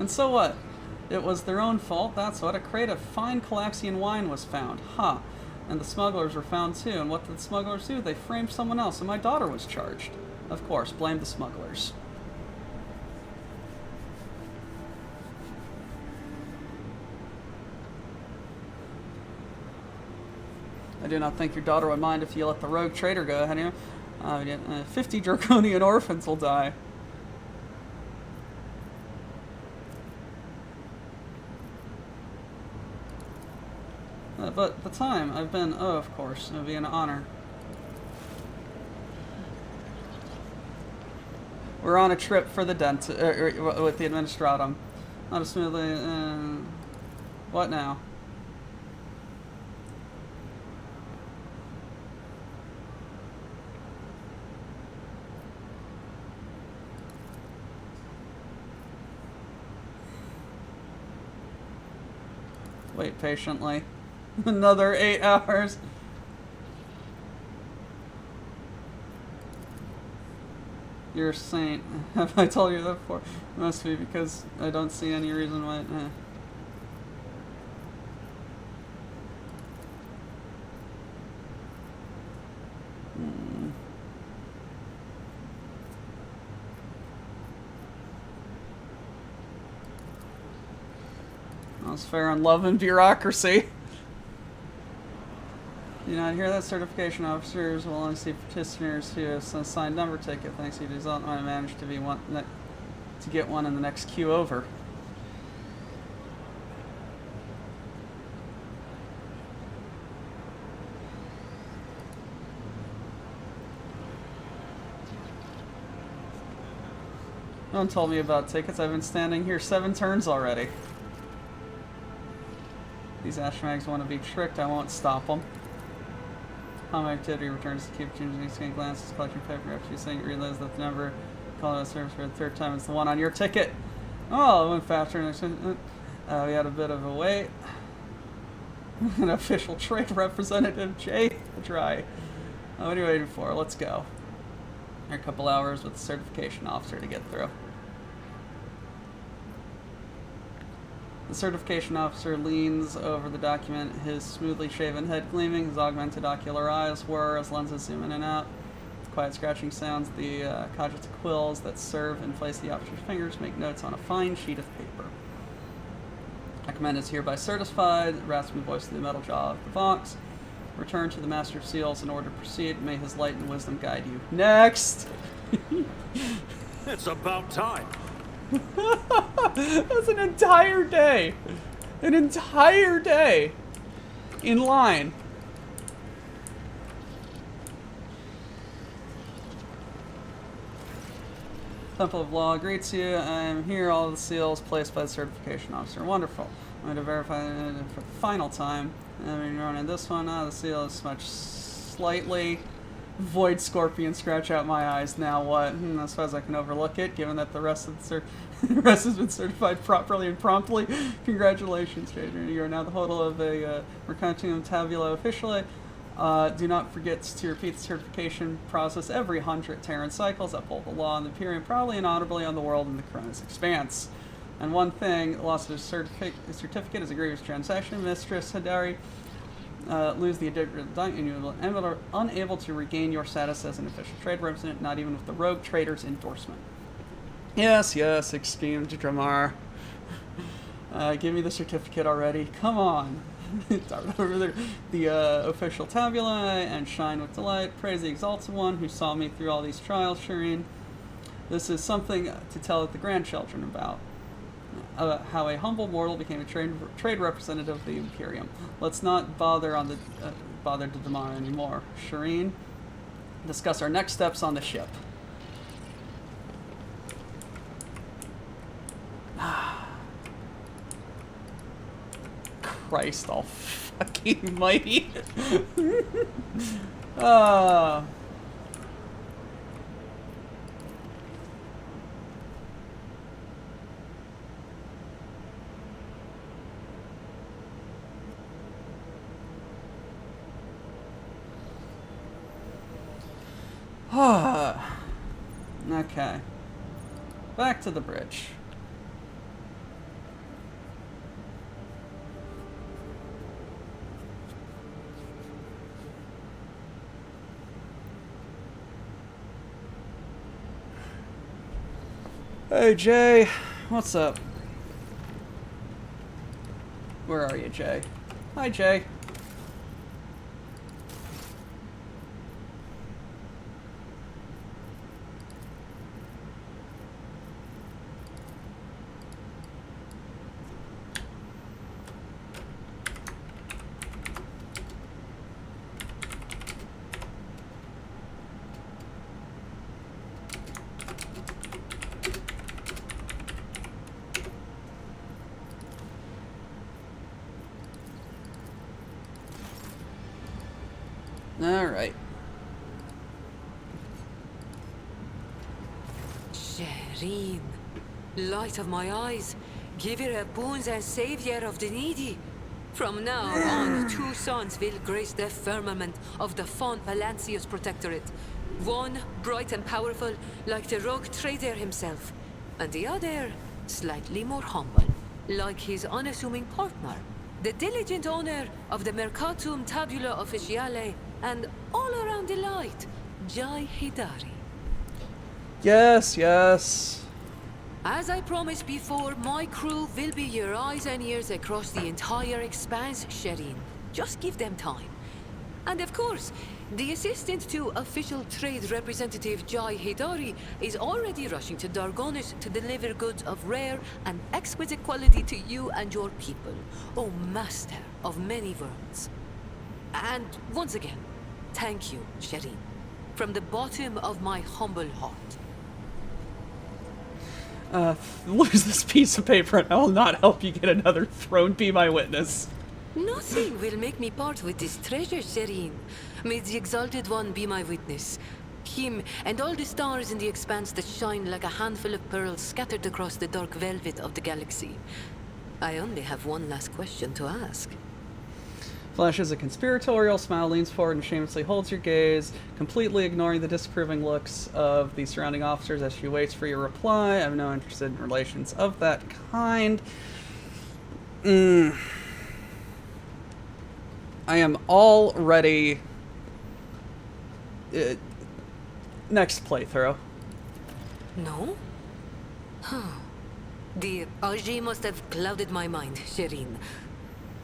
so what? It was their own fault, that's what. A crate of fine Calaxian wine was found. Ha! And the smugglers were found too. And what did the smugglers do? They framed someone else, and my daughter was charged. Of course, blame the smugglers. I do not think your daughter would mind if you let the rogue trader go ahead of you. 50 draconian orphans will die. But the time I've been, of course, it would be an honor. We're on a trip for the dentist with the administratum. Not a smoothly. What now? Wait patiently. Another 8 hours. You're a saint. Have I told you that before? It must be because I don't see any reason why. All's fair in love and bureaucracy. Do not hear that? Certification officers will only see participants who have signed number ticket. Thanks to your result, I managed to get one in the next queue over. No one told me about tickets. I've been standing here 7 turns already. These Ashmags want to be tricked. I won't stop them. Home activity returns to keep changing scan glances, collecting paper after you saying you realize that the number called out service for the 3rd time is the one on your ticket. Oh, it went faster than we had a bit of a wait. An official trade representative, Jay Dry. What are you waiting for? Let's go. A couple hours with the certification officer to get through. The certification officer leans over the document, his smoothly shaven head gleaming, his augmented ocular eyes whir as lenses zoom in and out. With quiet scratching sounds, the cogita quills that serve in place of the officer's fingers make notes on a fine sheet of paper. A command is hereby certified, rasping voice of the metal jaw of the Vox. Return to the Master of Seals in order to proceed. May his light and wisdom guide you. Next! It's about time. That's an entire day. An entire day. In line. Temple of Law greets you. I am here. All of the seals placed by the certification officer. Wonderful. I'm going to verify it for the final time. I mean, running this one. The seal is smudged slightly. Void Scorpion, scratch out my eyes. Now what? I suppose I can overlook it, given that the rest of the rest has been certified properly and promptly. Congratulations, Trader. You are now the holder of a Mercantium Tabula officially. Do not forget to repeat the certification process every 100 Terran cycles. Uphold the law and the Imperium proudly and honorably on the world and the Cronus Expanse. And one thing, the loss of certificate is a grievous transaction. Mistress Hadari. Lose the and you will be unable to regain your status as an official trade representative, not even with the rogue trader's endorsement. Yes, exclaimed Dramar. Give me the certificate already. Come on. Dart over there. The official tabula and shine with delight. Praise the exalted one who saw me through all these trials, Shireen. This is something to tell the grandchildren about. How a humble mortal became a trade representative of the Imperium. Let's not bother to Damar anymore. Shireen, discuss our next steps on the ship. Christ all fucking mighty. Okay. Back to the bridge. Hey, Jay. What's up? Where are you, Jay? Hi, Jay. Alright. Shireen, light of my eyes, giver of boons and savior of the needy. From now on, two sons will grace the firmament of the Font Valancius Protectorate. One bright and powerful, like the rogue trader himself, and the other slightly more humble, like his unassuming partner, the diligent owner of the Mercatum Tabula Officiale, and all-around delight, Jai Hidari. Yes, yes. As I promised before, my crew will be your eyes and ears across the entire expanse, Shireen. Just give them time. And of course, the assistant to official trade representative Jai Hidari is already rushing to Dargonis to deliver goods of rare and exquisite quality to you and your people, O master of many worlds. And once again, thank you, Shireen, from the bottom of my humble heart. Lose this piece of paper and I will not help you get another throne. Be my witness. Nothing will make me part with this treasure, Shireen. May the Exalted One be my witness. Him and all the stars in the expanse that shine like a handful of pearls scattered across the dark velvet of the galaxy. I only have one last question to ask. Flashes a conspiratorial smile, leans forward and shamelessly holds your gaze, completely ignoring the disapproving looks of the surrounding officers as she waits for your reply. I have no interest in relations of that kind. I am already... next playthrough. No? Huh. The Aji must have clouded my mind, Shireen.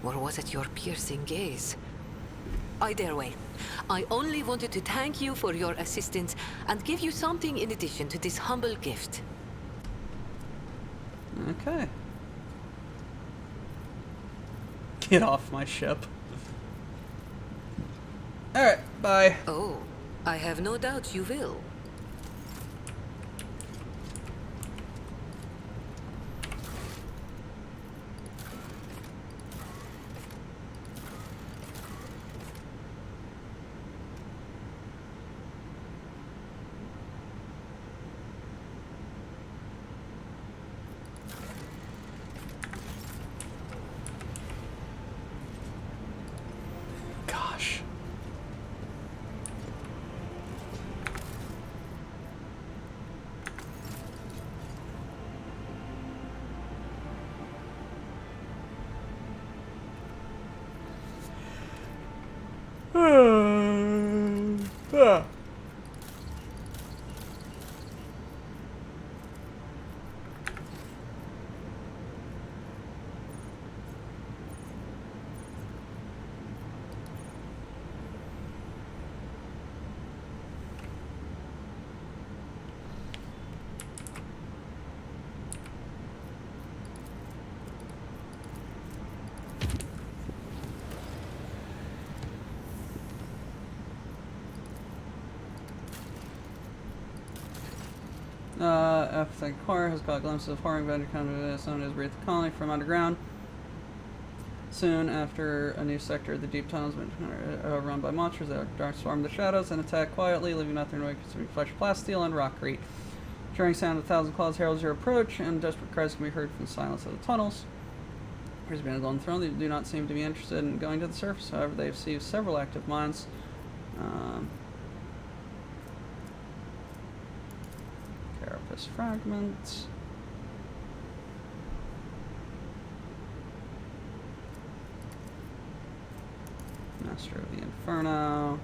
Or was it your piercing gaze? Either way, I only wanted to thank you for your assistance and give you something in addition to this humble gift. Okay. Get off my ship. Alright, bye. Oh, I have no doubt you will. Gosh. After the horror has caught glimpses of horror adventure come someone has breathed the colony from underground. Soon after, a new sector of the deep tunnels been run by monsters that dark swarm the shadows and attack quietly, leaving nothing but flesh, plasteel, and rockcrete. Jarring sound of 1,000 claws heralds your approach, and desperate cries can be heard from the silence of the tunnels. There's been a lone throne. They do not seem to be interested in going to the surface. However, they have seized several active mines. Carapace fragments. Master of the Inferno.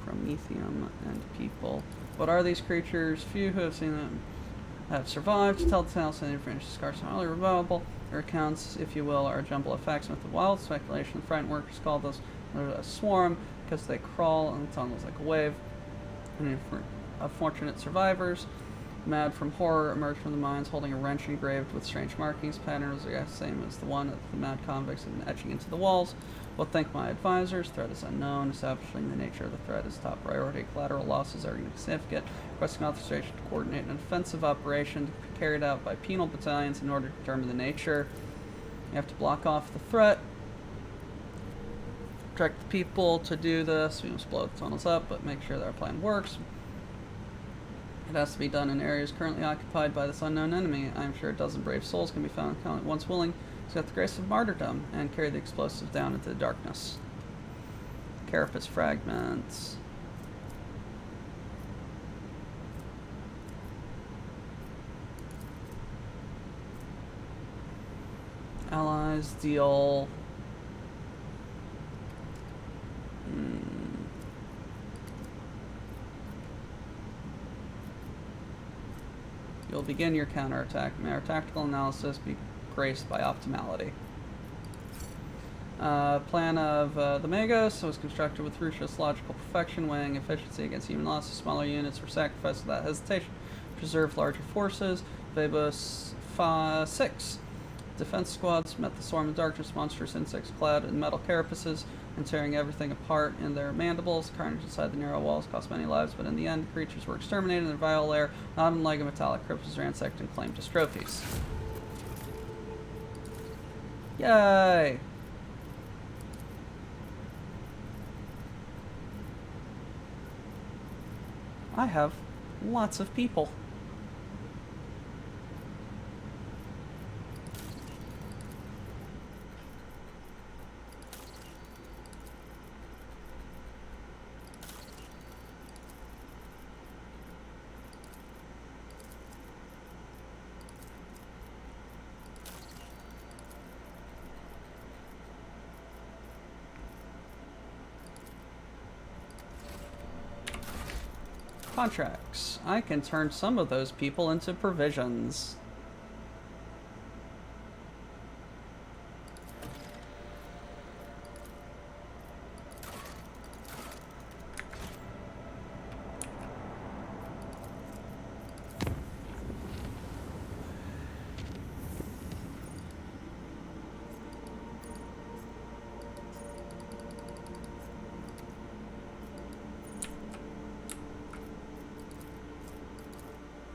Promethium and people. What are these creatures? Few who have seen them have survived. To tell the tales and infringe the scarce and highly reviewable. Their accounts, if you will, are a jumble of facts with the wild speculation. The frightened workers call those a swarm because they crawl on the tunnels like a wave. And unfortunate survivors, mad from horror, emerge from the mines holding a wrench engraved with strange markings. Pattern was the same as the one that the mad convicts had been etching into the walls. Well, thank my advisors. Threat is unknown. Establishing the nature of the threat is top priority. Collateral losses are insignificant. Requesting authorization to coordinate an offensive operation to be carried out by penal battalions in order to determine the nature. You have to block off the threat. Direct the people to do this. We must blow the tunnels up, but make sure that our plan works. It has to be done in areas currently occupied by this unknown enemy. I am sure a dozen brave souls can be found once willing to get the grace of martyrdom and carry the explosive down into the darkness. Carapace fragments. Allies deal. You'll begin your counterattack. May our tactical analysis be graced by optimality. Plan of the Magos was constructed with ruthless logical perfection, weighing efficiency against human loss. Smaller units were sacrificed without hesitation. Preserve larger forces. Vebos 6. Defense squads met the swarm of darkness, monstrous insects clad in metal carapaces and tearing everything apart in their mandibles. Carnage inside the narrow walls cost many lives, but in the end, the creatures were exterminated in their vile lair. Not unlike a metallic crypt was ransacked and claimed as trophies. Yay! I have lots of people. Contracts. I can turn some of those people into provisions.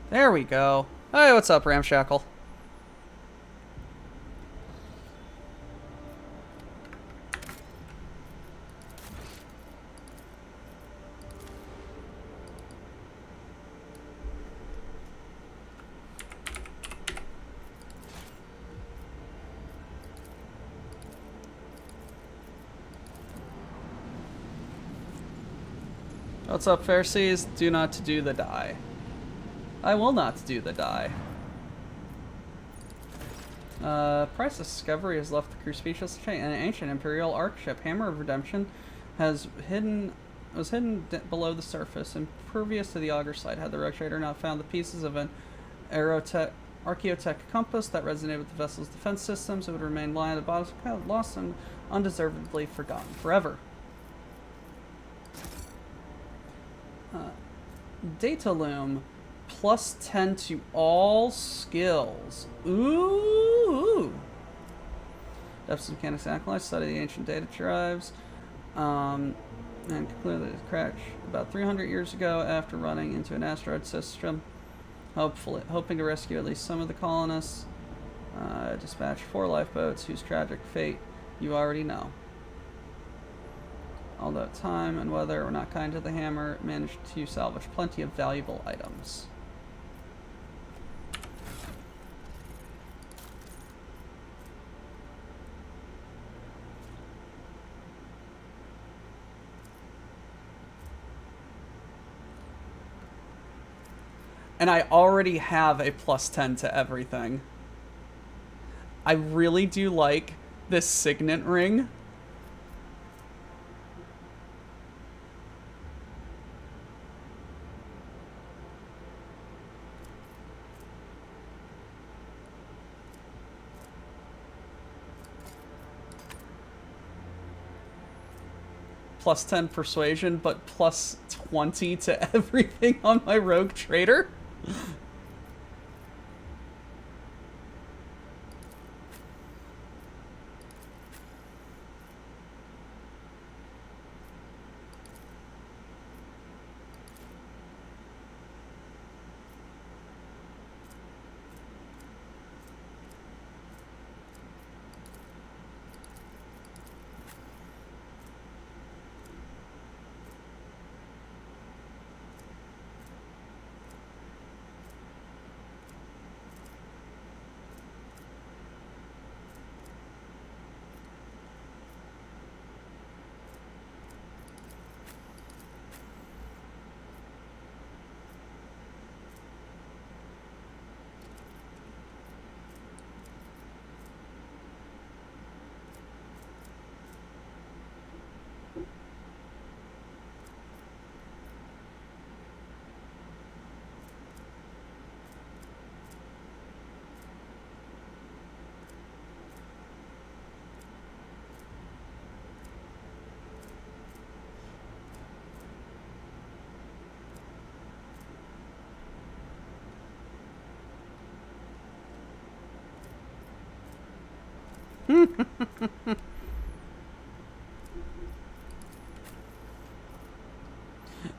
There we go. Hey, what's up, Ramshackle? What's up, Pharisees? Do not do the die. I will not do the die. Price Discovery has left the crew speechless. An ancient Imperial Ark ship, Hammer of Redemption, was hidden below the surface, impervious to the auger sight. Had the rogue trader not found the pieces of an Archaeotech compass that resonated with the vessel's defense systems, it would remain lying at the bottom, lost and undeservedly forgotten forever. Data Loom. Plus 10 to all skills. Ooh. Depths Mechanics Acolyte. Study the ancient data drives. And conclude that it crashed about 300 years ago after running into an asteroid system. Hoping to rescue at least some of the colonists. Dispatch 4 lifeboats whose tragic fate you already know. Although time and weather were not kind to the Hammer, it managed to salvage plenty of valuable items. And I already have a plus 10 to everything. I really do like this signet ring. Plus 10 persuasion, but plus 20 to everything on my rogue trader.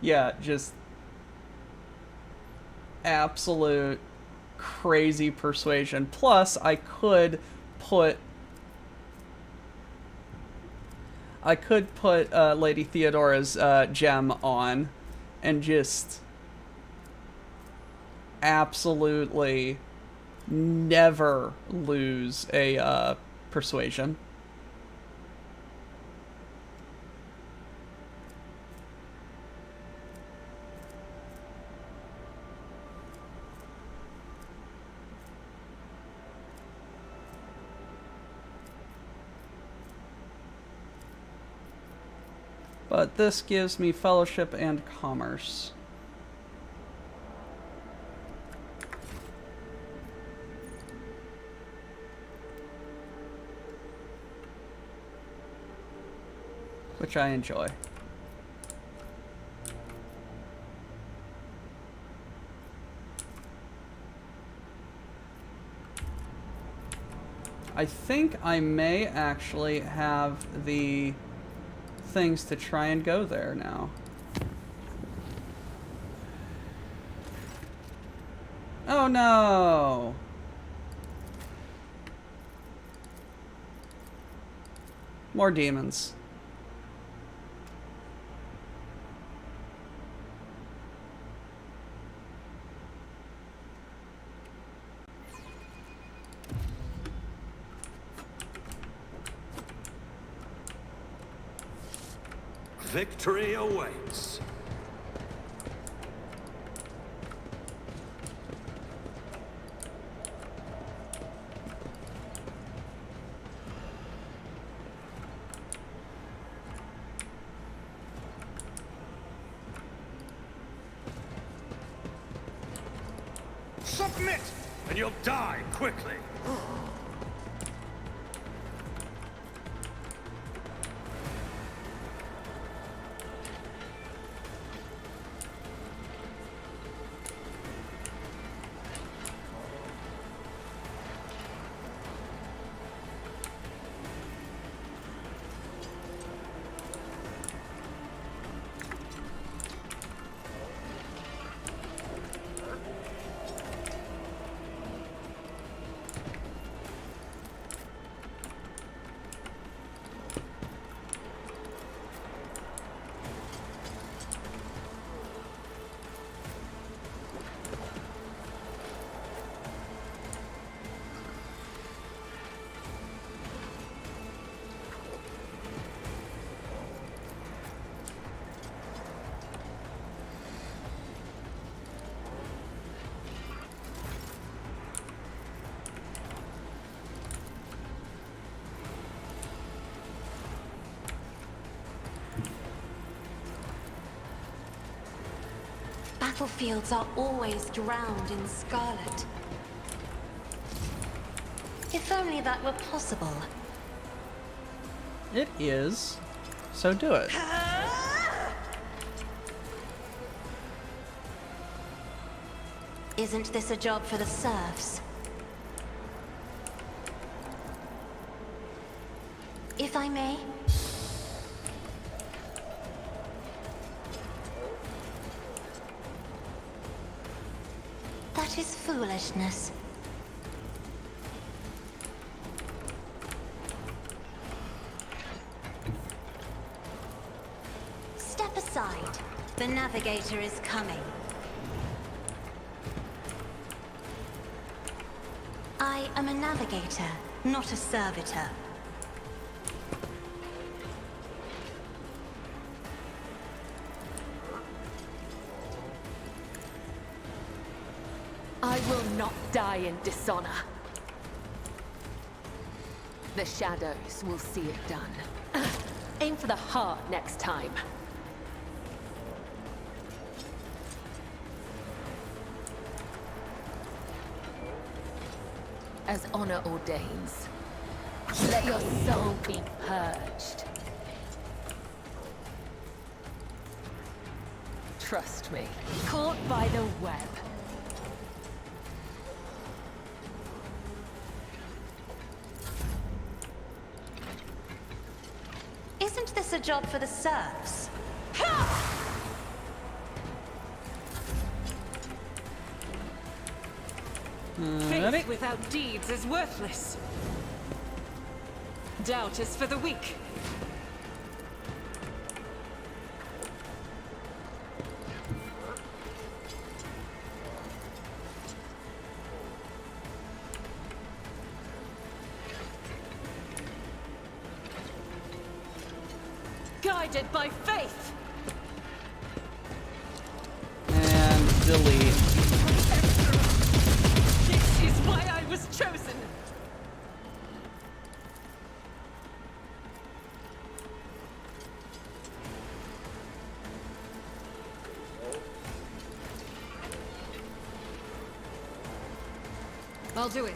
Yeah, just absolute crazy persuasion. Plus, I could put Lady Theodora's gem on and just absolutely never lose a persuasion. But this gives me fellowship and commerce. Which I enjoy. I think I may actually have the things to try and go there now. Oh no! More demons. Victory awaits. Submit, and you'll die quickly. Battlefields are always drowned in scarlet. If only that were possible. It is. So do it. Isn't this a job for the serfs? If I may? That is foolishness. Step aside. The navigator is coming. I am a navigator, not a servitor. I will not die in dishonor. The shadows will see it done. Aim for the heart next time. As honor ordains, let your soul be purged. Trust me, caught by the web. a job for the serfs. Faith without deeds is worthless. Doubt is for the weak. Guided by faith. And delete. This is why I was chosen. I'll do it.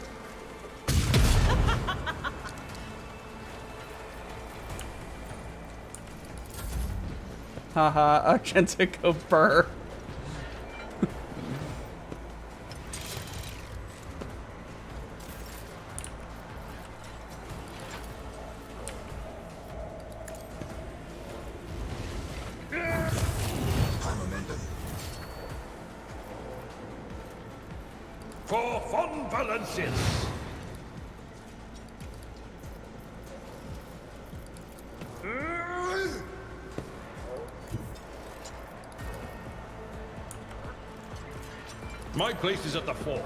Haha, Argentico Burr. For Von Valencius. My place is at the fore.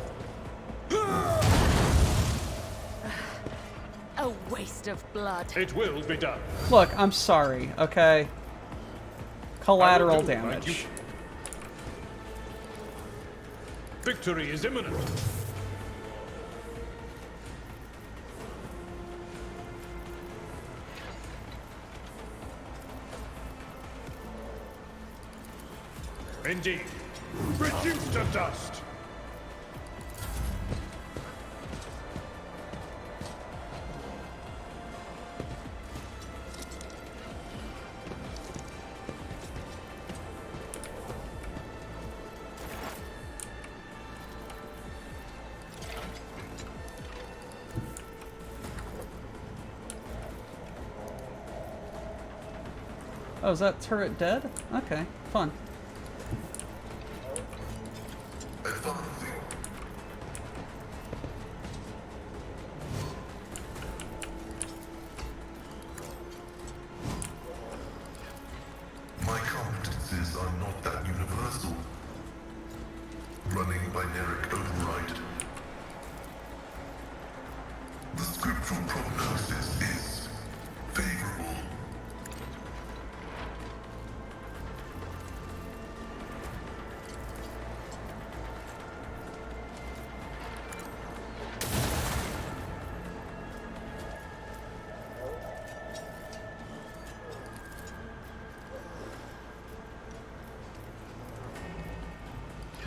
A waste of blood. It will be done. Look, I'm sorry, okay? Collateral I will do, my damage. duty. Victory is imminent. Indeed. Reduced to dust. Oh, is that turret dead? Okay, fun. Advancing. My competences are not that universal. Running binaric override. The scriptural prognosis is favorable.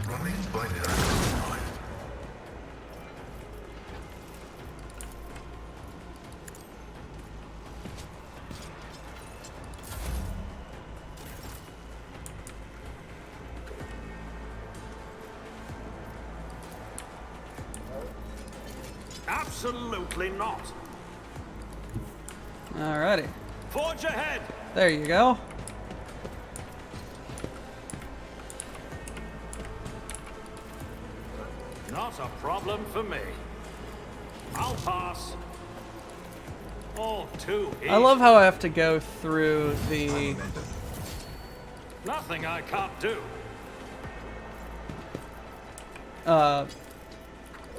Running binary override. Absolutely not. Alrighty. Forge ahead. There you go. Not a problem for me. I'll pass. All too easy. I love how I have to go through the... Nothing I can't do.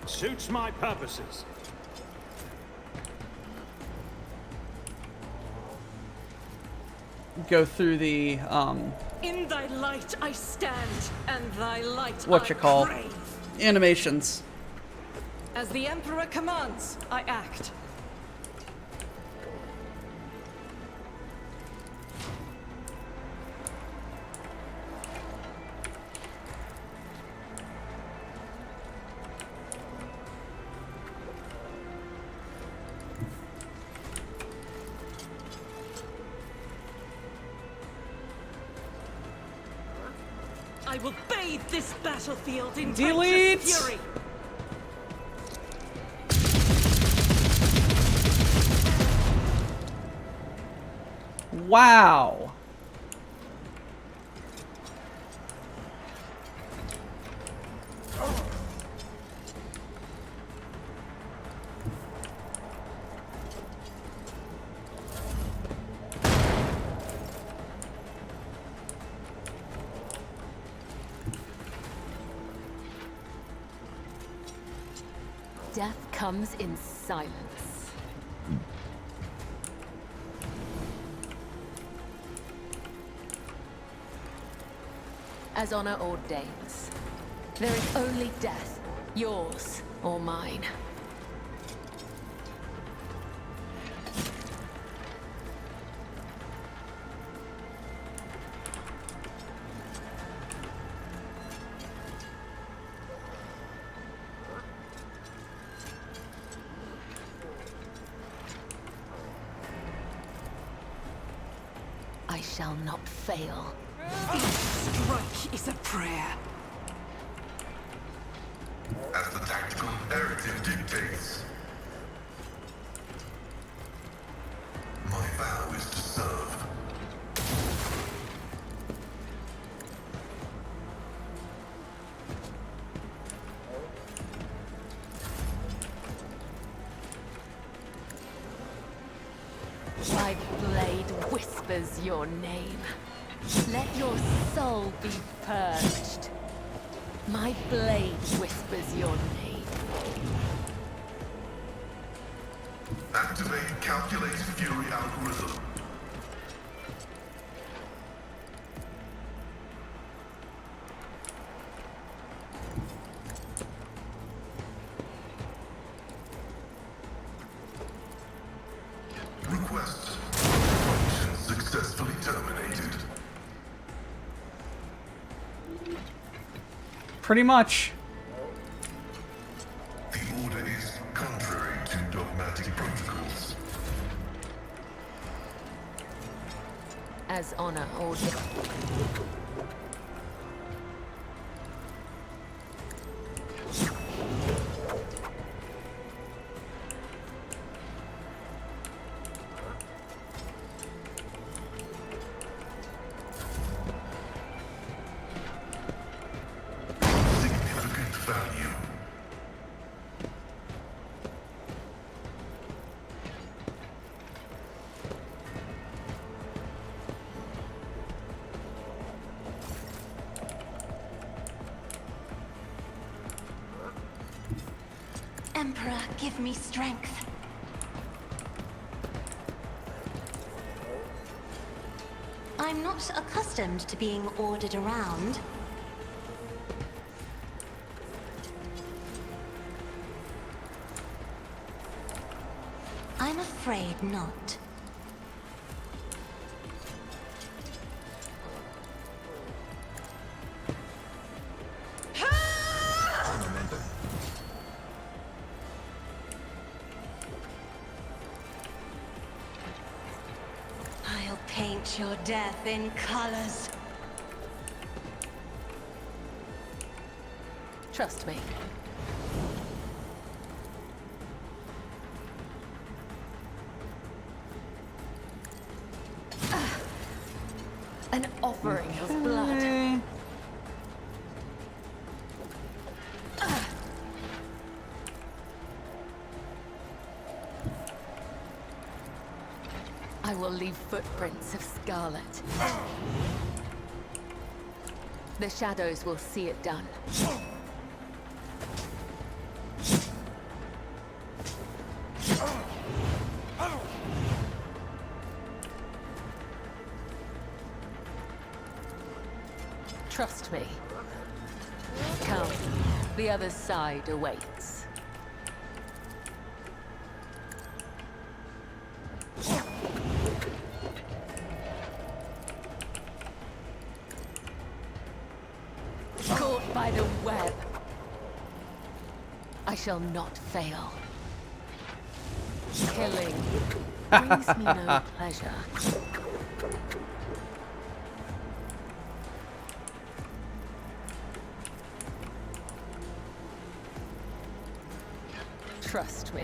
Suits my purposes. go through the, In thy light I stand, and thy light whatchamacallit, I crave. animations. As the Emperor commands, I act. I will bathe this battlefield in Delete! righteous fury. Wow. Death comes in silence. As honor ordains, there is only death, yours or mine. I shall not fail. Each strike is a prayer. As the tactical narrative dictates. My vow is to serve. My blade whispers your name. Let your soul be purged. My blade whispers your name. Activate Calculate Fury algorithm. Request. Function successfully terminated. Pretty much. The order is contrary to dogmatic protocols. As honor ordains. Significant value. Emperor, give me strength. I'm not accustomed to being ordered around. I'm afraid not. I'll paint your death in colors. Trust me. An offering of blood. I will leave footprints of scarlet. The shadows will see it done. Trust me. Come, the other side awaits. Caught by the web. I shall not fail. Killing brings me no pleasure. Trust me.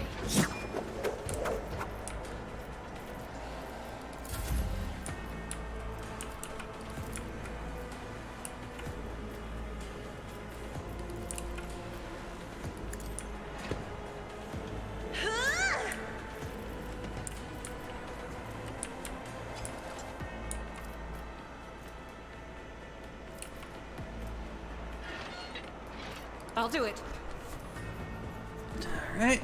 I'll do it. All right.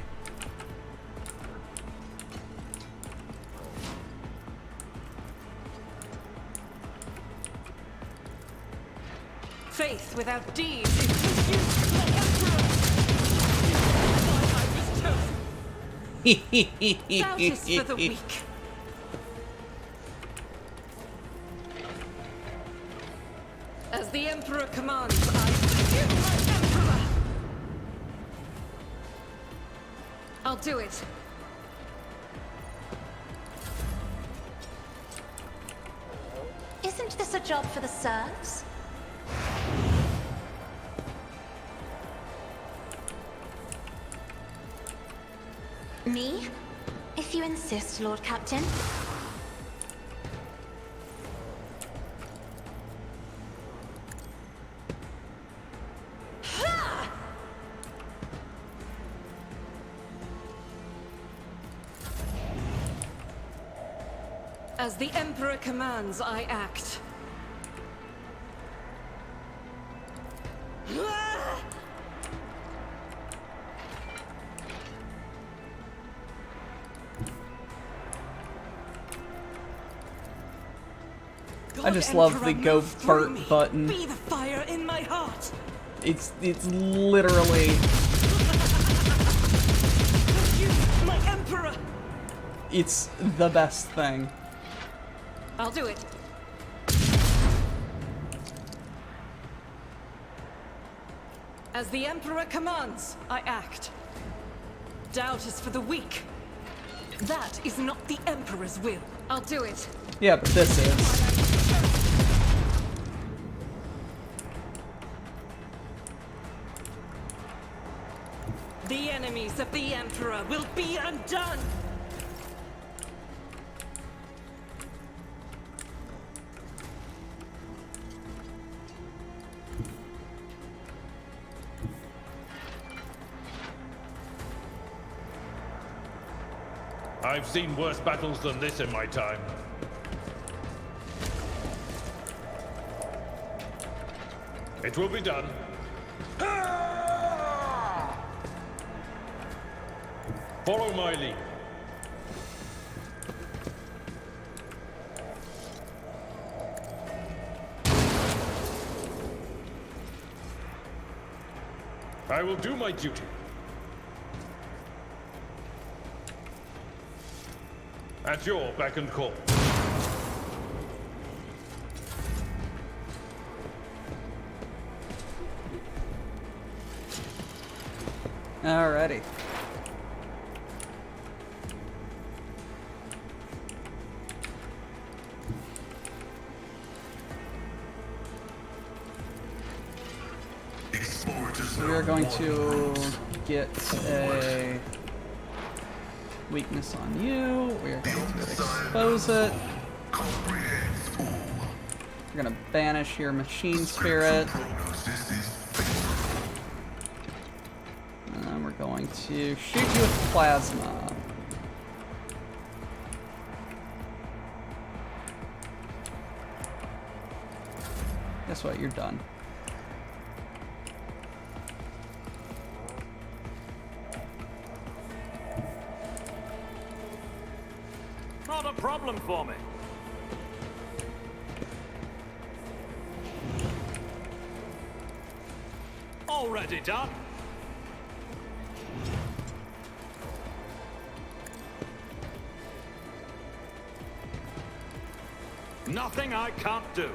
Faith without deeds is misused by Emperor. Doubt is for the weak. As the Emperor commands, I give my Emperor. I'll do it. Isn't this a job for the serfs? Me? If you insist, Lord Captain. As the Emperor commands, I act. I just love the go Bert button. Be the fire in my heart. It's literally You, my Emperor. it's the best thing. I'll do it. As the Emperor commands, I act. Doubt is for the weak. That is not the Emperor's will. I'll do it. Yeah, but this is. The enemies of the Emperor will be undone! I've seen worse battles than this in my time. It will be done. Follow my lead. I will do my duty. At your beck and call. Alrighty. So we are going to get a weakness on you. We are going to expose it. We're going to banish your machine spirit. And then we're going to shoot you with plasma. Guess what? You're done. Not a problem for me. Already done. Nothing I can't do.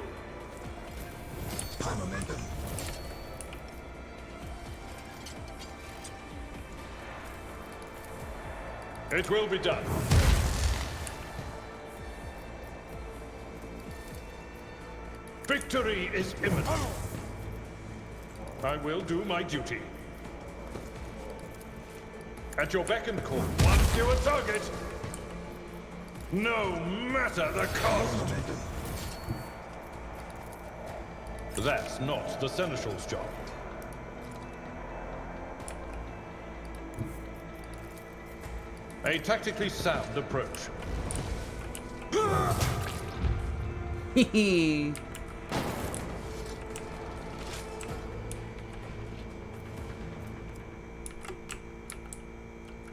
High momentum. It will be done. Victory is imminent. I will do my duty. At your beck and call. Once you a target, no matter the cost. That's not the Seneschal's job. A tactically sound approach.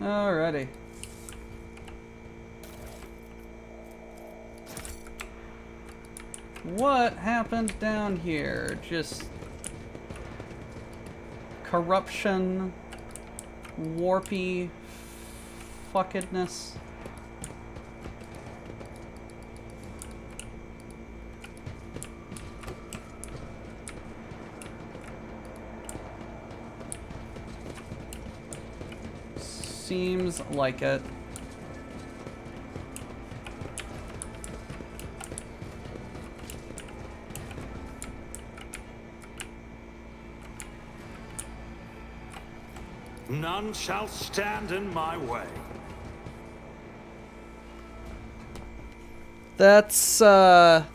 Alrighty. What happened down here? Just corruption, warpy fuckedness. Seems like it. None shall stand in my way. That's a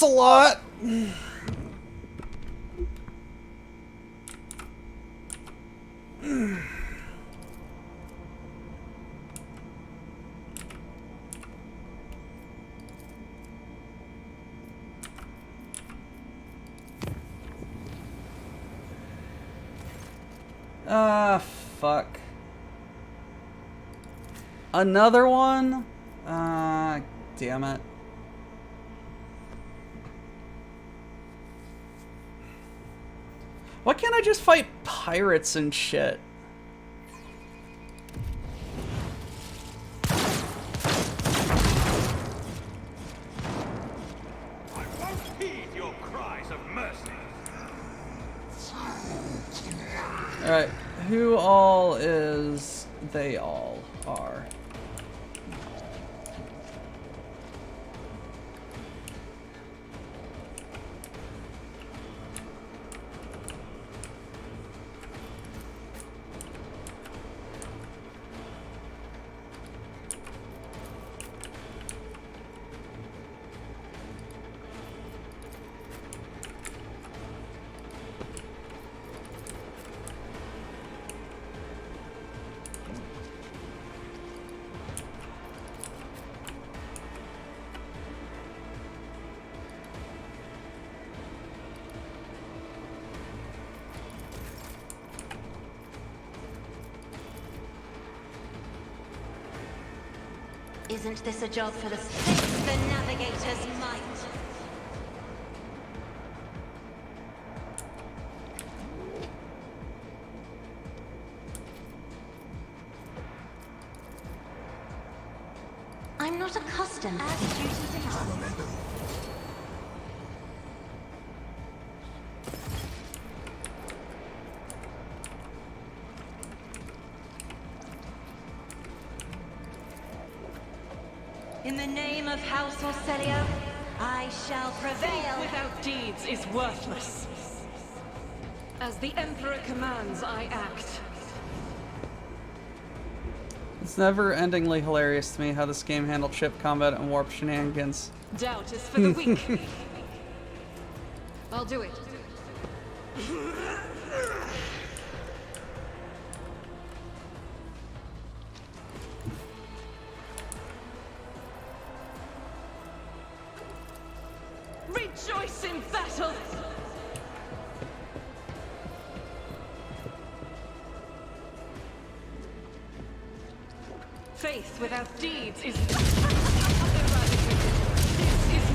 lot. Fuck. Another one? Damn it. Why can't I just fight pirates and shit? I won't heed your cries of mercy. Alright, who all is they all are? Isn't this a job for the Navigator's might? I'm not accustomed to duty demands. In the name of House Orcelio, I shall prevail. Without deeds is worthless. As the Emperor commands, I act. It's never-endingly hilarious to me how this game handled ship combat and warp shenanigans. Doubt is for the weak. I'll do it. Rejoice in battle! Faith without deeds is eradicated. This is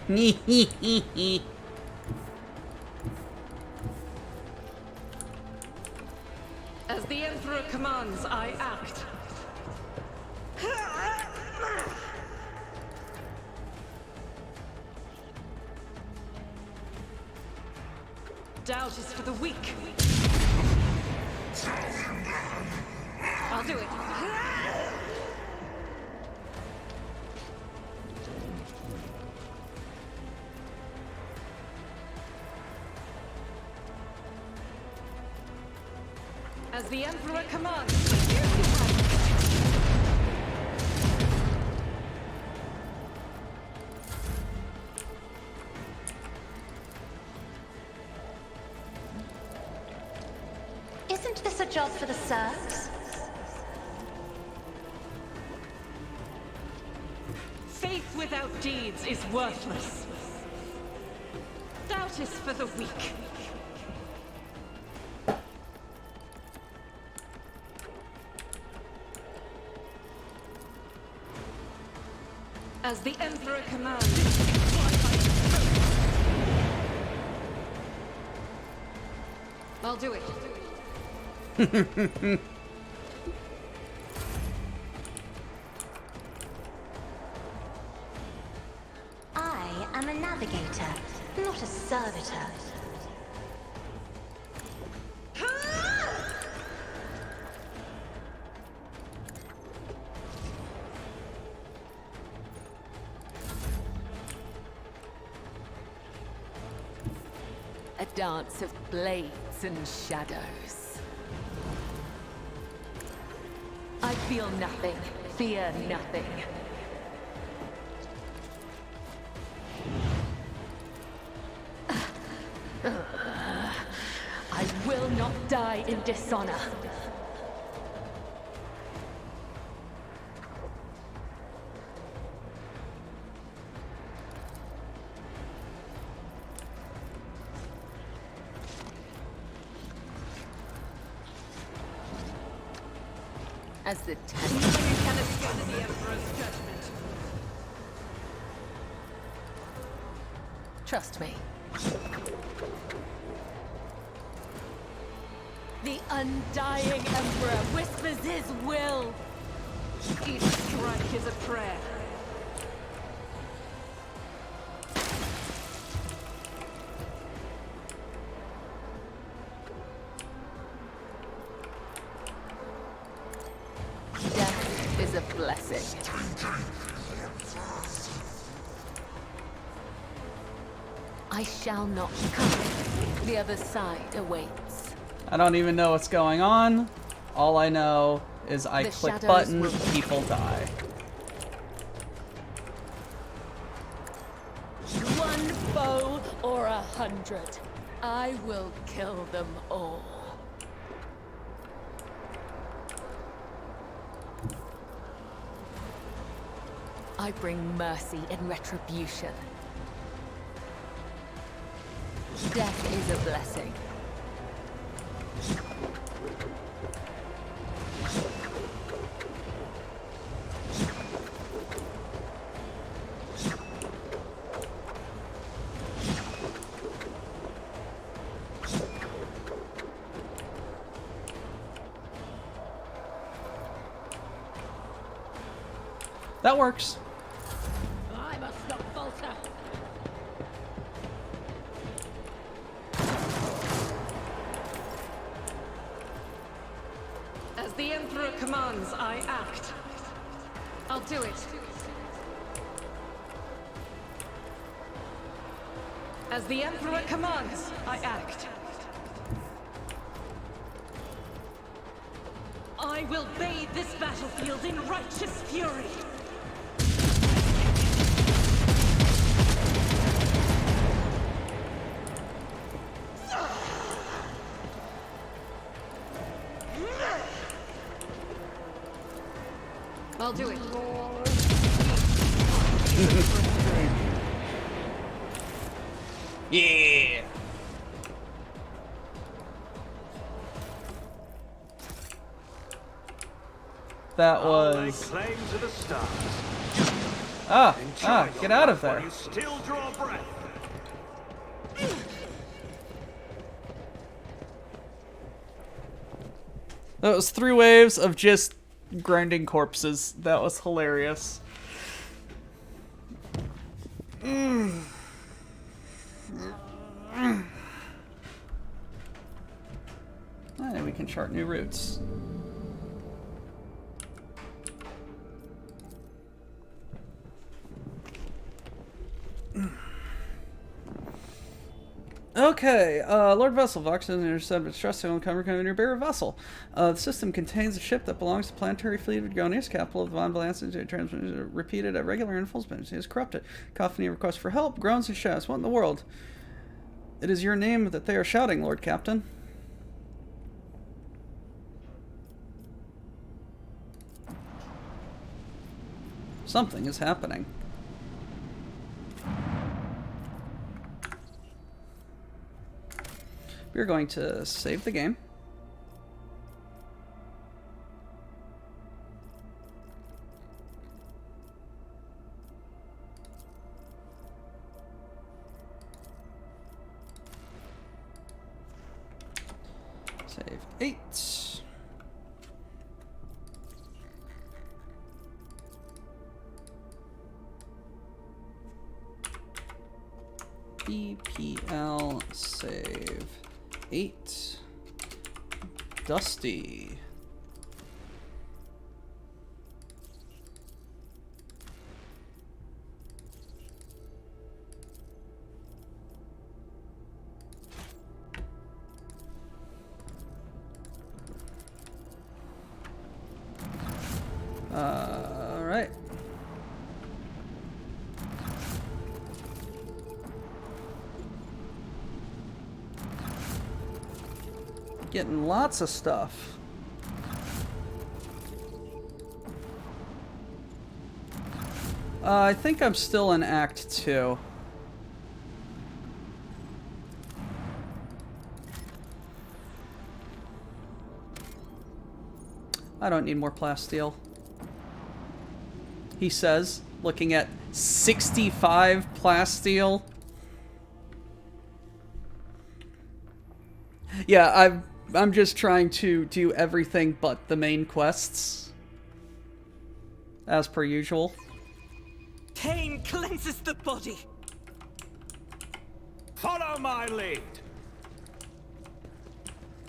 me. As the Emperor commands, I act. Doubt is for the weak. I'll do it. As the Emperor commands. Isn't this a job for the Serfs? Faith without deeds is worthless. Doubt That is for the weak. As the Emperor commands. I'll do it. I am a navigator, not a servitor. A dance of blades and shadows. I feel nothing, fear nothing. I will not die in dishonor. As the Nothing can escape the Emperor's judgment. Trust me. The undying Emperor whispers his will. Each strike is a prayer. Death is a blessing. I shall not come. The other side awaits. I don't even know what's going on. All I know is I The click shadows button, will- people die. One foe or 100. I will kill them all. I bring mercy and retribution. Death is a blessing. That works. I must not falter. As the Emperor commands, I act. I'll do it. As the Emperor commands, I act. I will bathe this battlefield in righteous fury. I'll do it. Yeah. That I'll lay was. claim to the stars. Get Enjoy out your of life while there. you still draw breath. That was 3 waves of just grinding corpses. That was hilarious. And we can chart new routes. Okay, Lord Vessel, Vox has intercepted with trust on cover coming your bearer vessel. The system contains a ship that belongs to the planetary fleet of Gonius, capital of the Von Balance, transmission repeated at regular intervals, but it is corrupted. Cacophony requests for help, groans and shouts. What in the world? It is your name that they are shouting, Lord Captain. Something is happening. We're going to save the game. Save 8. BPL save 8. Dusty. All right. Getting lots of stuff. I think I'm still in Act 2. I don't need more plasteel. He says, looking at 65 plasteel. Yeah, I'm just trying to do everything but the main quests. As per usual. Pain cleanses the body. Follow my lead.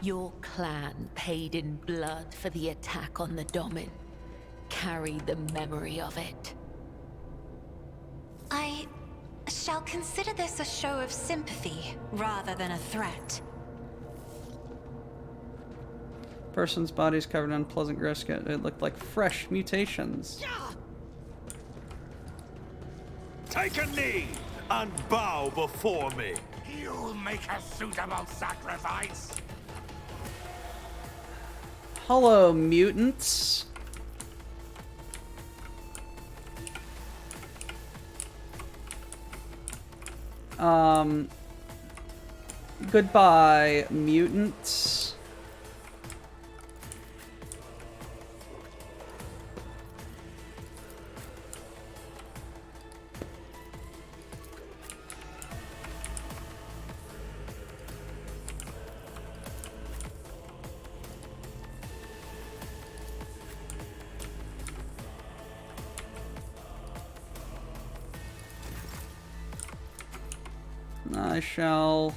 Your clan paid in blood for the attack on the Domin. Carry the memory of it. I shall consider this a show of sympathy rather than a threat. Person's body's covered in unpleasant growths. It looked like fresh mutations. Take a knee and bow before me. You'll make a suitable sacrifice. Hello, mutants. Goodbye, mutants. I shall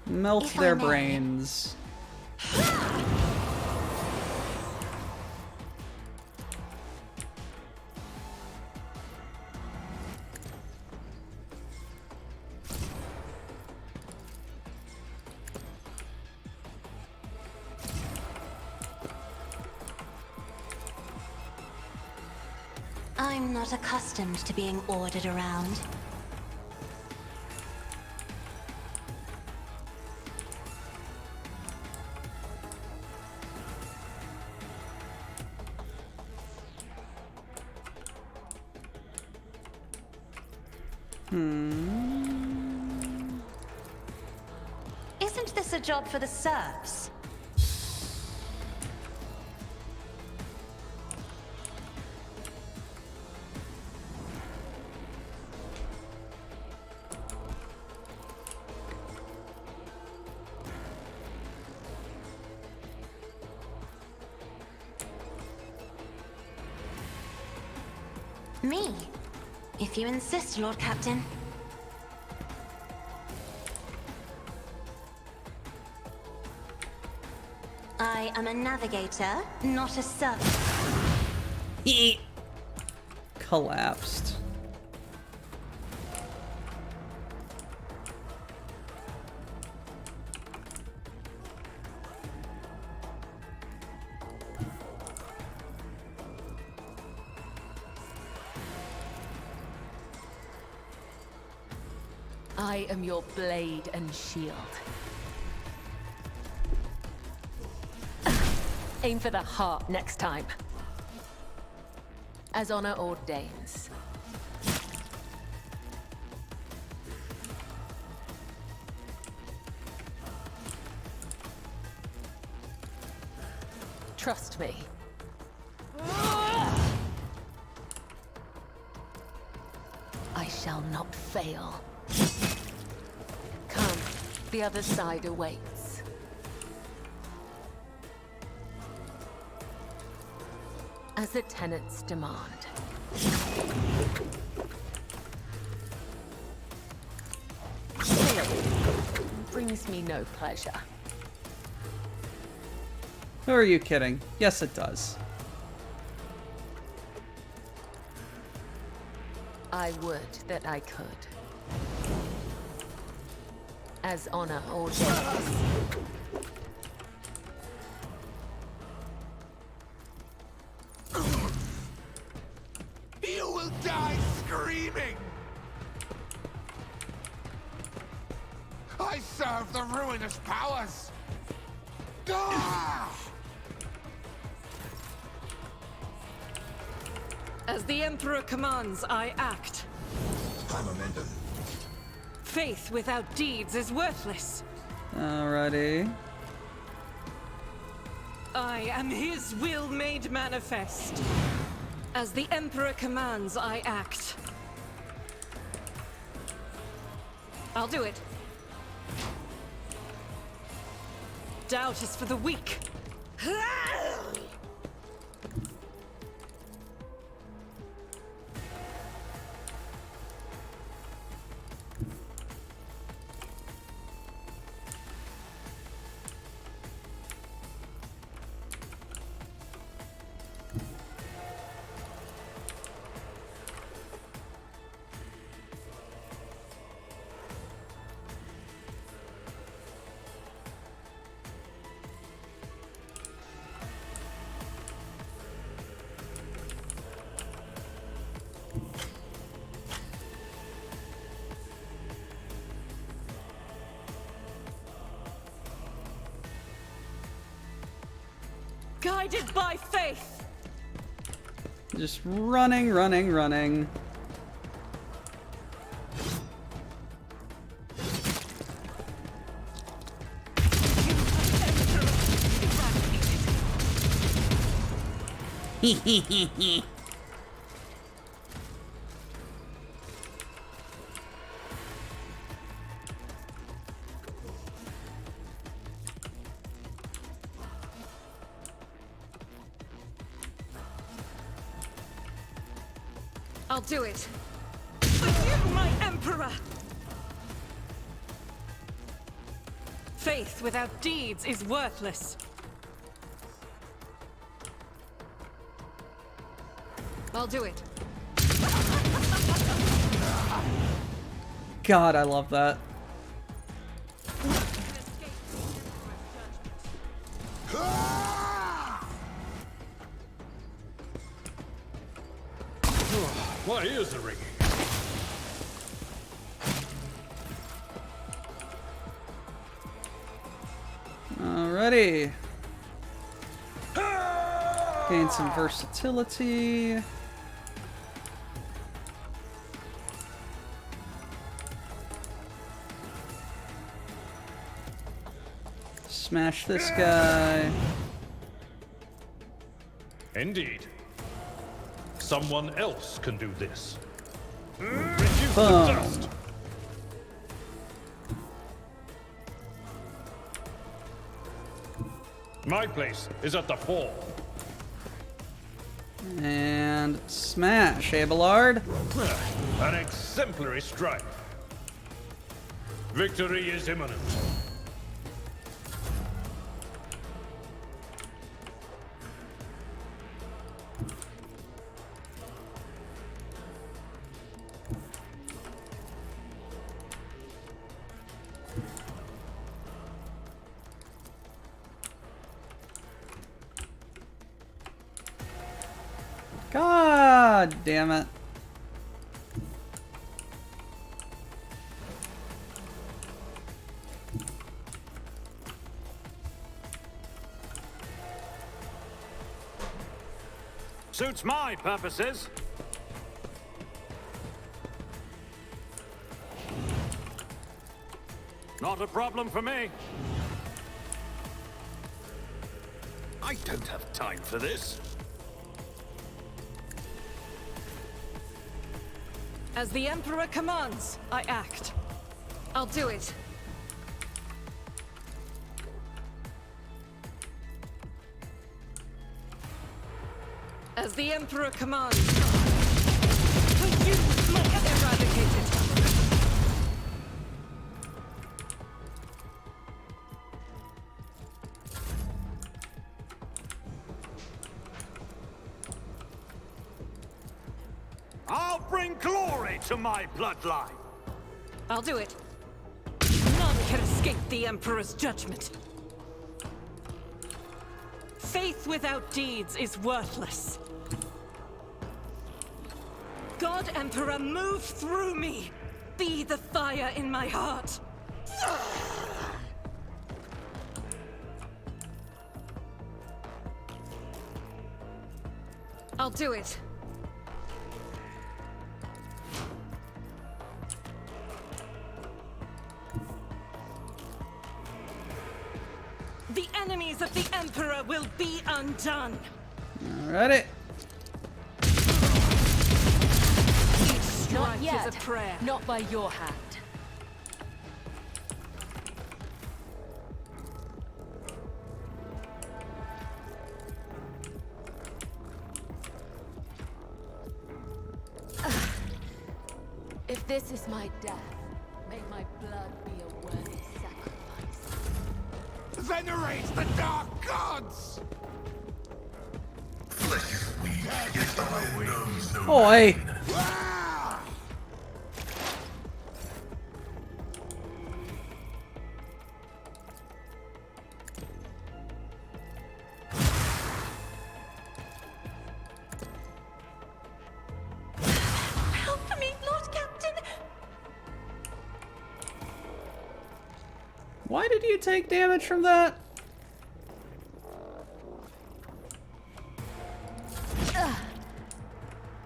melt If I their may. brains. I'm not accustomed to being ordered around. Isn't this a job for the serfs? Me? If you insist, Lord Captain. I am a navigator, not a servant. He collapsed. I am your blade and shield. Aim for the heart next time. As honor ordains. Trust me. I shall not fail. Come, the other side awaits. As the tenants demand. Brings me no pleasure. Who are you kidding? Yes, it does. I would that I could. As honor ordains. You will die screaming! I serve the ruinous powers! Ah! As the Emperor commands, I act. High momentum. Faith without deeds is worthless. Alrighty. I am his will made manifest. As the Emperor commands, I act. I'll do it. Doubt is for the weak. Guided by faith. Just running, running, running. Hee. I'll do it. For you, my Emperor! Faith without deeds is worthless. I'll do it. God, I love that. My ears are ringing. Alrighty. Gain some versatility. Smash this guy. Indeed. Someone else can do this. Reduce to Boom. dust. My place is at the fall. And smash, Abelard. An exemplary strike. Victory is imminent. God damn it. Suits my purposes. Not a problem for me. I don't have time for this. As the Emperor commands, I act. I'll do it. As the Emperor commands. For you must eradicate it. I'll bring glory to my bloodline. I'll do it. None can escape the Emperor's judgment. Faith without deeds is worthless. God Emperor, move through me. Be the fire in my heart. I'll do it. The enemies of the Emperor will be undone. Alrighty. Each strike yet. is a prayer. Not by your hand. If this is my death, may my blood be a worthy sacrifice. Venerate the dark gods! Flesh is weak, yet the wind knows no Boy. Ah! Help me, Lord Captain! Why did you take damage from that?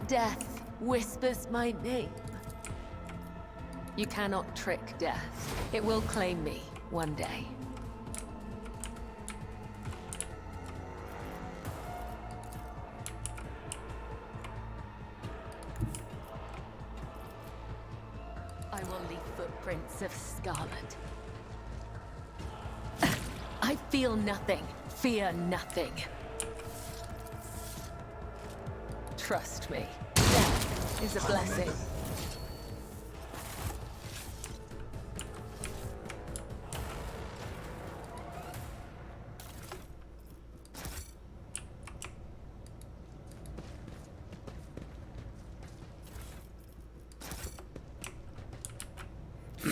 Death whispers my name. You cannot trick death. It will claim me one day. I will leave footprints of scarlet. I feel nothing, fear nothing. Trust me, death is a blessing.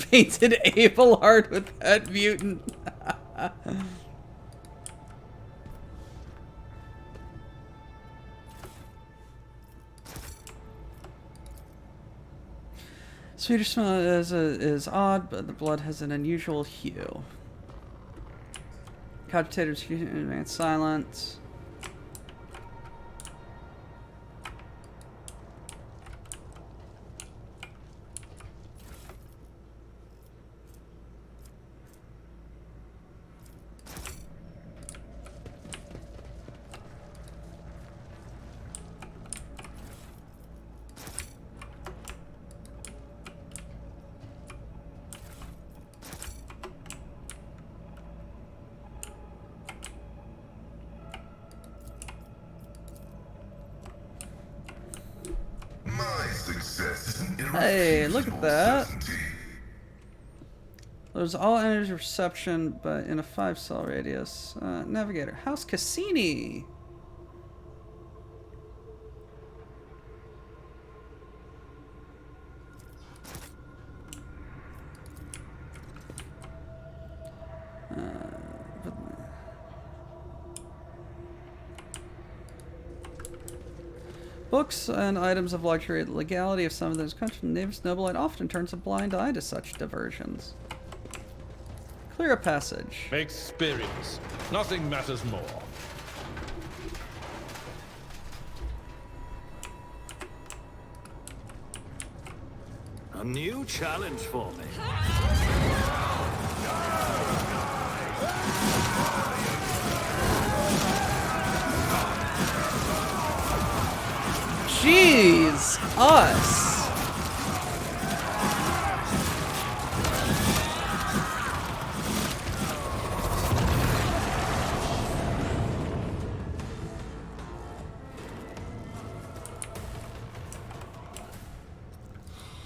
Painted Abelard with that mutant. Swedish smell is odd, but the blood has an unusual hue. Cogitators remain silent. My success is an Hey, look at irrefutable that. certainty. There's all energy reception, but in a 5-cell radius. Navigator. House Cassini. Books and items of luxury. The legality of some of those countries. Navis Nobilite often turns a blind eye to such diversions. Clear a passage. Experience. Nothing matters more. A new challenge for me. Jeez, us.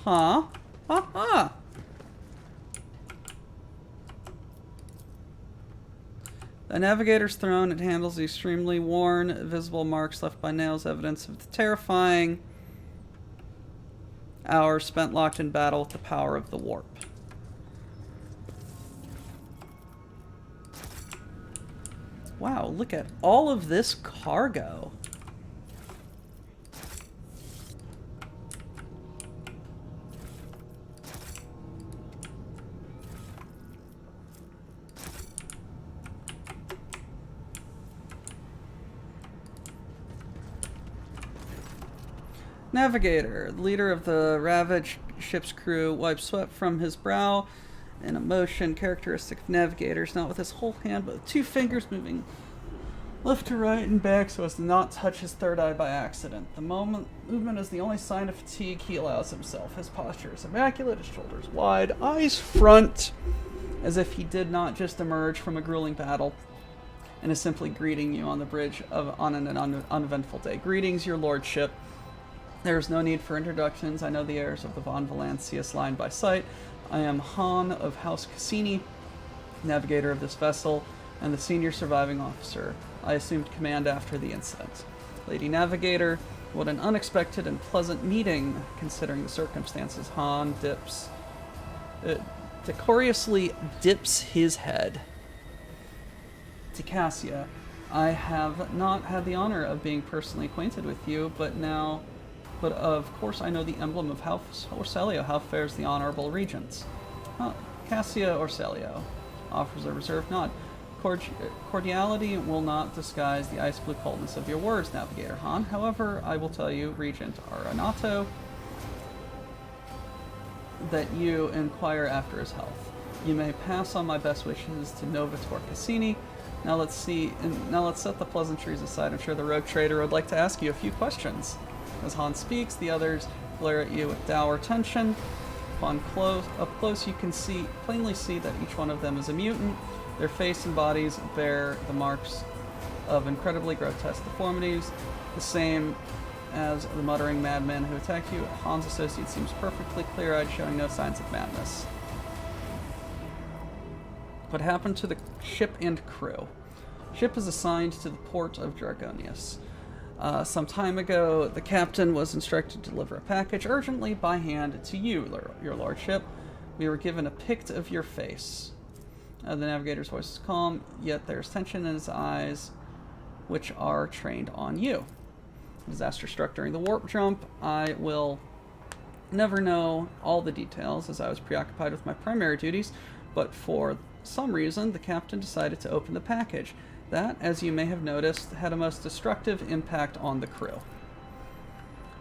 Huh? Huh? The navigator's throne, it handles the extremely worn, visible marks left by nails, evidence of the terrifying hours spent locked in battle with the power of the warp. Wow, look at all of this cargo. Navigator, the leader of the ravaged ship's crew, wipes sweat from his brow, an emotion characteristic of navigators, not with his whole hand, but with 2 fingers moving left to right and back so as to not touch his third eye by accident. The movement is the only sign of fatigue he allows himself. His posture is immaculate, his shoulders wide, eyes front, as if he did not just emerge from a grueling battle and is simply greeting you on the bridge on an uneventful day. Greetings, your lordship. There is no need for introductions. I know the heirs of the Von Valancius line by sight. I am Han of House Cassini, navigator of this vessel, and the senior surviving officer. I assumed command after the incident. Lady Navigator, what an unexpected and pleasant meeting, considering the circumstances. Han decorously dips his head. To Cassia, I have not had the honor of being personally acquainted with you, but of course I know the emblem of House Orselio. How fares the honorable regents? Cassia Orselio offers a reserved nod. Cordiality will not disguise the ice-blue coldness of your words, Navigator Han. However, I will tell you, Regent Aranato, that you inquire after his health. You may pass on my best wishes to Novator Cassini. Now let's set the pleasantries aside. I'm sure the rogue trader would like to ask you a few questions. As Han speaks, the others glare at you with dour tension. Up close, you can plainly see that each one of them is a mutant. Their face and bodies bear the marks of incredibly grotesque deformities, the same as the muttering madman who attacked you. Han's associate seems perfectly clear-eyed, showing no signs of madness. What happened to the ship and crew? Ship is assigned to the port of Dragonius. Some time ago, the captain was instructed to deliver a package urgently by hand to you, your lordship. We were given a pict of your face. The navigator's voice is calm, yet there's tension in his eyes, which are trained on you. Disaster struck during the warp jump. I will never know all the details, as I was preoccupied with my primary duties, but for some reason, the captain decided to open the package. That, as you may have noticed, had a most destructive impact on the crew.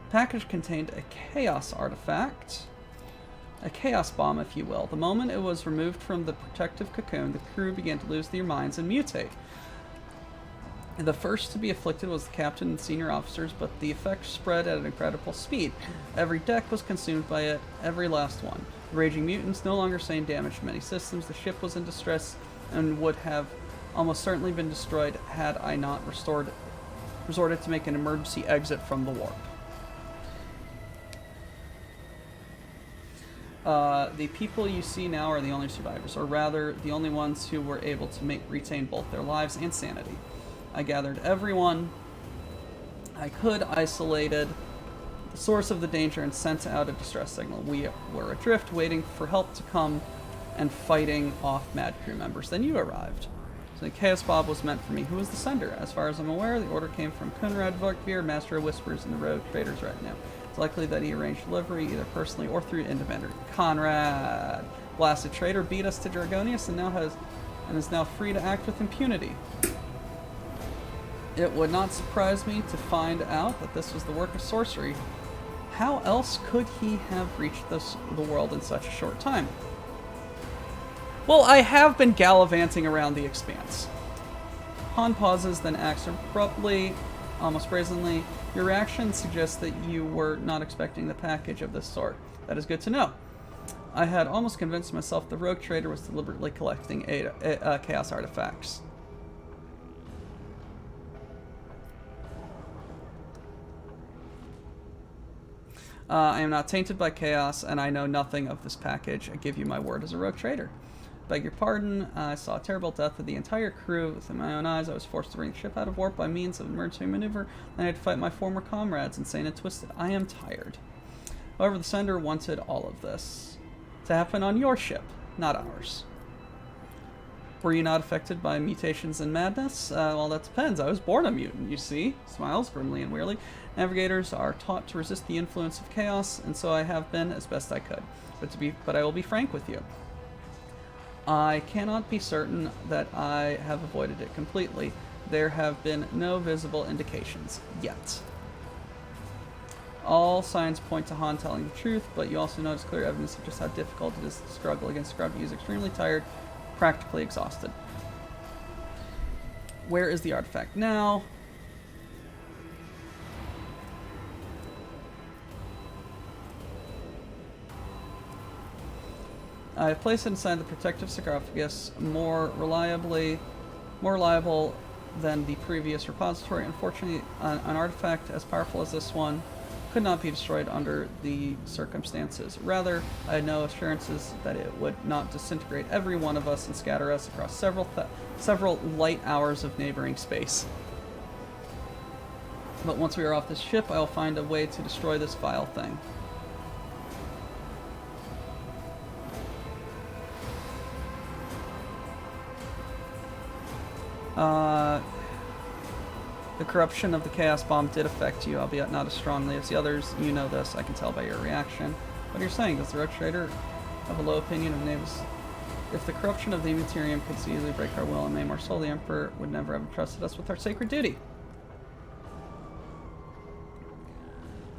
The package contained a chaos artifact, a chaos bomb, if you will. The moment it was removed from the protective cocoon, the crew began to lose their minds and mutate. The first to be afflicted was the captain and senior officers, but the effect spread at an incredible speed. Every deck was consumed by it, every last one. The raging mutants no longer sustained damage to many systems. The ship was in distress and would have almost certainly been destroyed had I not resorted to make an emergency exit from the warp. The people you see now are the only survivors, or rather, the only ones who were able to retain both their lives and sanity. I gathered everyone I could, isolated the source of the danger, and sent out a distress signal. We were adrift, waiting for help to come, and fighting off mad crew members. Then you arrived. So the Chaos Bob was meant for me. Who was the sender? As far as I'm aware, the order came from Kunrad Vorkveer, Master of Whispers in the Rogue Traders Retinue. It's likely that he arranged delivery either personally or through Independent. Conrad! Blasted traitor beat us to Dragonius and is now free to act with impunity. It would not surprise me to find out that this was the work of sorcery. How else could he have reached the world in such a short time? Well, I have been gallivanting around the expanse. Han pauses, then acts abruptly, almost brazenly. Your reaction suggests that you were not expecting the package of this sort. That is good to know. I had almost convinced myself the rogue trader was deliberately collecting chaos artifacts. I am not tainted by chaos, and I know nothing of this package. I give you my word as a rogue trader. Beg your pardon, I saw a terrible death of the entire crew with my own eyes. I was forced to bring the ship out of warp by means of emergency maneuver, and I had to fight my former comrades, insane and twisted. I am tired. However, the sender wanted all of this to happen on your ship, not ours. Were you not affected by mutations and madness? Well, that depends. I was born a mutant, you see. Smiles grimly and wearily. Navigators are taught to resist the influence of chaos, and so I have been as best I could. But I will be frank with you. I cannot be certain that I have avoided it completely. There have been no visible indications yet. All signs point to Han telling the truth, but you also notice clear evidence of just how difficult it is to struggle against Scrub. He is extremely tired, practically exhausted. Where is the artifact now? I have placed it inside the protective sarcophagus, more reliable than the previous repository. Unfortunately, an artifact as powerful as this one could not be destroyed under the circumstances. Rather, I had no assurances that it would not disintegrate every one of us and scatter us across several light hours of neighboring space. But once we are off this ship, I will find a way to destroy this vile thing. The corruption of the Chaos Bomb did affect you, albeit not as strongly as the others. You know this, I can tell by your reaction. What are you saying? Does the Rogue Trader have a low opinion of Navis? If the corruption of the Materium could so easily break our will and maim our soul, the Emperor would never have entrusted us with our sacred duty.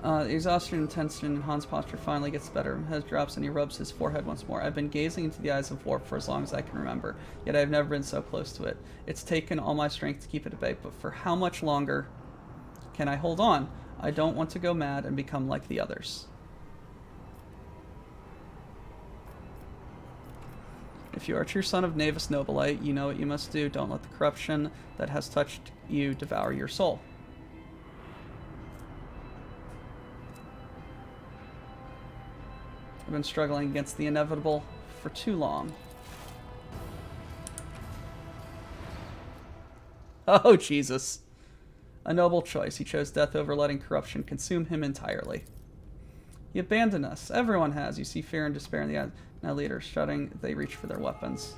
The exhaustion and tension in Han's posture finally gets better. His head drops and he rubs his forehead once more. I've been gazing into the eyes of warp for as long as I can remember, yet I have never been so close to it. It's taken all my strength to keep it at bay, but for how much longer can I hold on? I don't want to go mad and become like the others. If you are a true son of Navis Nobilite, you know what you must do. Don't let the corruption that has touched you devour your soul. I've been struggling against the inevitable for too long. Oh, Jesus. A noble choice. He chose death over letting corruption consume him entirely. He abandoned us. Everyone has. You see fear and despair in the eyes. Now leaders shouting, they reach for their weapons.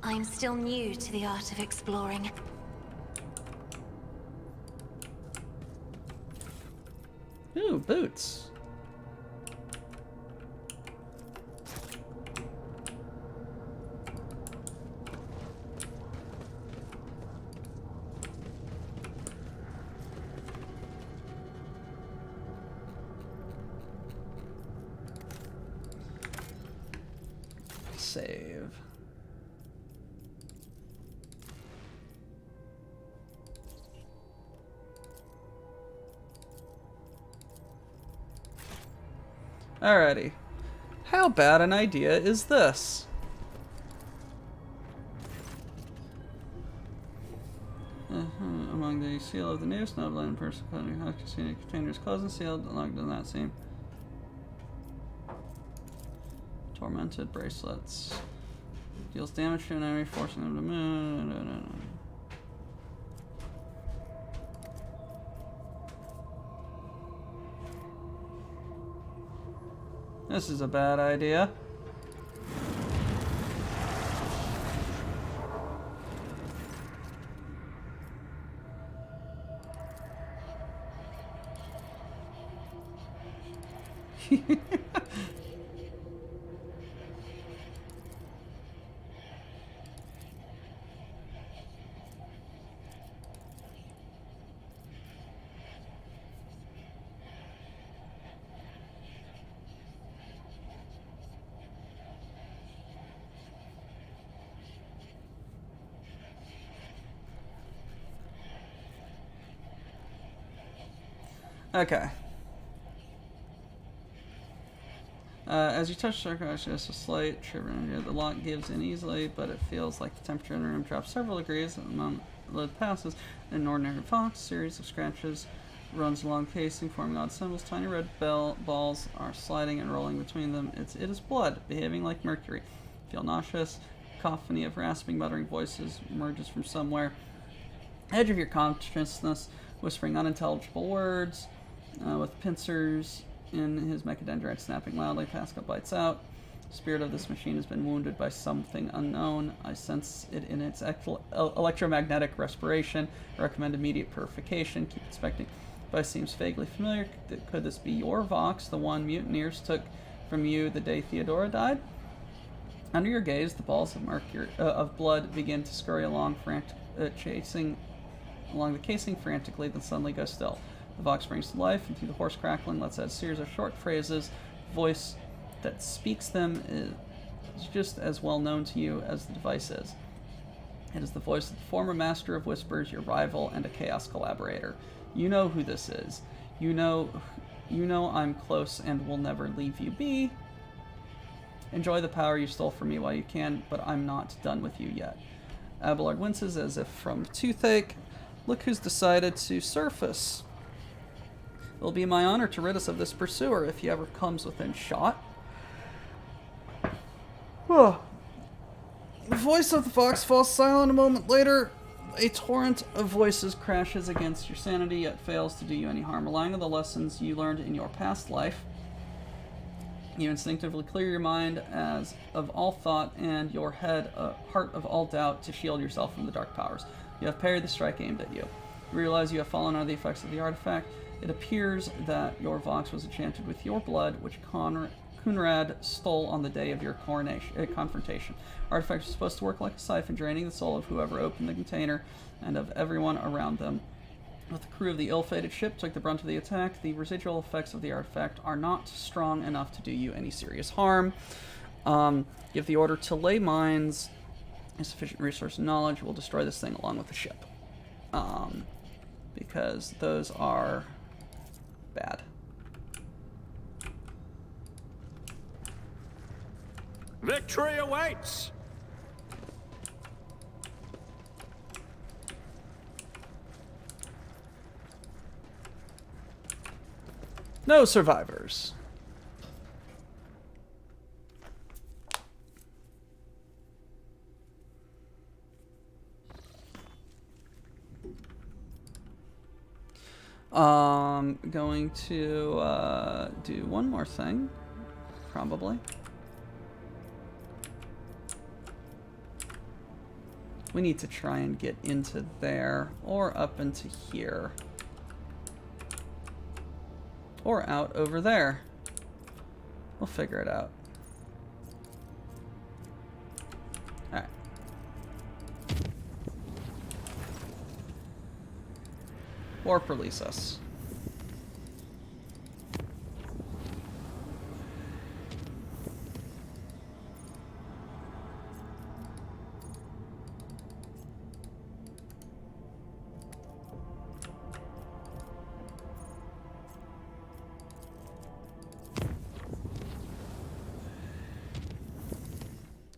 I'm still new to the art of exploring. Ooh, boots. Save. Alrighty. How bad an idea is this? Among the seal of the Navis Nobilite and person containers closed and sealed, does not seem. Tormented bracelets. Deals damage to an enemy, forcing them to move. This is a bad idea. Okay. As you touch the circle, just a slight shiver. The lock gives in easily, but it feels like the temperature in the room drops several degrees as the moment load passes. In an ordinary box, series of scratches runs along casing, forming odd symbols. Tiny red balls are sliding and rolling between them. It is blood, behaving like mercury. Feel nauseous. Cacophony of rasping, muttering voices emerges from somewhere. Edge of your consciousness, whispering unintelligible words, with pincers in his mechadendrite snapping loudly. Pascal bites out. Spirit of this machine has been wounded by something unknown. I sense it in its electromagnetic respiration. I recommend immediate purification. Keep inspecting. Device seems vaguely familiar. Could this be your Vox, the one mutineers took from you the day Theodora died? Under your gaze, the balls of blood begin to scurry along, chasing along the casing frantically, then suddenly go still. The Vox springs to life, and through the hoarse crackling lets out a series of short phrases. Voice that speaks them is just as well known to you as the device is. It is the voice of the former Master of Whispers, your rival and a Chaos collaborator. You know who this is. You know I'm close and will never leave you be. Enjoy the power you stole from me while you can, but I'm not done with you yet. Abelard winces as if from toothache. Look who's decided to surface. It'll be my honor to rid us of this pursuer if he ever comes within shot. The voice of the Vox falls silent a moment later. A torrent of voices crashes against your sanity, yet fails to do you any harm. Relying on the lessons you learned in your past life, you instinctively clear your mind as of all thought and your head a heart of all doubt to shield yourself from the dark powers. You have parried the strike aimed at you. You realize you have fallen under the effects of the artifact. It appears that your Vox was enchanted with your blood, which Kunrad stole on the day of your confrontation. Artifacts are supposed to work like a siphon, draining the soul of whoever opened the container and of everyone around them. If the crew of the ill-fated ship took the brunt of the attack, the residual effects of the artifact are not strong enough to do you any serious harm. Give the order to lay mines. Insufficient resource and knowledge will destroy this thing along with the ship. Because those are bad. Victory awaits! No survivors. Going to do one more thing, probably. We need to try and get into there, or up into here. Or out over there. We'll figure it out. Alright. Warp release us.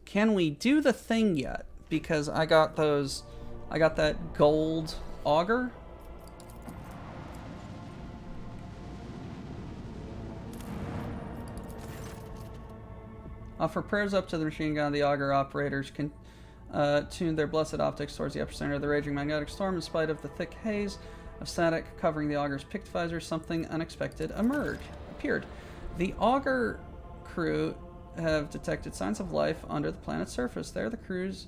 Can we do the thing yet? Because I got that gold auger. Offer prayers up to the machine gun. The auger operators can tune their blessed optics towards the epicenter of the raging magnetic storm. In spite of the thick haze of static covering the auger's picked visor, something unexpected appeared. The auger crew have detected signs of life under the planet's surface. They're the crews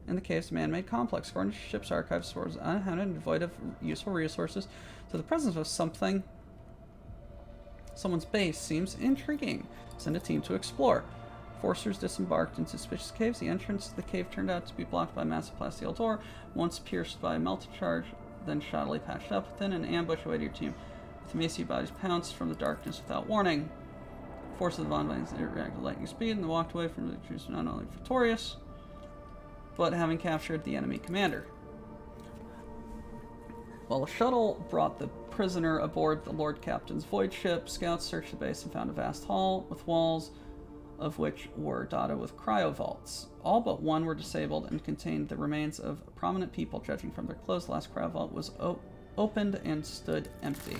in the cave's man-made complex. According to ship's archives, stores uninhabited and devoid of useful resources. So the presence of something Someone's base seems intriguing. Send a team to explore. Forcers disembarked in suspicious caves. The entrance to the cave turned out to be blocked by a massive plasteel door, once pierced by a melted charge, then shoddily patched up. Within an ambush awaited your team. With emaciated bodies pounced from the darkness without warning. Forces of the Von Vines reacted at lightning speed and walked away from the troops not only victorious, but having captured the enemy commander. While a shuttle brought the prisoner aboard the Lord Captain's void ship, scouts searched the base and found a vast hall with walls of which were dotted with cryovaults. All but one were disabled and contained the remains of prominent people. Judging from their clothes, the last cryovault was opened and stood empty.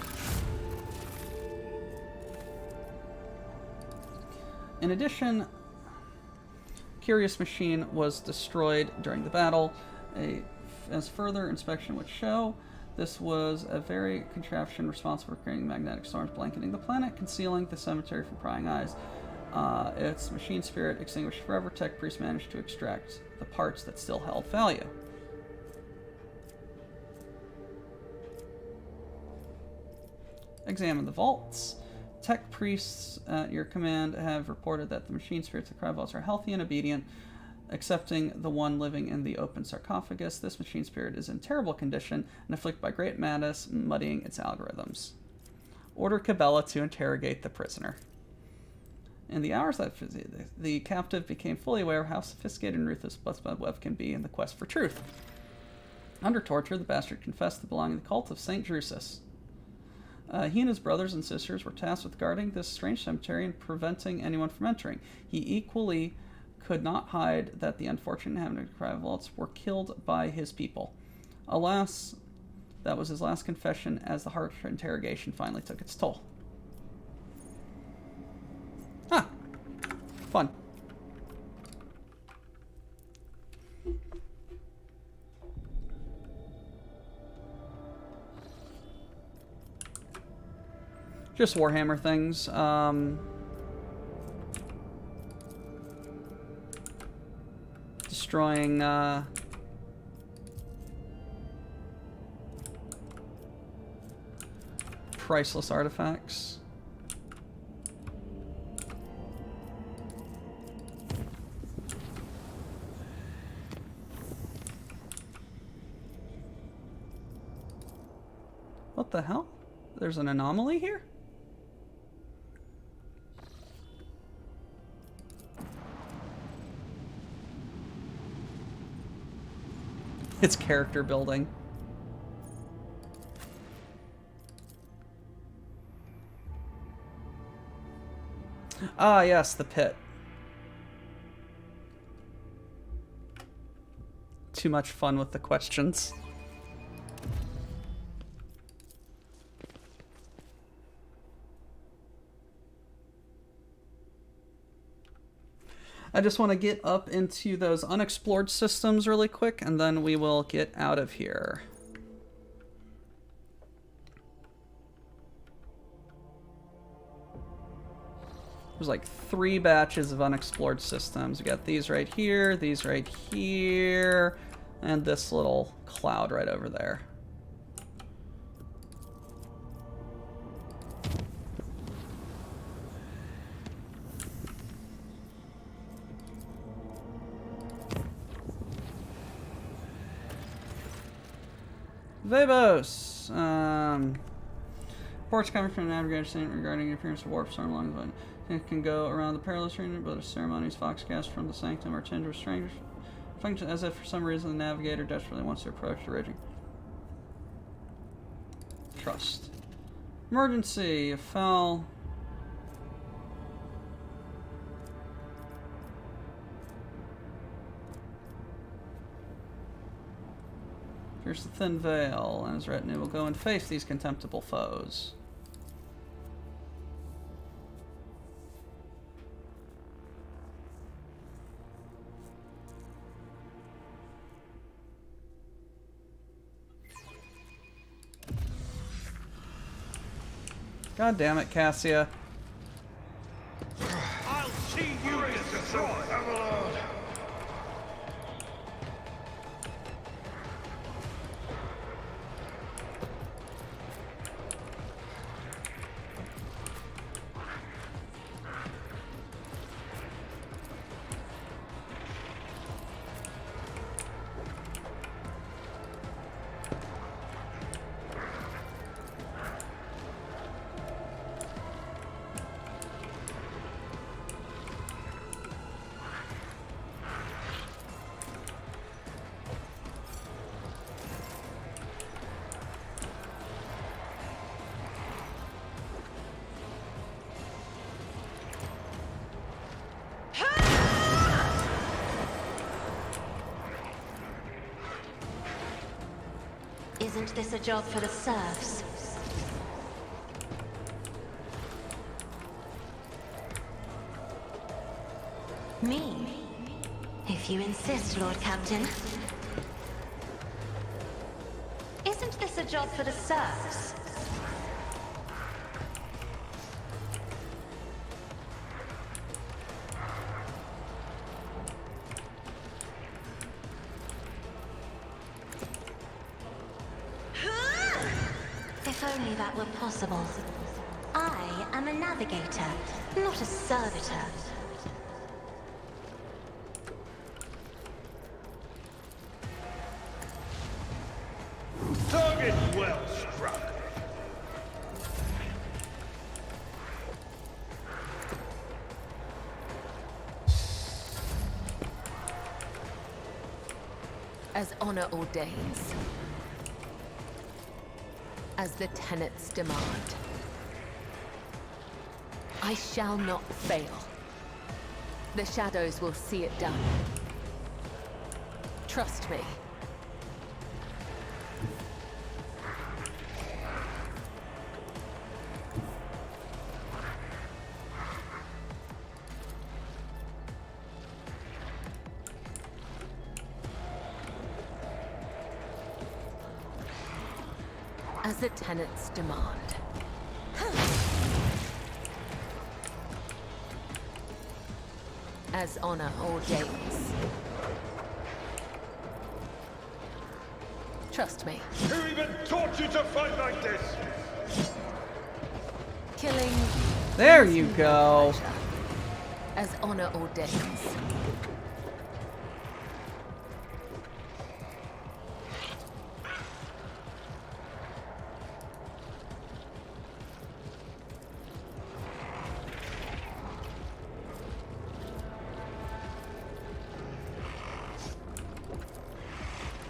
In addition, Curious Machine was destroyed during the battle. As further inspection would show, this was a very contraption responsible for creating magnetic storms blanketing the planet, concealing the cemetery from prying eyes. Its machine spirit extinguished forever. Tech Priest managed to extract the parts that still held value. Examine the vaults. Tech Priests at your command have reported that the machine spirits of cryovaults are healthy and obedient, excepting the one living in the open sarcophagus. This machine spirit is in terrible condition and afflicted by great madness, muddying its algorithms. Order Cabela to interrogate the prisoner. In the hours that the captive became fully aware of how sophisticated and ruthless Bloodspud can be in the quest for truth. Under torture, the bastard confessed to belonging to the cult of St. Drusus. He and his brothers and sisters were tasked with guarding this strange cemetery and preventing anyone from entering. He equally could not hide that the unfortunate inhabitants of cryovaults were killed by his people. Alas, that was his last confession as the harsh interrogation finally took its toll. Ah, fun. Just Warhammer things. Destroying priceless artifacts. What the hell? There's an anomaly here? It's character building. Ah, yes, the pit. Too much fun with the questions. I just want to get up into those unexplored systems really quick, and then we will get out of here. There's like 3 batches of unexplored systems. We got these right here, and this little cloud right over there. Vabos! Reports coming from the navigator saying regarding the appearance of warp storm along the line. It can go around the perilous region, but the ceremonies foxcast from the sanctum are tinged with strange function, as if for some reason the navigator desperately wants to approach the region. Trust. Emergency! A foul. Here's the Thin Veil, and his retinue will go and face these contemptible foes. God damn it, Cassia. I'll see you destroyed. Isn't this a job for the serfs? Me? If you insist, Lord Captain. Isn't this a job for the serfs? If only that were possible. I am a navigator, not a servitor. Target well struck. As honor ordains. As the tenets demand. I shall not fail. The shadows will see it done. Trust me. As the tenets demand. As honor ordains. Trust me. Who even taught you to fight like this? Killing. There you go. As honor ordains.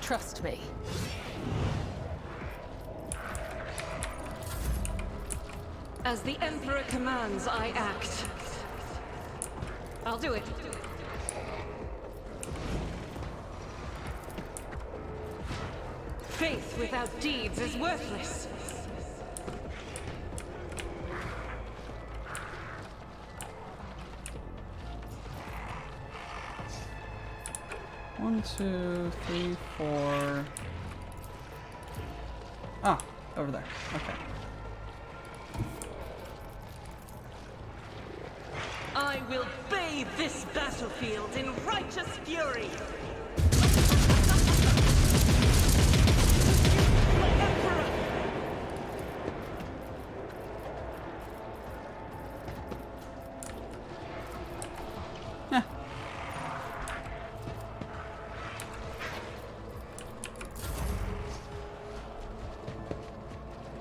Trust me. As the Emperor commands, I act. I'll do it. Faith without deeds is worthless. One, 2, 3, 4. Ah, over there. Okay. I will bathe this battlefield in righteous fury. My Emperor!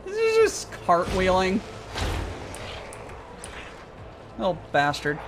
Just cartwheeling. Little bastard.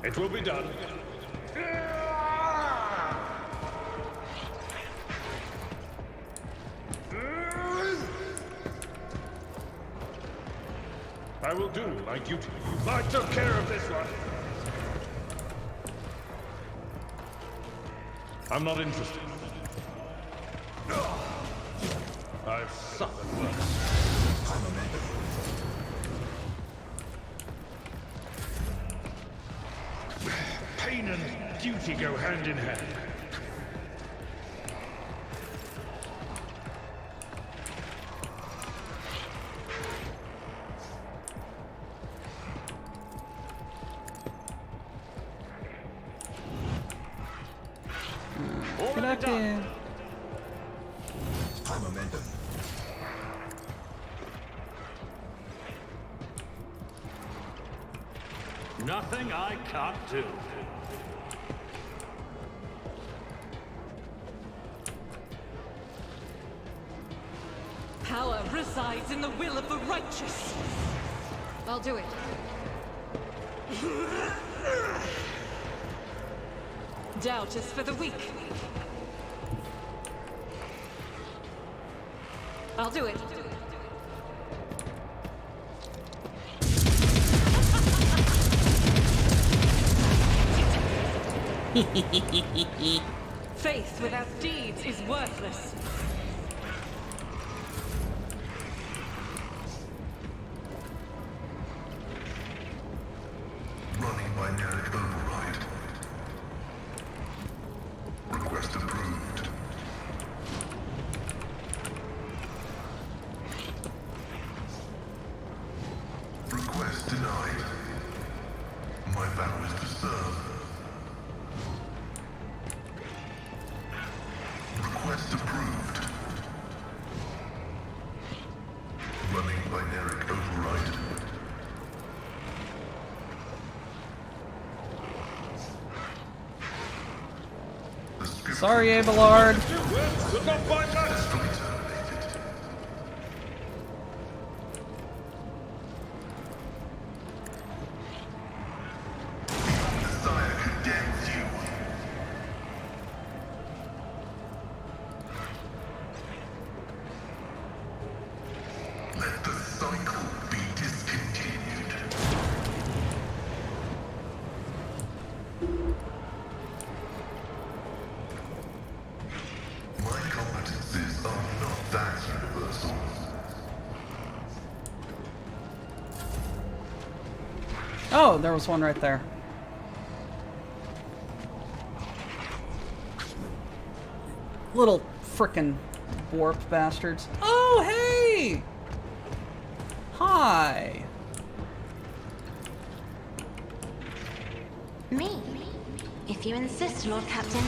It will be done. I will do my duty. I took care of this one. I'm not interested. I've suffered worse. Pain and duty go hand in hand. Connected. High momentum. Nothing I can't do. resides in the will of the righteous. I'll do it. Doubt is for the weak. I'll do it. Faith without deeds is worthless. Running binary override. Request approved. Request denied. My vow is to serve. Request approved. Running binary override. Sorry, Abelard. Desire condemns you. Let the cycle be discontinued. My competencies are not that universal. Oh, there was one right there. Little frickin' warp bastards. Oh, hey! Hi! Me? If you insist, Lord Captain.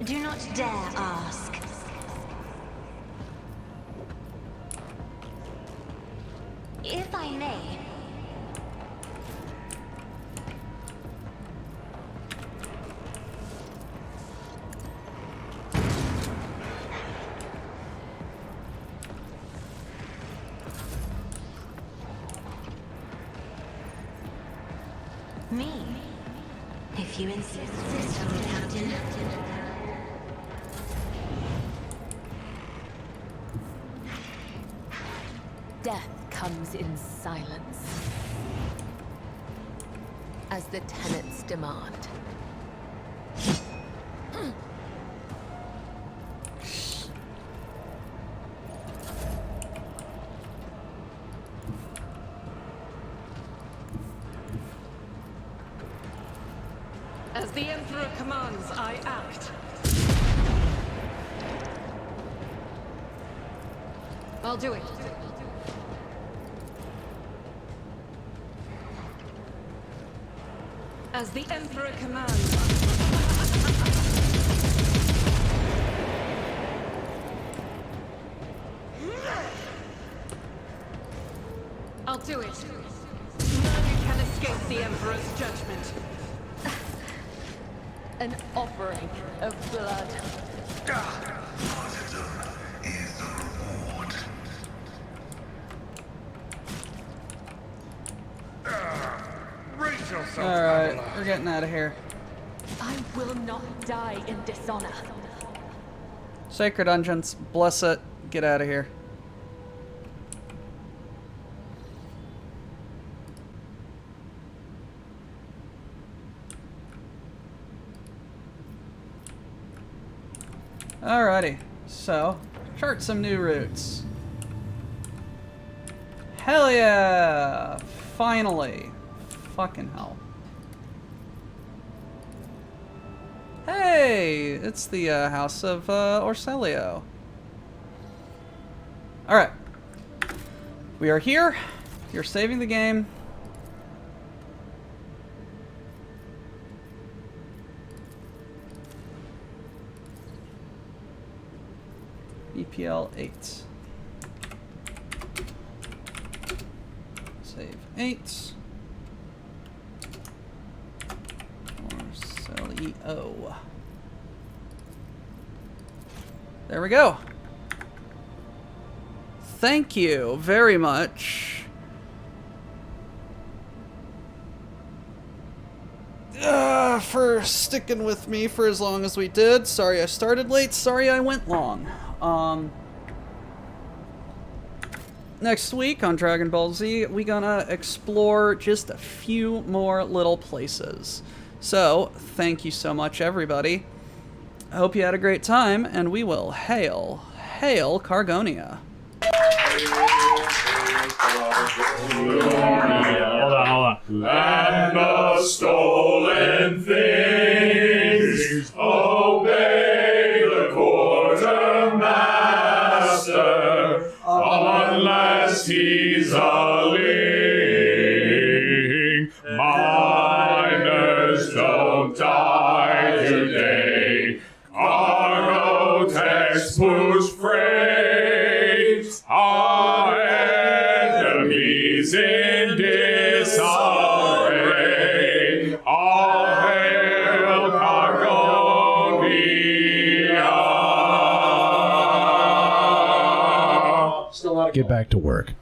Do not dare ask. If I may. Me? If you insist, Lord Captain. Death comes in silence, as the tenets demand. As the Emperor commands, I act. I'll do it. As the Emperor commands. I'll do it. None can escape the Emperor's judgment. An offering of blood. Martyrdom is the reward. Raise yourself, Alright, Abelard. we're getting out of here. I will not die in dishonor. Sacred Dungeons, bless it. Get out of here. Alrighty, so chart some new routes. Hell yeah! Finally. Fucking hell. Hey! It's the House of Orselio. Alright. We are here. You're saving the game. EPL 8. Save 8. Oh. There we go. Thank you very much. For sticking with me for as long as we did. Sorry I started late. Sorry I went long. Next week on Dragon Ball Z, we gonna explore just a few more little places. So, thank you so much, everybody. I hope you had a great time, and we will hail Cargonia. Hold on. Land of stolen things, obey the quartermaster, unless he's a ling. Miners don't die today. Cargo techs push freight. Our enemies in disarray. All hail Cargonia. Get back to work.